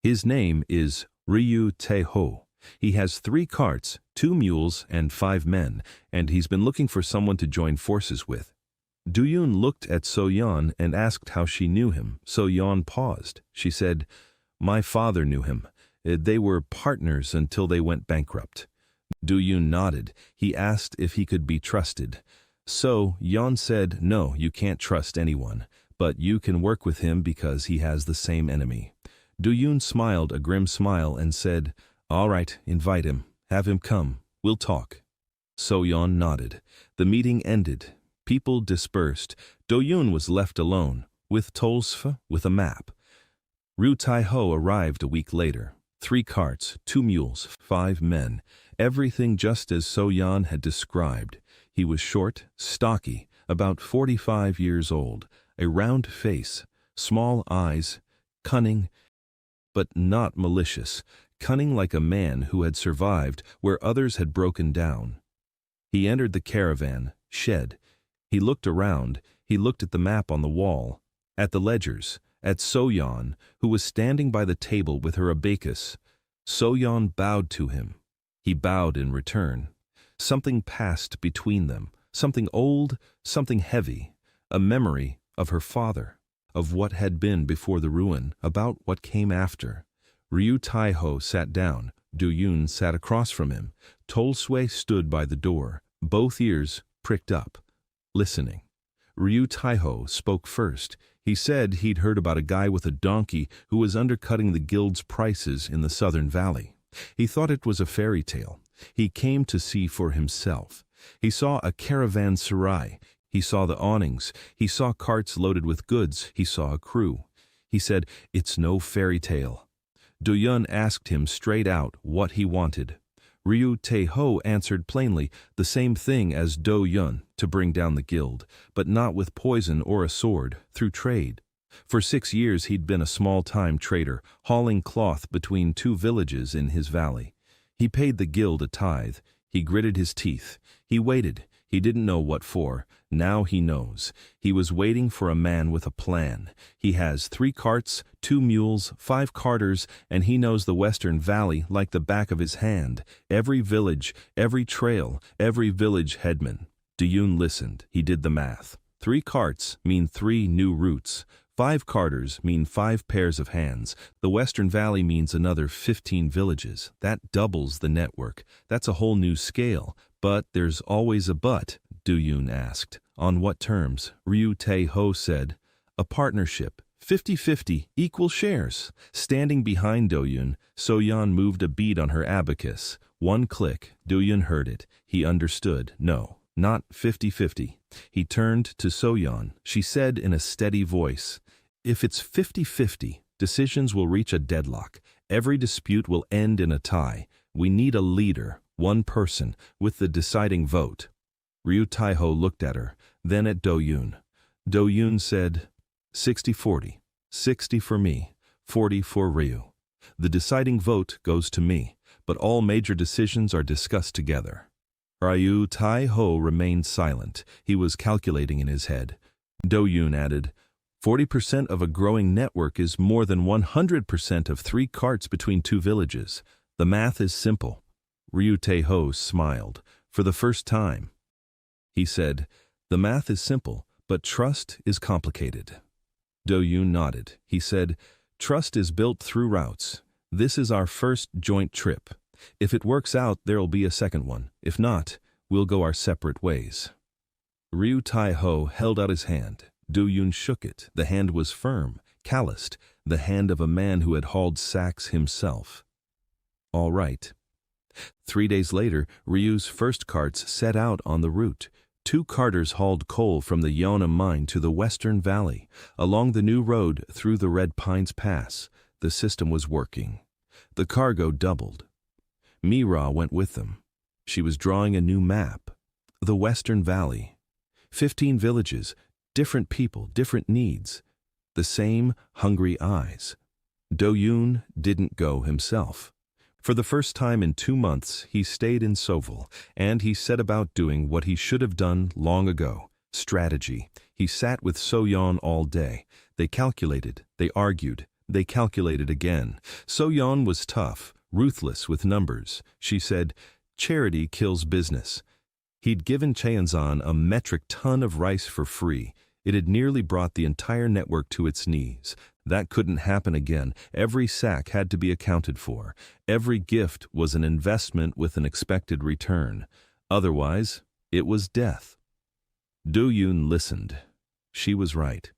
His name is Ryu Tae-ho. He has 3 carts, 2 mules, and 5 men, and he's been looking for someone to join forces with. Do-yoon looked at So-yeon and asked how she knew him. So-yeon paused. She said, "My father knew him. They were partners until they went bankrupt." Do-yoon nodded. He asked if he could be trusted. So-yeon said, "No, you can't trust anyone, but you can work with him because he has the same enemy." Do-yoon smiled a grim smile and said, "All right, invite him. Have him come. We'll talk." So-yeon nodded. The meeting ended. People dispersed. Do-yoon was left alone, with Tolsfa, with a map. Ryu Tae-ho arrived a week later. 3 carts, 2 mules, 5 men. Everything just as So-yeon had described. He was short, stocky, about 45 years old, a round face, small eyes, cunning, but not malicious, cunning like a man who had survived where others had broken down. He entered the caravan shed. He looked around. He looked at the map on the wall, at the ledgers, at So-yeon, who was standing by the table with her abacus. So-yeon bowed to him. He bowed in return. Something passed between them, something old, something heavy, a memory of her father, of what had been before the ruin, about what came after. Ryu Tae-ho sat down. Do-yoon sat across from him. Tolsue stood by the door, both ears pricked up, listening. Ryu Tae-ho spoke first. He said he'd heard about a guy with a donkey who was undercutting the guild's prices in the Southern Valley. He thought it was a fairy tale. He came to see for himself. He saw a caravanserai. He saw the awnings. He saw carts loaded with goods. He saw a crew. He said, "It's no fairy tale." Do-yoon asked him straight out what he wanted. Ryu Tae-ho answered plainly, the same thing as Do-yoon, to bring down the guild, but not with poison or a sword, through trade. For 6 years he'd been a small-time trader, hauling cloth between 2 villages in his valley. He paid the guild a tithe. He gritted his teeth. He waited. He didn't know what for. Now he knows. He was waiting for a man with a plan. He has 3 carts, 2 mules, 5 carters, and he knows the Western Valley like the back of his hand. Every village, every trail, every village headman. Do-yoon listened. He did the math. 3 carts mean 3 new routes. 5 carters mean 5 pairs of hands. The Western Valley means another 15 villages. That doubles the network. That's a whole new scale. But there's always a but, Do-yoon asked. On what terms? Ryu Tae-ho said, "A partnership, 50-50, equal shares." Standing behind Do-yoon, So-yeon moved a bead on her abacus. 1 click. Do-yoon heard it. He understood. No, not 50-50. He turned to So-yeon. She said in a steady voice, "If it's 50-50, decisions will reach a deadlock. Every dispute will end in a tie. We need a leader, one person, with the deciding vote." Ryu Tae-ho looked at her, then at Do-yoon. Do-yoon said, 60-40, 60 for me, 40 for Ryu. The deciding vote goes to me, but all major decisions are discussed together. Ryu Tae-ho remained silent. He was calculating in his head. Do-yoon added, 40% of a growing network is more than 100% of 3 carts between 2 villages. The math is simple. Ryu Tae-ho smiled. For the first time, he said, "The math is simple, but trust is complicated." Do-yoon nodded. He said, "Trust is built through routes. This is our first joint trip. If it works out, there'll be a second one. If not, we'll go our separate ways." Ryu Tae-ho held out his hand. Do-yoon shook it. The hand was firm, calloused, the hand of a man who had hauled sacks himself. All right. 3 days later, Ryu's first carts set out on the route. 2 carters hauled coal from the Yona mine to the Western Valley, along the new road through the Red Pines Pass. The system was working. The cargo doubled. Mira went with them. She was drawing a new map. The Western Valley. 15 villages, different people, different needs. The same hungry eyes. Do-yoon didn't go himself. For the first time in 2 months, he stayed in Soville, and he set about doing what he should have done long ago. Strategy. He sat with So-yeon all day. They calculated, they argued, they calculated again. So-yeon was tough, ruthless with numbers. She said, "Charity kills business." He'd given Cheonzan a metric ton of rice for free. It had nearly brought the entire network to its knees. That couldn't happen again. Every sack had to be accounted for. Every gift was an investment with an expected return. Otherwise, it was death. Do-yoon listened. She was right.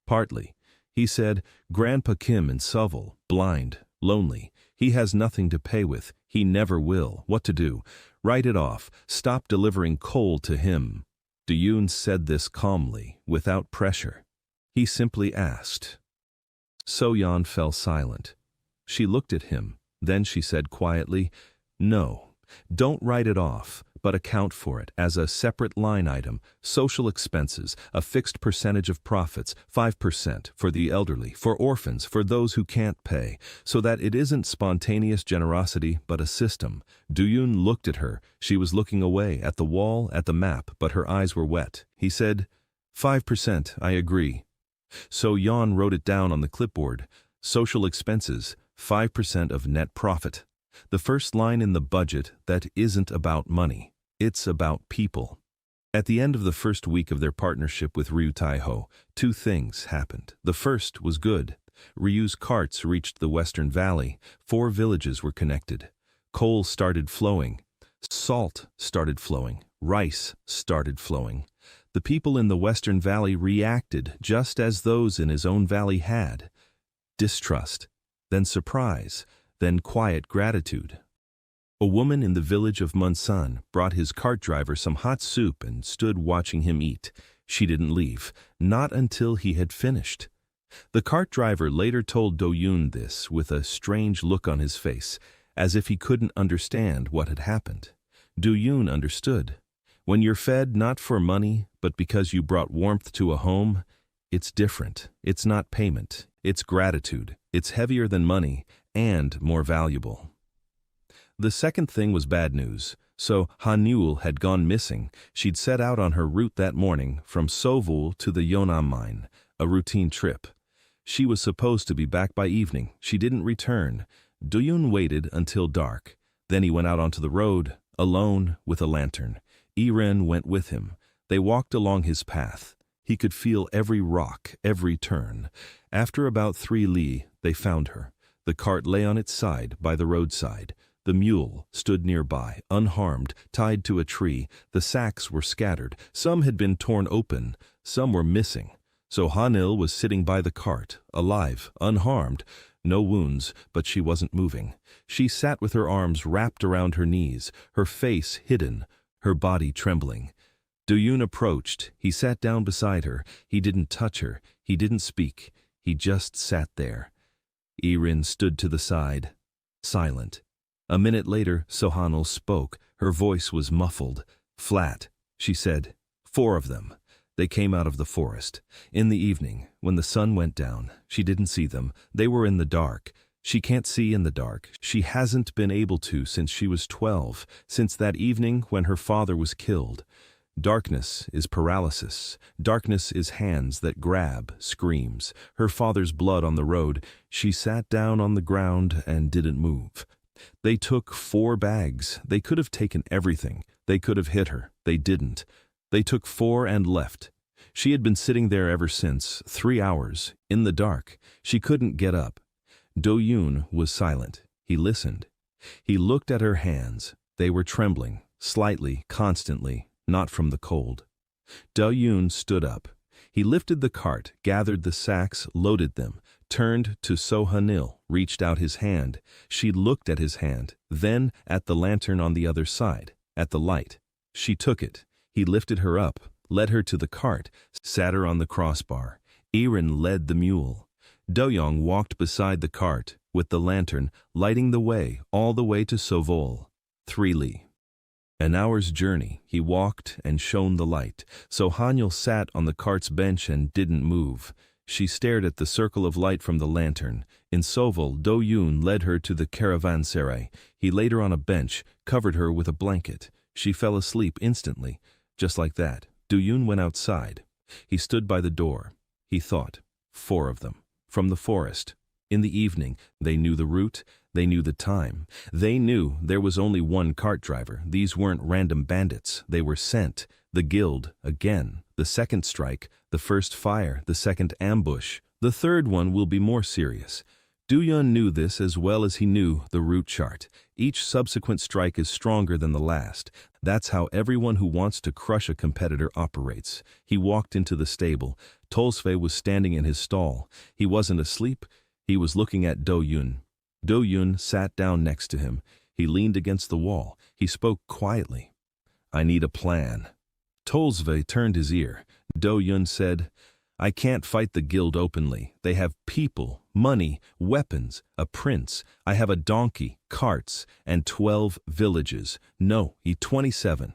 Partly. He said, "Grandpa Kim in Suville, blind, lonely. He has nothing to pay with. He never will. What to do? Write it off. Stop delivering coal to him." Do-yoon said this calmly, without pressure. He simply asked. So-yeon fell silent. She looked at him. Then she said quietly, "No, don't write it off, but account for it as a separate line item, social expenses, a fixed percentage of profits, 5% for the elderly, for orphans, for those who can't pay, so that it isn't spontaneous generosity but a system." Do-yoon looked at her. She was looking away, at the wall, at the map, but her eyes were wet. He said, 5%, I agree." So-yeon wrote it down on the clipboard. Social expenses, 5% of net profit. The first line in the budget that isn't about money. It's about people. At the end of the first week of their partnership with Ryu Taiho, two things happened. The first was good. Ryu's carts reached the Western Valley. 4 villages were connected. Coal started flowing. Salt started flowing. Rice started flowing. The people in the Western Valley reacted just as those in his own valley had. Distrust, then surprise, then quiet gratitude. A woman in the village of Munsan brought his cart driver some hot soup and stood watching him eat. She didn't leave, not until he had finished. The cart driver later told Do-yoon this with a strange look on his face, as if he couldn't understand what had happened. Do-yoon understood. When you're fed not for money, but because you brought warmth to a home, it's different. It's not payment. It's gratitude. It's heavier than money and more valuable. The second thing was bad news. So Han-Yul had gone missing. She'd set out on her route that morning from Sovul to the Yeonam mine, a routine trip. She was supposed to be back by evening. She didn't return. Do-yoon waited until dark. Then he went out onto the road, alone, with a lantern. Iren went with him. They walked along his path. He could feel every rock, every turn. After about 3 li, they found her. The cart lay on its side, by the roadside. The mule stood nearby, unharmed, tied to a tree. The sacks were scattered. Some had been torn open. Some were missing. So Han-il was sitting by the cart, alive, unharmed. No wounds, but she wasn't moving. She sat with her arms wrapped around her knees, her face hidden, her body trembling. Do-yoon approached. He sat down beside her. He didn't touch her. He didn't speak. He just sat there. Iren stood to the side, silent. A minute later, So-han-il spoke. Her voice was muffled, flat. She said, 4 of them. They came out of the forest. In the evening, when the sun went down, she didn't see them. They were in the dark. She can't see in the dark. She hasn't been able to since she was 12, since that evening when her father was killed. Darkness is paralysis. Darkness is hands that grab, screams. Her father's blood on the road. She sat down on the ground and didn't move. They took 4 bags. They could have taken everything. They could have hit her. They didn't. They took 4 and left. She had been sitting there ever since, 3 hours, in the dark. She couldn't get up. Do-yoon was silent. He listened. He looked at her hands. They were trembling, slightly, constantly, not from the cold. Do-yoon stood up. He lifted the cart, gathered the sacks, loaded them, turned to So-han-il, reached out his hand. She looked at his hand, then at the lantern on the other side, at the light. She took it. He lifted her up, led her to the cart, sat her on the crossbar. Iren led the mule. Do-young walked beside the cart, with the lantern, lighting the way, all the way to Sovol. 3 li. An hour's journey, he walked and shone the light. So Han-yul sat on the cart's bench and didn't move. She stared at the circle of light from the lantern. In Sovol, Do-yoon led her to the caravanserai. He laid her on a bench, covered her with a blanket. She fell asleep instantly, just like that. Du-yun went outside. He stood by the door. He thought. 4 of them. From the forest. In the evening, they knew the route, they knew the time. They knew there was only one cart driver. These weren't random bandits. They were sent. The guild, again. The second strike, the first fire, the second ambush. The third one will be more serious. Du-yun knew this as well as he knew the route chart. Each subsequent strike is stronger than the last. That's how everyone who wants to crush a competitor operates. He walked into the stable. Tolsve was standing in his stall. He wasn't asleep. He was looking at Do-yun. Do-yun sat down next to him. He leaned against the wall. He spoke quietly. "I need a plan." Tolsve turned his ear. Do-yun said, "I can't fight the guild openly. They have people, money, weapons, a prince. I have a donkey, carts, and 12 villages. No, 27.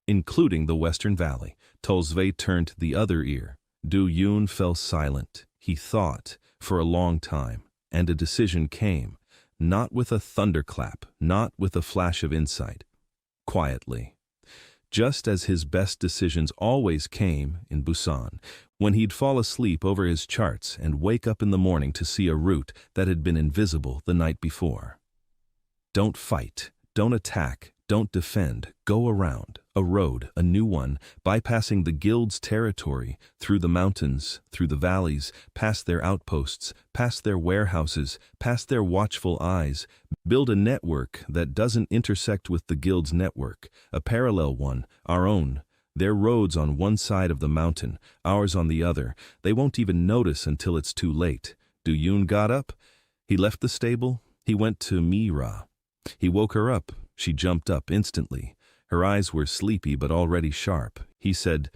Including the Western Valley." Tolsve turned the other ear. Du-yun fell silent. He thought for a long time, and a decision came. Not with a thunderclap, not with a flash of insight. Quietly. Just as his best decisions always came in Busan, when he'd fall asleep over his charts and wake up in the morning to see a route that had been invisible the night before. Don't fight, don't attack, don't defend, go around, a road, a new one, bypassing the guild's territory, through the mountains, through the valleys, past their outposts, past their warehouses, past their watchful eyes. Build a network that doesn't intersect with the guild's network, a parallel one, our own. Their roads on one side of the mountain, ours on the other. They won't even notice until it's too late. Du-yun got up. He left the stable. He went to Mira. He woke her up. She jumped up instantly. Her eyes were sleepy but already sharp. He said,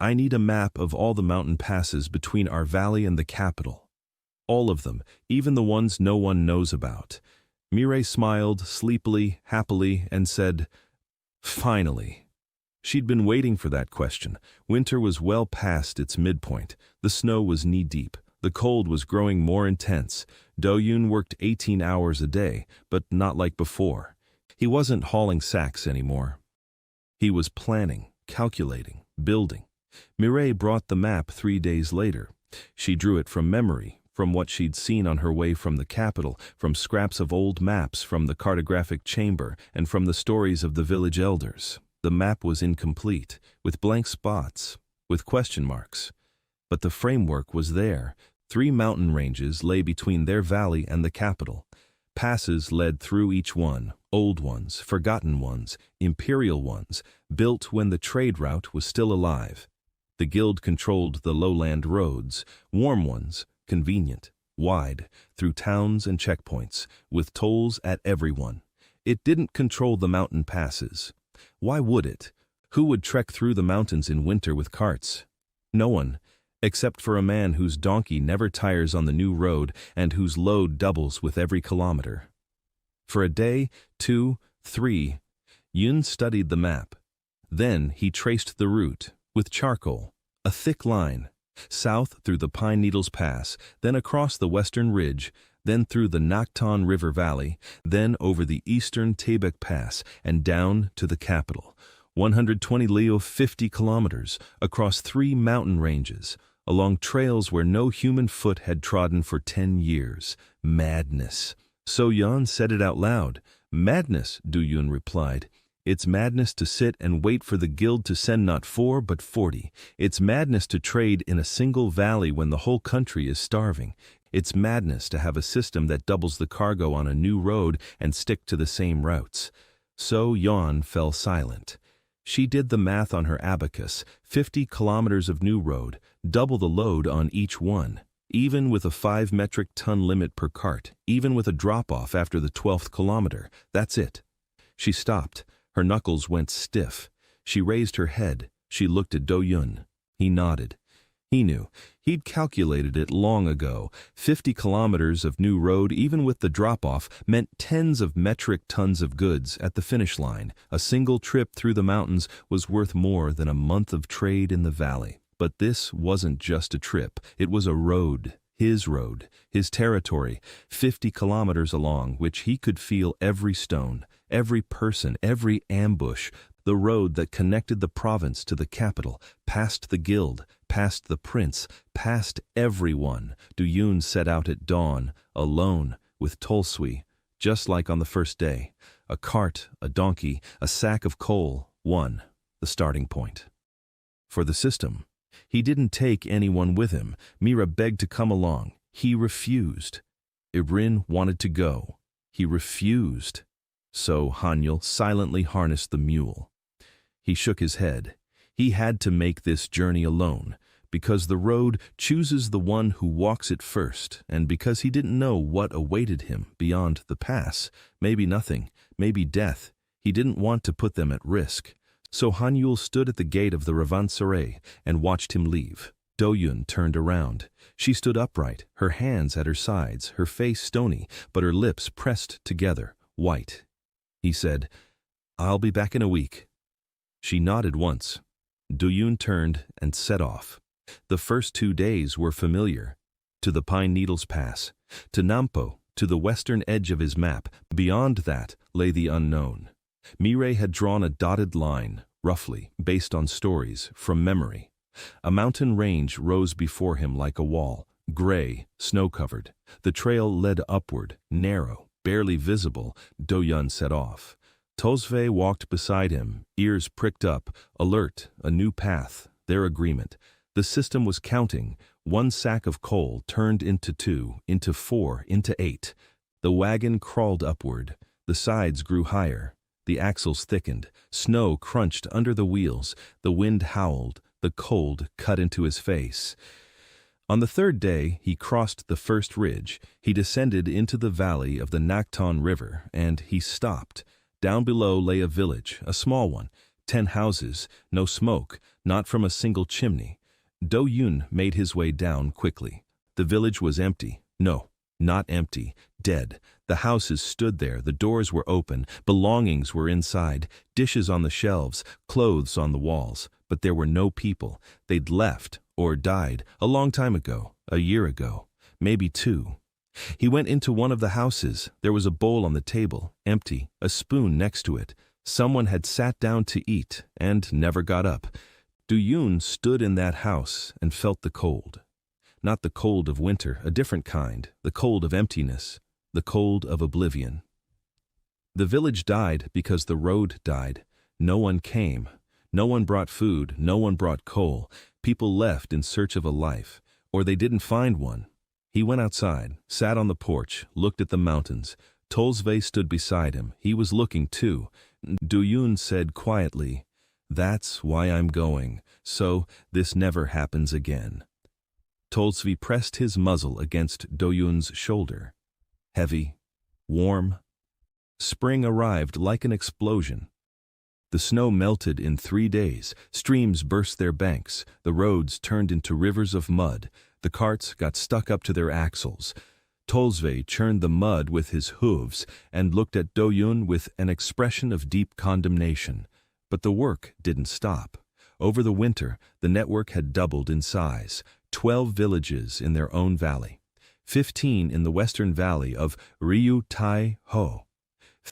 "I need a map of all the mountain passes between our valley and the capital. All of them, even the ones no one knows about." Mireille smiled, sleepily, happily, and said, "Finally." She'd been waiting for that question. Winter was well past its midpoint. The snow was knee-deep. The cold was growing more intense. Do-yun worked 18 hours a day, but not like before. He wasn't hauling sacks anymore. He was planning, calculating, building. Mireille brought the map 3 days later. She drew it from memory, from what she'd seen on her way from the capital, from scraps of old maps from the cartographic chamber, and from the stories of the village elders. The map was incomplete, with blank spots, with question marks. But the framework was there. 3 mountain ranges lay between their valley and the capital. Passes led through each one, old ones, forgotten ones, imperial ones, built when the trade route was still alive. The guild controlled the lowland roads, warm ones, convenient, wide, through towns and checkpoints, with tolls at every one. It didn't control the mountain passes. Why would it? Who would trek through the mountains in winter with carts? No one, except for a man whose donkey never tires on the new road and whose load doubles with every kilometer. For a day, 2, 3, Yun studied the map. Then he traced the route, with charcoal, a thick line, south through the Pine Needles Pass, then across the western ridge, then through the Nakton River Valley, then over the eastern Taebaek Pass, and down to the capital. 120 li, 50 kilometers, across 3 mountain ranges, along trails where no human foot had trodden for 10 years. Madness. So Yan said it out loud. "Madness," Du-yun replied. "It's madness to sit and wait for the guild to send not 4 but 40. It's madness to trade in a single valley when the whole country is starving. It's madness to have a system that doubles the cargo on a new road and stick to the same routes." So Yan fell silent. She did the math on her abacus, 50 kilometers of new road, double the load on each one, even with a 5 metric ton limit per cart, even with a drop-off after the 12th kilometer. That's it. She stopped. Her knuckles went stiff. She raised her head. She looked at Do-yun. He nodded. He knew. He'd calculated it long ago. 50 kilometers of new road, even with the drop-off, meant tens of metric tons of goods at the finish line. A single trip through the mountains was worth more than a month of trade in the valley. But this wasn't just a trip. It was a road, his territory, 50 kilometers along, which he could feel every stone, every person, every ambush. the road that connected the province to the capital, past the guild, past the prince, past everyone. Duyun set out at dawn, alone, with Tolsui, just like on the first day. A cart, a donkey, a sack of coal, one, the starting point. For the system. He didn't take anyone with him. Mira begged to come along. He refused. Ibrin wanted to go. He refused. So Hanyul silently harnessed the mule. He shook his head. He had to make this journey alone, because the road chooses the one who walks it first, and because he didn't know what awaited him beyond the pass. Maybe nothing, maybe death. He didn't want to put them at risk. So Hanyul stood at the gate of the Ravansaray and watched him leave. Doyun turned around. She stood upright, her hands at her sides, her face stony, but her lips pressed together, white. He said, "I'll be back in a week." She nodded once. Doyun turned and set off. The first 2 days were familiar. To the Pine Needles Pass, to Nampo, to the western edge of his map. Beyond that lay the unknown. Mireille had drawn a dotted line, roughly, based on stories, from memory. A mountain range rose before him like a wall, gray, snow-covered. The trail led upward, narrow, barely visible. Doyun set off. Tosve walked beside him, ears pricked up, alert, a new path, their agreement. The system was counting. 1 sack of coal turned into 2, into 4, into 8. The wagon crawled upward. The sides grew higher. The axles thickened. Snow crunched under the wheels. The wind howled. The cold cut into his face. On the 3rd day, he crossed the first ridge. He descended into the valley of the Nakton River, and he stopped. Down below lay a village, a small one. 10 houses, no smoke, not from a single chimney. Doyun made his way down quickly. The village was empty. No, not empty. Dead. The houses stood there, the doors were open, belongings were inside, dishes on the shelves, clothes on the walls. But there were no people. They'd left, or died, a long time ago, a year ago, maybe 2. He went into one of the houses. There was a bowl on the table, empty, a spoon next to it. Someone had sat down to eat, and never got up. Duyun stood in that house and felt the cold. Not the cold of winter, a different kind, the cold of emptiness, the cold of oblivion. The village died because the road died. No one came. No one brought food, no one brought coal. People left in search of a life, or they didn't find one. He went outside, sat on the porch, looked at the mountains. Tolsve stood beside him. He was looking too. Duyun said quietly, "That's why I'm going, so this never happens again." Tolsve pressed his muzzle against Doyun's shoulder. Heavy, warm. Spring arrived like an explosion. The snow melted in 3 days. Streams burst their banks. The roads turned into rivers of mud. The carts got stuck up to their axles. Tolsve churned the mud with his hooves and looked at Doyun with an expression of deep condemnation. But the work didn't stop. Over the winter, the network had doubled in size. 12 villages in their own valley. 15 in the western valley of Ryu Tai Ho.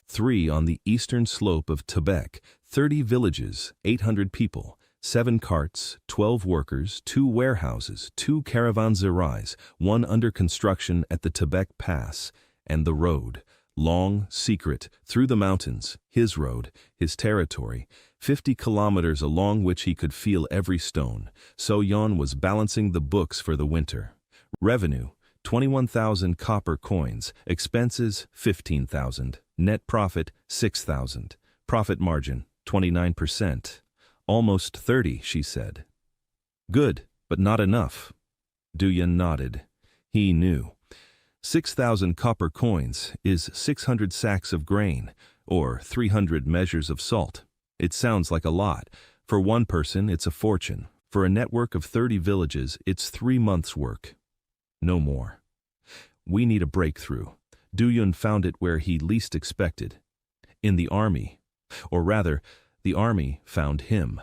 3 on the eastern slope of Tibet. 30 villages, 800 people. 7 carts, 12 workers, 2 warehouses, 2 caravanserais, 1 under construction at the Tibet Pass, and the road, long, secret, through the mountains, his road, his territory, 50 kilometers along which he could feel every stone. So Yon was balancing the books for the winter. Revenue, 21,000 copper coins, expenses, 15,000, net profit, 6,000, profit margin, 29%. Almost 30, she said. Good, but not enough. Duyun nodded. He knew. 6,000 copper coins is 600 sacks of grain, or 300 measures of salt. It sounds like a lot. For one person, it's a fortune. For a network of 30 villages, it's 3 months' work. No more. We need a breakthrough. Duyun found it where he least expected. In the army. Or rather, the army found him.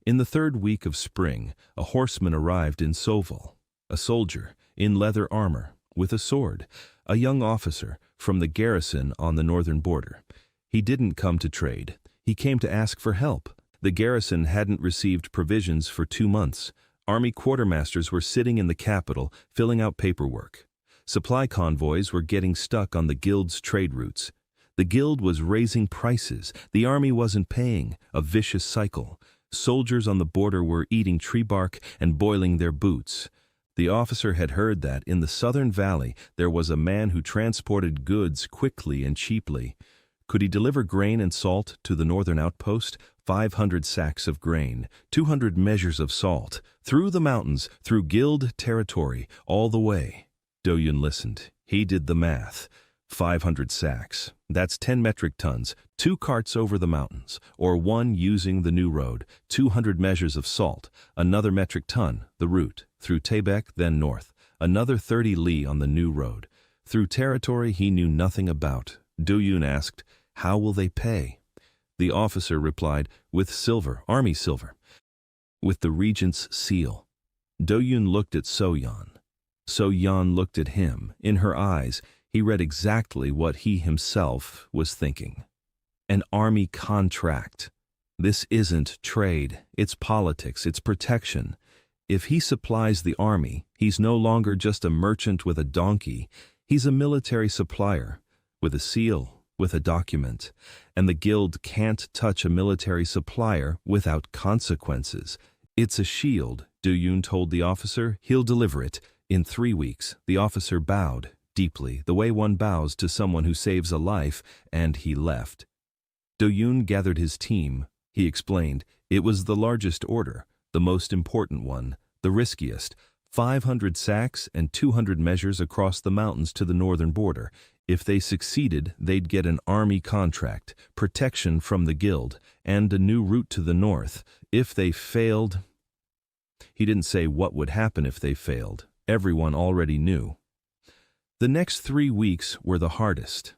In the 3rd week of spring, a horseman arrived in Soval, a soldier, in leather armor, with a sword, a young officer from the garrison on the northern border. He didn't come to trade. He came to ask for help. The garrison hadn't received provisions for 2 months. Army quartermasters were sitting in the capital, filling out paperwork. Supply convoys were getting stuck on the guild's trade routes. The guild was raising prices. The army wasn't paying. A vicious cycle. Soldiers on the border were eating tree bark and boiling their boots. The officer had heard that in the southern valley there was a man who transported goods quickly and cheaply. Could he deliver grain and salt to the northern outpost? 500 sacks of grain, 200 measures of salt, through the mountains, through guild territory, all the way. Do-yoon listened. He did the math. 500 sacks. That's 10 metric tons, 2 carts over the mountains, or 1 using the new road, 200 measures of salt, another metric ton, the route, through Taebaek, then north, another 30 li on the new road. Through territory he knew nothing about. Do-yoon asked, "How will they pay?" The officer replied, "With silver, army silver, with the regent's seal." Do-yoon looked at So-yeon. So-yeon looked at him. In her eyes, he read exactly what he himself was thinking. An army contract. This isn't trade. It's politics. It's protection. If he supplies the army, he's no longer just a merchant with a donkey. He's a military supplier, with a seal, with a document. And the guild can't touch a military supplier without consequences. It's a shield, Do-yoon told the officer. He'll deliver it. In 3 weeks, the officer bowed deeply, the way one bows to someone who saves a life, and he left. Do-yoon gathered his team. He explained, it was the largest order, the most important one, the riskiest, 500 sacks and 200 measures across the mountains to the northern border. If they succeeded, they'd get an army contract, protection from the guild, and a new route to the north. If they failed... He didn't say what would happen if they failed. Everyone already knew. The next 3 weeks were the hardest.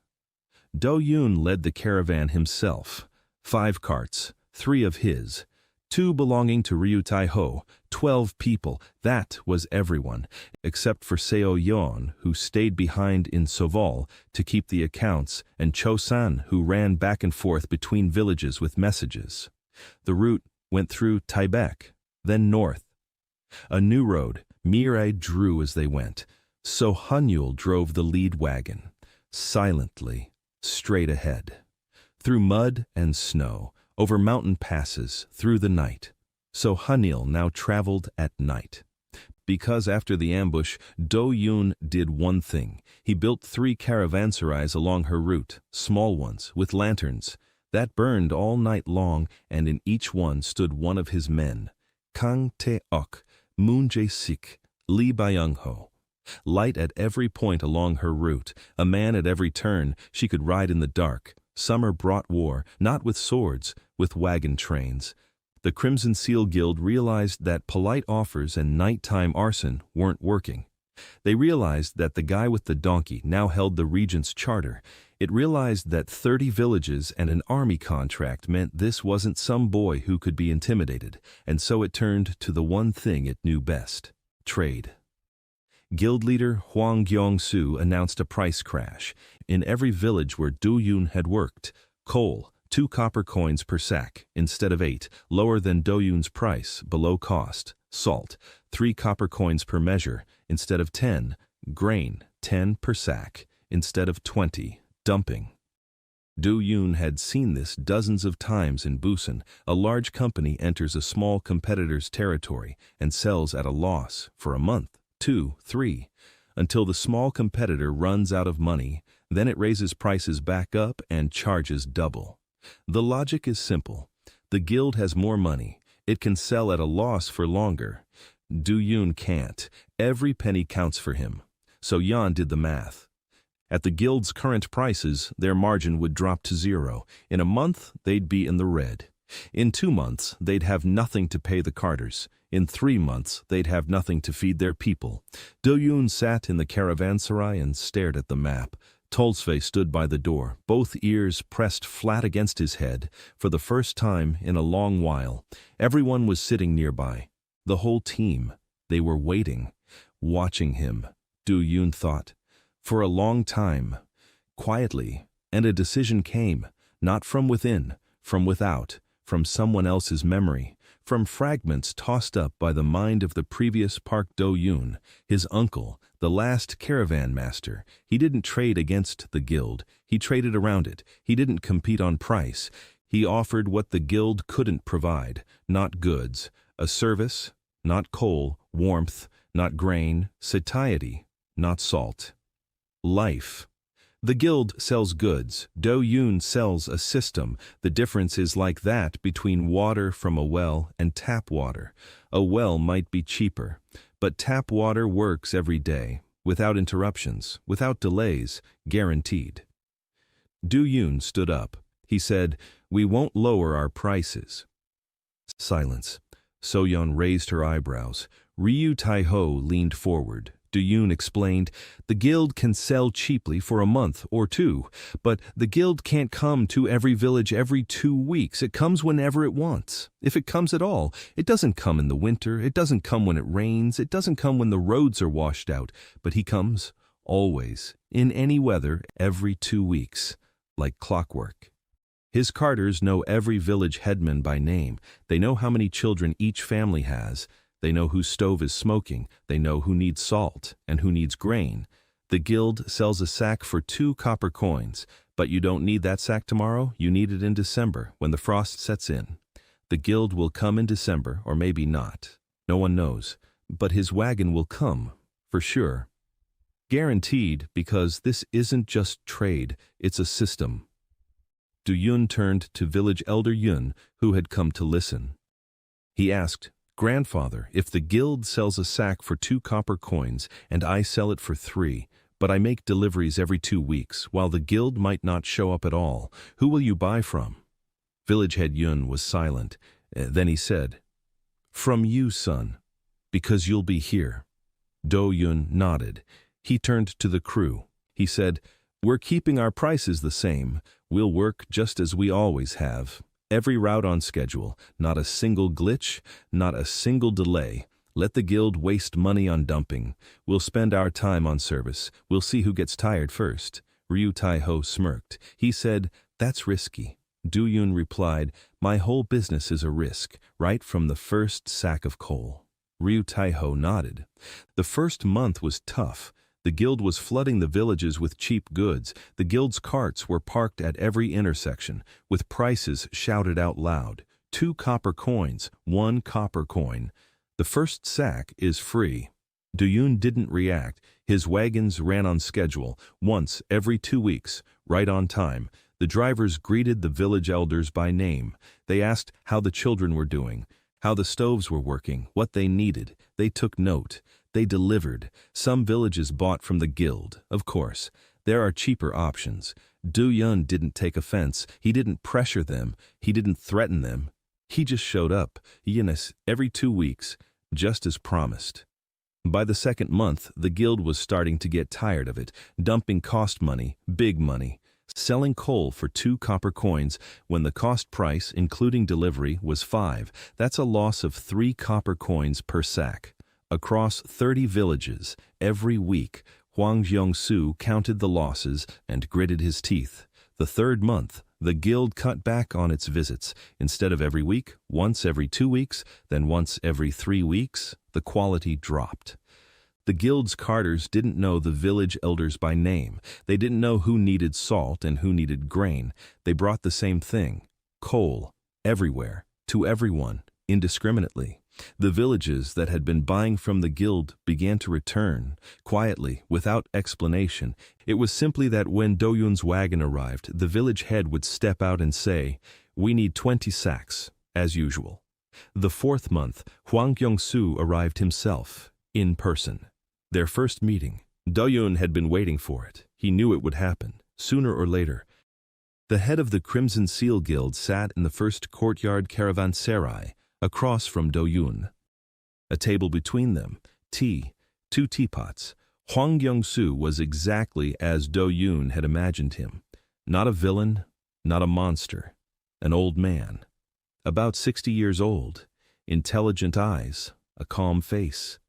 Do-yoon led the caravan himself. 5 carts, 3 of his, 2 belonging to Ryu Tai-ho, 12 people. That was everyone, except for Seo-yeon, who stayed behind in Soval to keep the accounts, and Cho-san, who ran back and forth between villages with messages. The route went through Taebaek, then north. A new road, Mirai drew as they went. So Hanyul drove the lead wagon, silently, straight ahead. Through mud and snow, over mountain passes, through the night. So Hanyul now traveled at night. Because after the ambush, Do-yoon did one thing. He built 3 caravanserais along her route, small ones, with lanterns. That burned all night long, and in each one stood one of his men. Kang Tae-ok, Moon Jae-sik, Lee Byung-ho. Light at every point along her route, a man at every turn. She could ride in the dark. Summer brought war, not with swords, with wagon trains. The Crimson Seal Guild realized that polite offers and nighttime arson weren't working. They realized that the guy with the donkey now held the regent's charter. It realized that 30 villages and an army contract meant this wasn't some boy who could be intimidated, and so it turned to the one thing it knew best: trade. Guild leader Hwang Gyong-soo announced a price crash. In every village where Do-yoon had worked, coal, 2 copper coins per sack instead of 8, lower than Do-yoon's price, below cost. Salt, 3 copper coins per measure instead of 10. Grain, 10 per sack instead of 20. Dumping. Do-yoon had seen this dozens of times in Busan. A large company enters a small competitor's territory and sells at a loss for a month, 2, 3, until the small competitor runs out of money. Then it raises prices back up and charges double. The logic is simple. The guild has more money. It can sell at a loss for longer. Do-yoon can't. Every penny counts for him. So Yeon did the math. At the guild's current prices, their margin would drop to 0. In a month, they'd be in the red. In 2 months, they'd have nothing to pay the carters. In 3 months, they'd have nothing to feed their people. Do-yoon sat in the caravanserai and stared at the map. Tolsvay stood by the door, both ears pressed flat against his head. For the first time in a long while, everyone was sitting nearby. The whole team. They were waiting, watching him, Do-yoon thought. For a long time, quietly, and a decision came, not from within, from without, from someone else's memory, from fragments tossed up by the mind of the previous Park Do-yoon, his uncle, the last caravan master. He didn't trade against the guild, he traded around it. He didn't compete on price. He offered what the guild couldn't provide, not goods, a service, not coal, warmth, not grain, satiety, not salt. Life. The guild sells goods, Do-yoon sells a system. The difference is like that between water from a well and tap water. A well might be cheaper, but tap water works every day, without interruptions, without delays, guaranteed. Do-yoon stood up. He said, "We won't lower our prices." Silence. So-yeon raised her eyebrows. Ryu Tai-ho leaned forward. Do-yoon explained, "The guild can sell cheaply for a month or two, but the guild can't come to every village every 2 weeks. It comes whenever it wants. If it comes at all, it doesn't come in the winter, it doesn't come when it rains, it doesn't come when the roads are washed out, but he comes, always, in any weather, every 2 weeks, like clockwork. His carters know every village headman by name. They know how many children each family has. They know whose stove is smoking. They know who needs salt and who needs grain. The guild sells a sack for 2 copper coins, but you don't need that sack tomorrow. You need it in December, when the frost sets in. The guild will come in December, or maybe not. No one knows. But his wagon will come, for sure. Guaranteed, because this isn't just trade, it's a system. Do-yoon turned to village elder Yun, who had come to listen. He asked, "Grandfather, if the guild sells a sack for 2 copper coins and I sell it for 3, but I make deliveries every 2 weeks, while the guild might not show up at all, who will you buy from?" Village head Yun was silent. Then he said, "From you, son, because you'll be here." Do-yoon nodded. He turned to the crew. He said, "We're keeping our prices the same. We'll work just as we always have. Every route on schedule, not a single glitch, not a single delay. Let the guild waste money on dumping. We'll spend our time on service. We'll see who gets tired first." Ryu Tai-ho smirked. He said, "That's risky." Do-yoon replied, "My whole business is a risk, right from the first sack of coal." Ryu Tai-ho nodded. The first month was tough. The guild was flooding the villages with cheap goods. The guild's carts were parked at every intersection, with prices shouted out loud. 2 copper coins, 1 copper coin. The first sack is free. Do-yoon didn't react. His wagons ran on schedule, once every 2 weeks, right on time. The drivers greeted the village elders by name. They asked how the children were doing, how the stoves were working, what they needed. They took note. They delivered. Some villages bought from the guild, of course. There are cheaper options. Do-yoon didn't take offense. He didn't pressure them. He didn't threaten them. He just showed up, every 2 weeks, just as promised. By the second month, the guild was starting to get tired of it. Dumping cost money, big money. Selling coal for 2 copper coins when the cost price, including delivery, was 5. That's a loss of 3 copper coins per sack. Across 30 villages, every week, Hwang Jeong-soo counted the losses and gritted his teeth. The third month, the guild cut back on its visits. Instead of every week, once every 2 weeks, then once every 3 weeks, the quality dropped. The guild's carters didn't know the village elders by name. They didn't know who needed salt and who needed grain. They brought the same thing, coal, everywhere, to everyone, indiscriminately. The villages that had been buying from the guild began to return, quietly, without explanation. It was simply that when Do-yoon's wagon arrived, the village head would step out and say, "We need 20 sacks, as usual." The 4th month, Hwang Jeong-soo arrived himself, in person. Their first meeting. Do-yoon had been waiting for it. He knew it would happen, sooner or later. The head of the Crimson Seal Guild sat in the first courtyard caravanserai, across from Do-yoon. A table between them, tea, 2 teapots. Hwang Jeong-soo was exactly as Do-yoon had imagined him. Not a villain, not a monster. An old man. About 60 years old. Intelligent eyes, a calm face.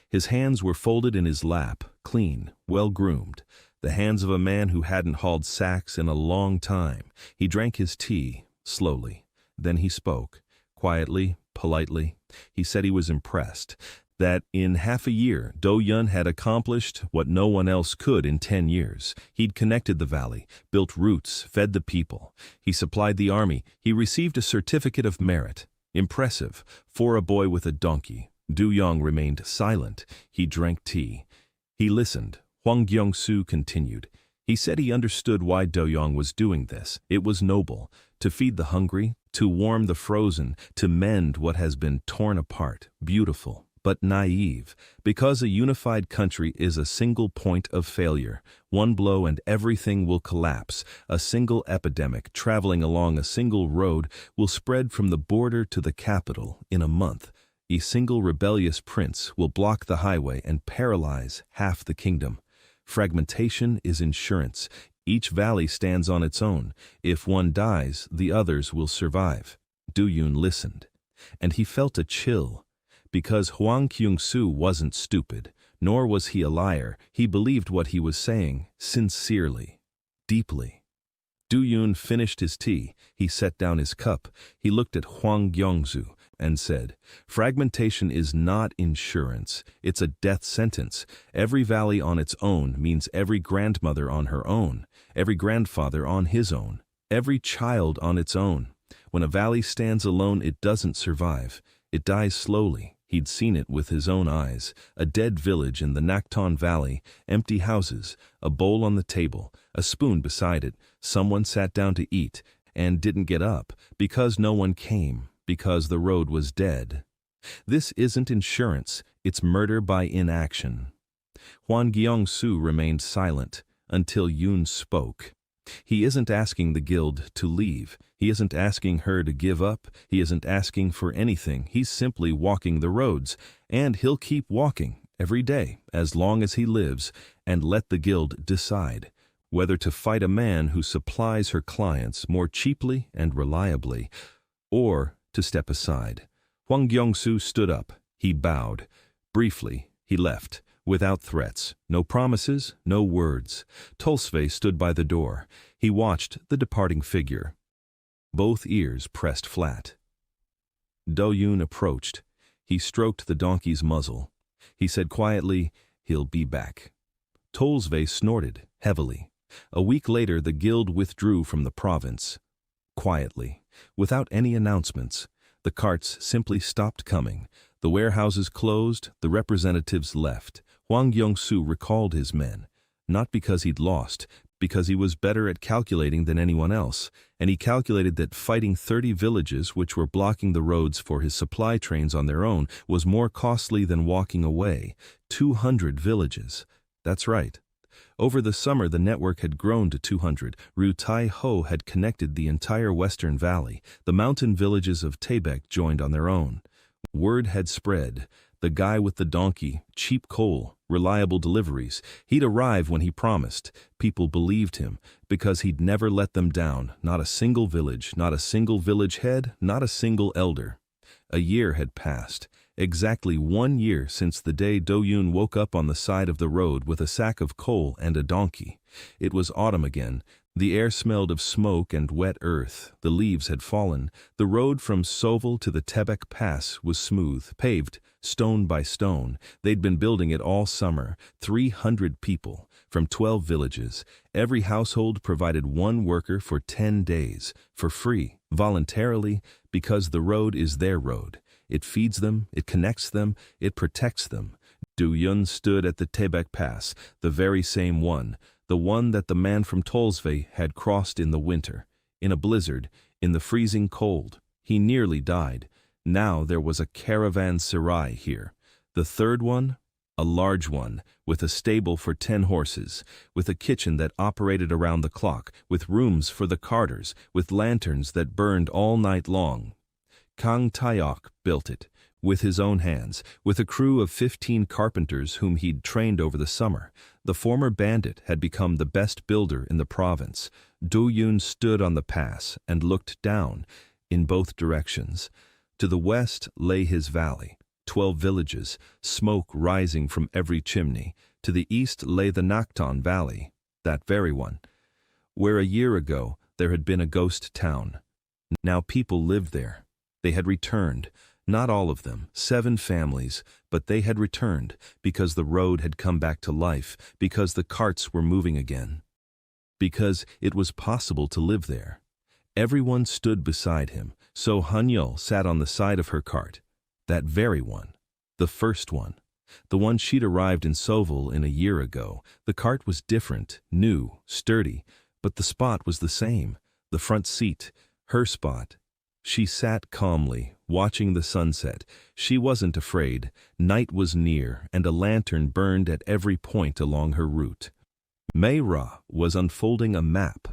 His hands were folded in his lap, clean, well-groomed. The hands of a man who hadn't hauled sacks in a long time. He drank his tea, slowly. Then he spoke, quietly, politely. He said he was impressed, that in half a year Do-yun had accomplished what no one else could in 10 years. He'd connected the valley, built routes, fed the people. He supplied the army. He received a certificate of merit. Impressive, for a boy with a donkey. Du-yong remained silent. He drank tea. He listened. Hwang Gyong-soo continued. He said he understood why Do-yong was doing this. It was noble, to feed the hungry, to warm the frozen, to mend what has been torn apart. Beautiful, but naive, because a unified country is a single point of failure. One blow and everything will collapse. A single epidemic traveling along a single road will spread from the border to the capital in a month. A single rebellious prince will block the highway and paralyze half the kingdom. Fragmentation is insurance. Each valley stands on its own. If one dies, the others will survive. Du-yun listened, and he felt a chill. Because Hwang Kyung-soo wasn't stupid, nor was he a liar. He believed what he was saying, sincerely, deeply. Du-yun finished his tea. He set down his cup. He looked at Hwang Gyong-soo and said, "Fragmentation is not insurance. It's a death sentence. Every valley on its own means every grandmother on her own, every grandfather on his own, every child on its own. When a valley stands alone, it doesn't survive. It dies slowly." He'd seen it with his own eyes. A dead village in the Nakton Valley, empty houses, a bowl on the table, a spoon beside it. Someone sat down to eat and didn't get up because no one came, because the road was dead. This isn't insurance, it's murder by inaction. Hwang Gyong-soo remained silent until Yoon spoke. He isn't asking the guild to leave. He isn't asking her to give up. He isn't asking for anything. He's simply walking the roads, and he'll keep walking every day as long as he lives, and let the guild decide whether to fight a man who supplies her clients more cheaply and reliably, or to step aside. Hwang Gyong-soo stood up. He bowed. Briefly, he left. Without threats, no promises, no words. Tolsve stood by the door. He watched the departing figure. Both ears pressed flat. Do-yun approached. He stroked the donkey's muzzle. He said quietly, "He'll be back." Tolsve snorted heavily. A week later, the guild withdrew from the province. Quietly, without any announcements. The carts simply stopped coming. The warehouses closed, the representatives left. Hwang Gyong-soo recalled his men, not because he'd lost, because he was better at calculating than anyone else, and he calculated that fighting 30 villages which were blocking the roads for his supply trains on their own was more costly than walking away. 200 villages. That's right. Over the summer, the network had grown to 200. Ru Tai Ho had connected the entire Western Valley. The mountain villages of Taebaek joined on their own. Word had spread. The guy with the donkey, cheap coal, reliable deliveries. He'd arrive when he promised. People believed him, because he'd never let them down. Not a single village, not a single village head, not a single elder. A year had passed. Exactly 1 year since the day Do-yun woke up on the side of the road with a sack of coal and a donkey. It was autumn again. The air smelled of smoke and wet earth. The leaves had fallen. The road from Soval to the Taebaek Pass was smooth, paved, stone by stone. They'd been building it all summer. 300 people, from 12 villages. Every household provided one worker for 10 days, for free, voluntarily, because the road is their road. It feeds them, it connects them, it protects them. Du-yun stood at the Taebaek Pass, the very same one, the one that the man from Tolsve had crossed in the winter, in a blizzard, in the freezing cold. He nearly died. Now there was a caravanserai here. The third one, a large one, with a stable for 10 horses, with a kitchen that operated around the clock, with rooms for the carters, with lanterns that burned all night long. Kang Taeyok built it, with his own hands, with a crew of 15 carpenters whom he'd trained over the summer. The former bandit had become the best builder in the province. Du-yun stood on the pass and looked down, in both directions. To the west lay his valley, 12 villages, smoke rising from every chimney. To the east lay the Nakton Valley, that very one, where a year ago there had been a ghost town. Now people lived there. They had returned. Not all of them, 7 families, but they had returned because the road had come back to life, because the carts were moving again, because it was possible to live there. Everyone stood beside him, so Hanyul sat on the side of her cart. That very one. The first one. The one she'd arrived in Sovol in a year ago. The cart was different, new, sturdy, but the spot was the same. The front seat, her spot. She sat calmly, watching the sunset. She wasn't afraid. Night was near, and a lantern burned at every point along her route. Mayra was unfolding a map,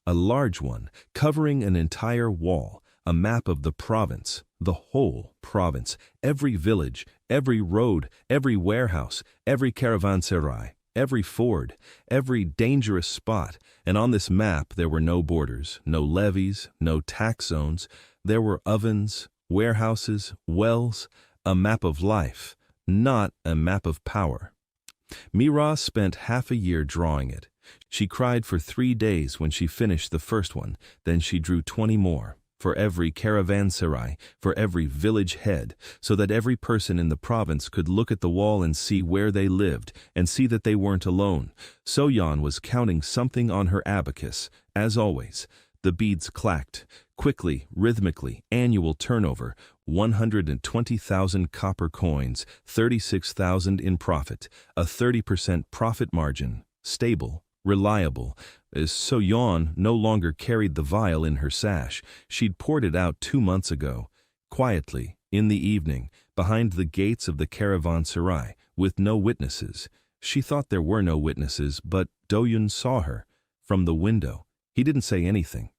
a large one, covering an entire wall, a map of the province, the whole province, every village, every road, every warehouse, every caravanserai, every ford, every dangerous spot, and on this map there were no borders, no levies, no tax zones. There were ovens, warehouses, wells, a map of life, not a map of power. Mira spent half a year drawing it. She cried for 3 days when she finished the first one, then she drew 20 more, for every caravanserai, for every village head, so that every person in the province could look at the wall and see where they lived, and see that they weren't alone. Soyeon was counting something on her abacus, as always. The beads clacked, quickly, rhythmically, annual turnover, 120,000 copper coins, 36,000 in profit, a 30% profit margin, stable, reliable. Soyeon no longer carried the vial in her sash. She'd poured it out 2 months ago, quietly, in the evening, behind the gates of the caravanserai, with no witnesses. She thought there were no witnesses, but Do-yoon saw her, from the window. He didn't say anything.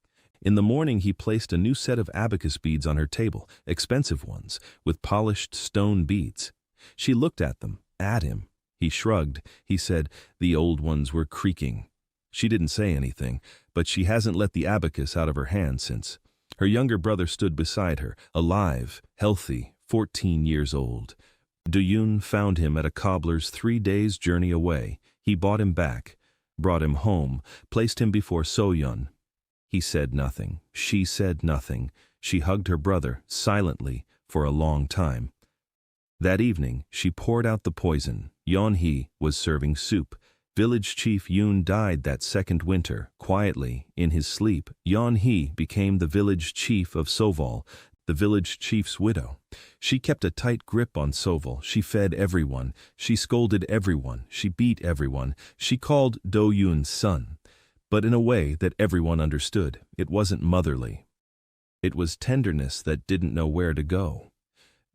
In the morning he placed a new set of abacus beads on her table, expensive ones, with polished stone beads. She looked at them, at him. He shrugged. He said the old ones were creaking. She didn't say anything, but she hasn't let the abacus out of her hand since. Her younger brother stood beside her, alive, healthy, 14 years old. Do-yoon found him at a cobbler's 3 days' journey away. He bought him back, brought him home, placed him before Soyeon. He said nothing. She said nothing. She hugged her brother, silently, for a long time. That evening, she poured out the poison. Yeon-hee was serving soup. Village chief Yoon died that second winter, quietly, in his sleep. Yeon-hee became the village chief of Sovol, the village chief's widow. She kept a tight grip on Sovol. She fed everyone. She scolded everyone. She beat everyone. She called Do-yoon son, but in a way that everyone understood. It wasn't motherly. It was tenderness that didn't know where to go.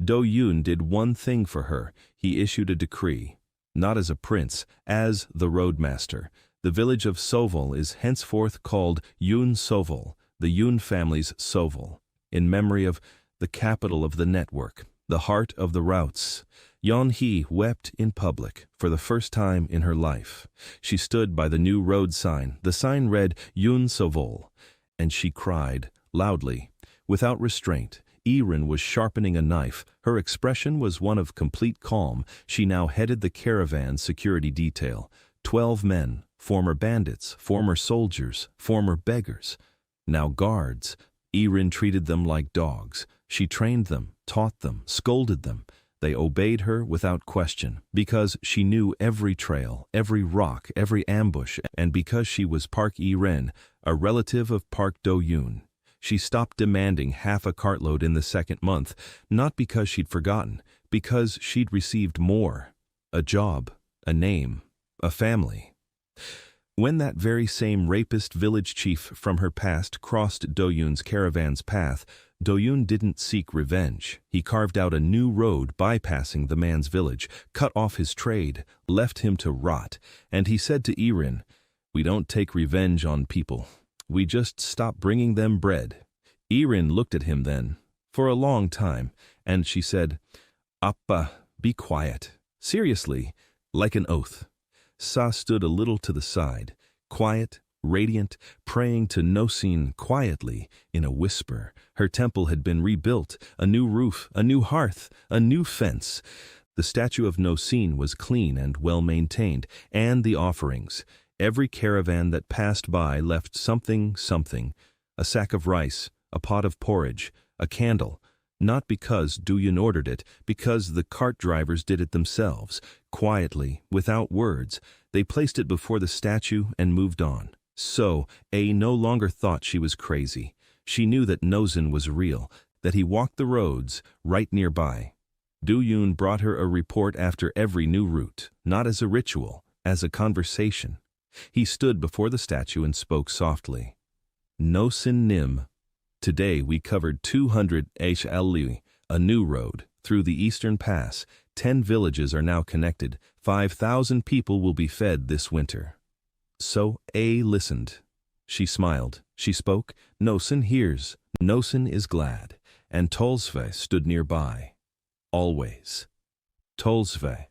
Do-yoon did one thing for her. He issued a decree, not as a prince, as the roadmaster. The village of Sovol is henceforth called Yoon Sovol, the Yoon family's Sovol, in memory of the capital of the network, the heart of the routes. Yeon-hee wept in public for the first time in her life. She stood by the new road sign. The sign read Yoon Sovol, and she cried loudly, without restraint. Irin was sharpening a knife. Her expression was one of complete calm. She now headed the caravan security detail. 12 men, former bandits, former soldiers, former beggars, now guards. Irin treated them like dogs. She trained them, taught them, scolded them. They obeyed her without question, because she knew every trail, every rock, every ambush, and because she was Park Iren, a relative of Park Do-yoon. She stopped demanding half a cartload in the second month, not because she'd forgotten, because she'd received more. A job, a name, a family. When that very same rapist village chief from her past crossed Do-yoon's caravan's path, Do-yoon didn't seek revenge. He carved out a new road bypassing the man's village, cut off his trade, left him to rot, and he said to Irin, "We don't take revenge on people. We just stop bringing them bread." Irin looked at him then, for a long time, and she said, "Appa, be quiet." Seriously, like an oath. Sa stood a little to the side, quiet, radiant, praying to Nosin quietly, in a whisper. Her temple had been rebuilt, a new roof, a new hearth, a new fence. The statue of Nosin was clean and well-maintained, and the offerings. Every caravan that passed by left something, a sack of rice, a pot of porridge, a candle, not because Do-yun ordered it, because the cart drivers did it themselves, quietly, without words. They placed it before the statue and moved on. So, A no longer thought she was crazy. She knew that Nozen was real, that he walked the roads right nearby. Do-yun brought her a report after every new route, not as a ritual, as a conversation. He stood before the statue and spoke softly. Nozen nim. Today we covered 200 HLU, a new road, through the Eastern Pass. 10 villages are now connected. 5,000 people will be fed this winter. So A listened. She smiled. She spoke. Nozen hears. Nozen is glad. And Tolsve stood nearby. Always. Tolsve.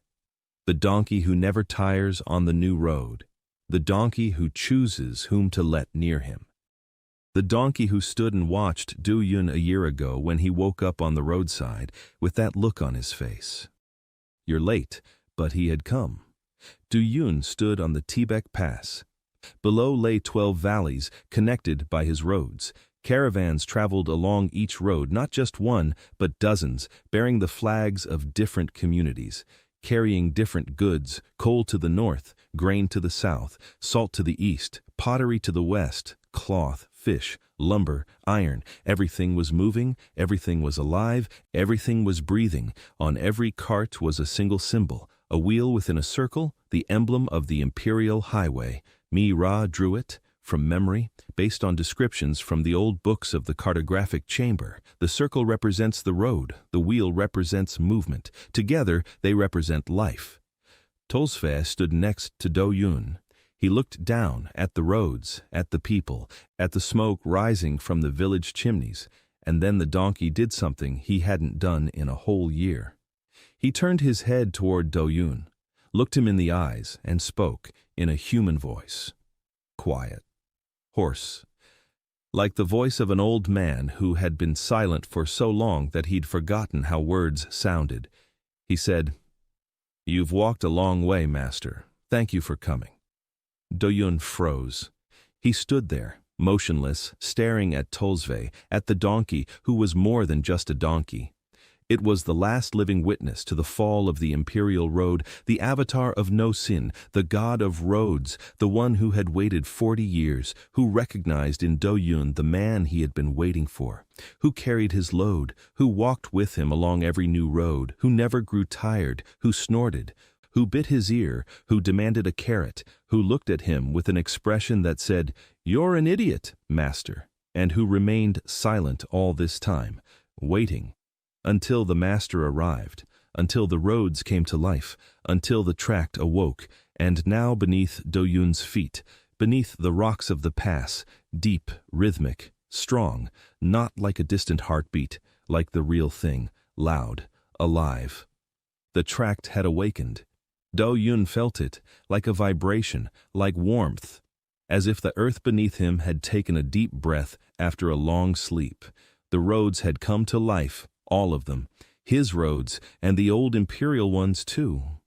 The donkey who never tires on the new road. The donkey who chooses whom to let near him. The donkey who stood and watched Do-yun a year ago when he woke up on the roadside with that look on his face. You're late, but he had come. Do-yun stood on the Tibet Pass. Below lay 12 valleys connected by his roads. Caravans traveled along each road, not just one, but dozens, bearing the flags of different communities, carrying different goods, coal to the north, grain to the south, salt to the east, pottery to the west, cloth, fish, lumber, iron. Everything was moving, everything was alive, everything was breathing. On every cart was a single symbol, a wheel within a circle, the emblem of the imperial highway. Mi-Ra drew it from memory, based on descriptions from the old books of the cartographic chamber. The circle represents the road, the wheel represents movement. Together, they represent life. Tolsve stood next to Do-yun. He looked down at the roads, at the people, at the smoke rising from the village chimneys, and then the donkey did something he hadn't done in a whole year. He turned his head toward Do-yun, looked him in the eyes, and spoke in a human voice. Quiet. Hoarse. Like the voice of an old man who had been silent for so long that he'd forgotten how words sounded. He said, "You've walked a long way, master. Thank you for coming." Do-yun froze. He stood there, motionless, staring at Tolsve, at the donkey who was more than just a donkey. It was the last living witness to the fall of the imperial road, the avatar of Nozen, the god of roads, the one who had waited 40 years, who recognized in Do-yun the man he had been waiting for, who carried his load, who walked with him along every new road, who never grew tired, who snorted, who bit his ear, who demanded a carrot, who looked at him with an expression that said, "You're an idiot, master," and who remained silent all this time, waiting, until the master arrived, until the roads came to life, until the tract awoke, and now beneath Do-yun's feet, beneath the rocks of the pass, deep, rhythmic, strong, not like a distant heartbeat, like the real thing, loud, alive. The tract had awakened. Do-yun felt it, like a vibration, like warmth, as if the earth beneath him had taken a deep breath after a long sleep. The roads had come to life, all of them, his roads and the old imperial ones too.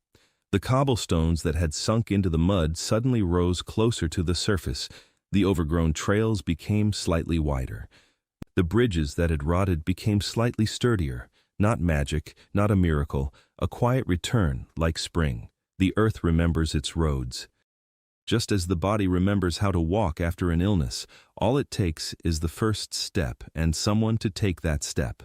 The cobblestones that had sunk into the mud suddenly rose closer to the surface. The overgrown trails became slightly wider. The bridges that had rotted became slightly sturdier. Not magic, not a miracle, a quiet return like spring. The earth remembers its roads. Just as the body remembers how to walk after an illness, all it takes is the first step and someone to take that step.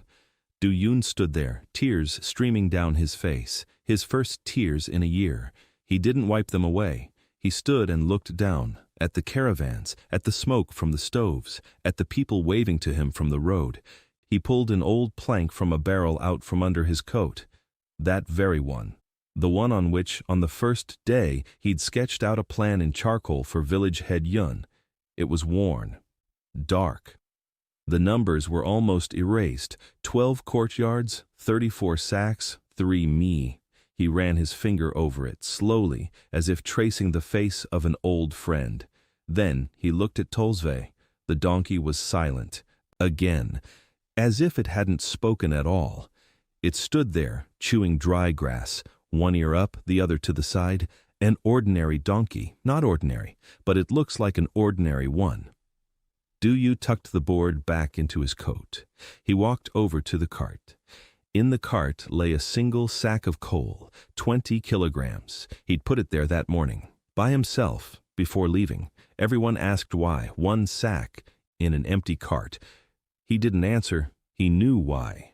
Do-yun stood there, tears streaming down his face, his first tears in a year. He didn't wipe them away. He stood and looked down, at the caravans, at the smoke from the stoves, at the people waving to him from the road. He pulled an old plank from a barrel out from under his coat. That very one. The one on which, on the first day, he'd sketched out a plan in charcoal for village head Yun. It was worn. Dark. The numbers were almost erased. 12 courtyards, 34 sacks, 3 mi. He ran his finger over it, slowly, as if tracing the face of an old friend. Then he looked at Tolsve. The donkey was silent. Again. As if it hadn't spoken at all. It stood there, chewing dry grass, one ear up, the other to the side. An ordinary donkey, not ordinary, but it looks like an ordinary one. Du tucked the board back into his coat. He walked over to the cart. In the cart lay a single sack of coal, 20 kilograms. He'd put it there that morning, by himself, before leaving. Everyone asked why. One sack in an empty cart. He didn't answer. He knew why.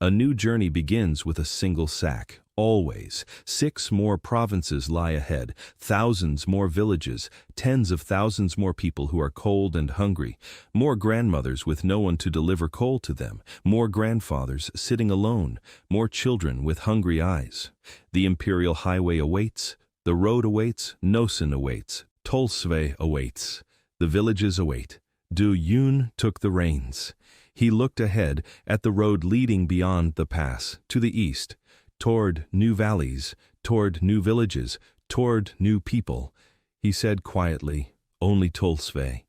A new journey begins with a single sack. Always. 6 more provinces lie ahead, thousands more villages, tens of thousands more people who are cold and hungry, more grandmothers with no one to deliver coal to them, more grandfathers sitting alone, more children with hungry eyes. The imperial highway awaits, the road awaits, Nosen awaits, Tolsve awaits. The villages await. Du Yun took the reins. He looked ahead at the road leading beyond the pass, to the east, toward new valleys, toward new villages, toward new people. He said quietly, "Only Tolsve.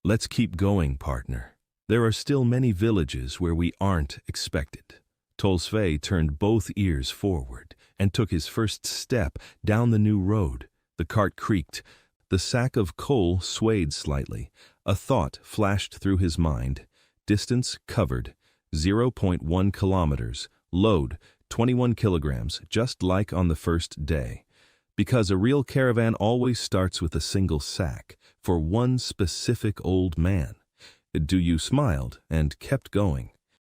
Let's keep going, partner. There are still many villages where we aren't expected." Tolsve turned both ears forward and took his first step down the new road. The cart creaked. The sack of coal swayed slightly. A thought flashed through his mind. Distance covered, 0.1 kilometers. Load, 21 kilograms, just like on the first day. Because a real caravan always starts with a single sack, for one specific old man. Du smiled and kept going.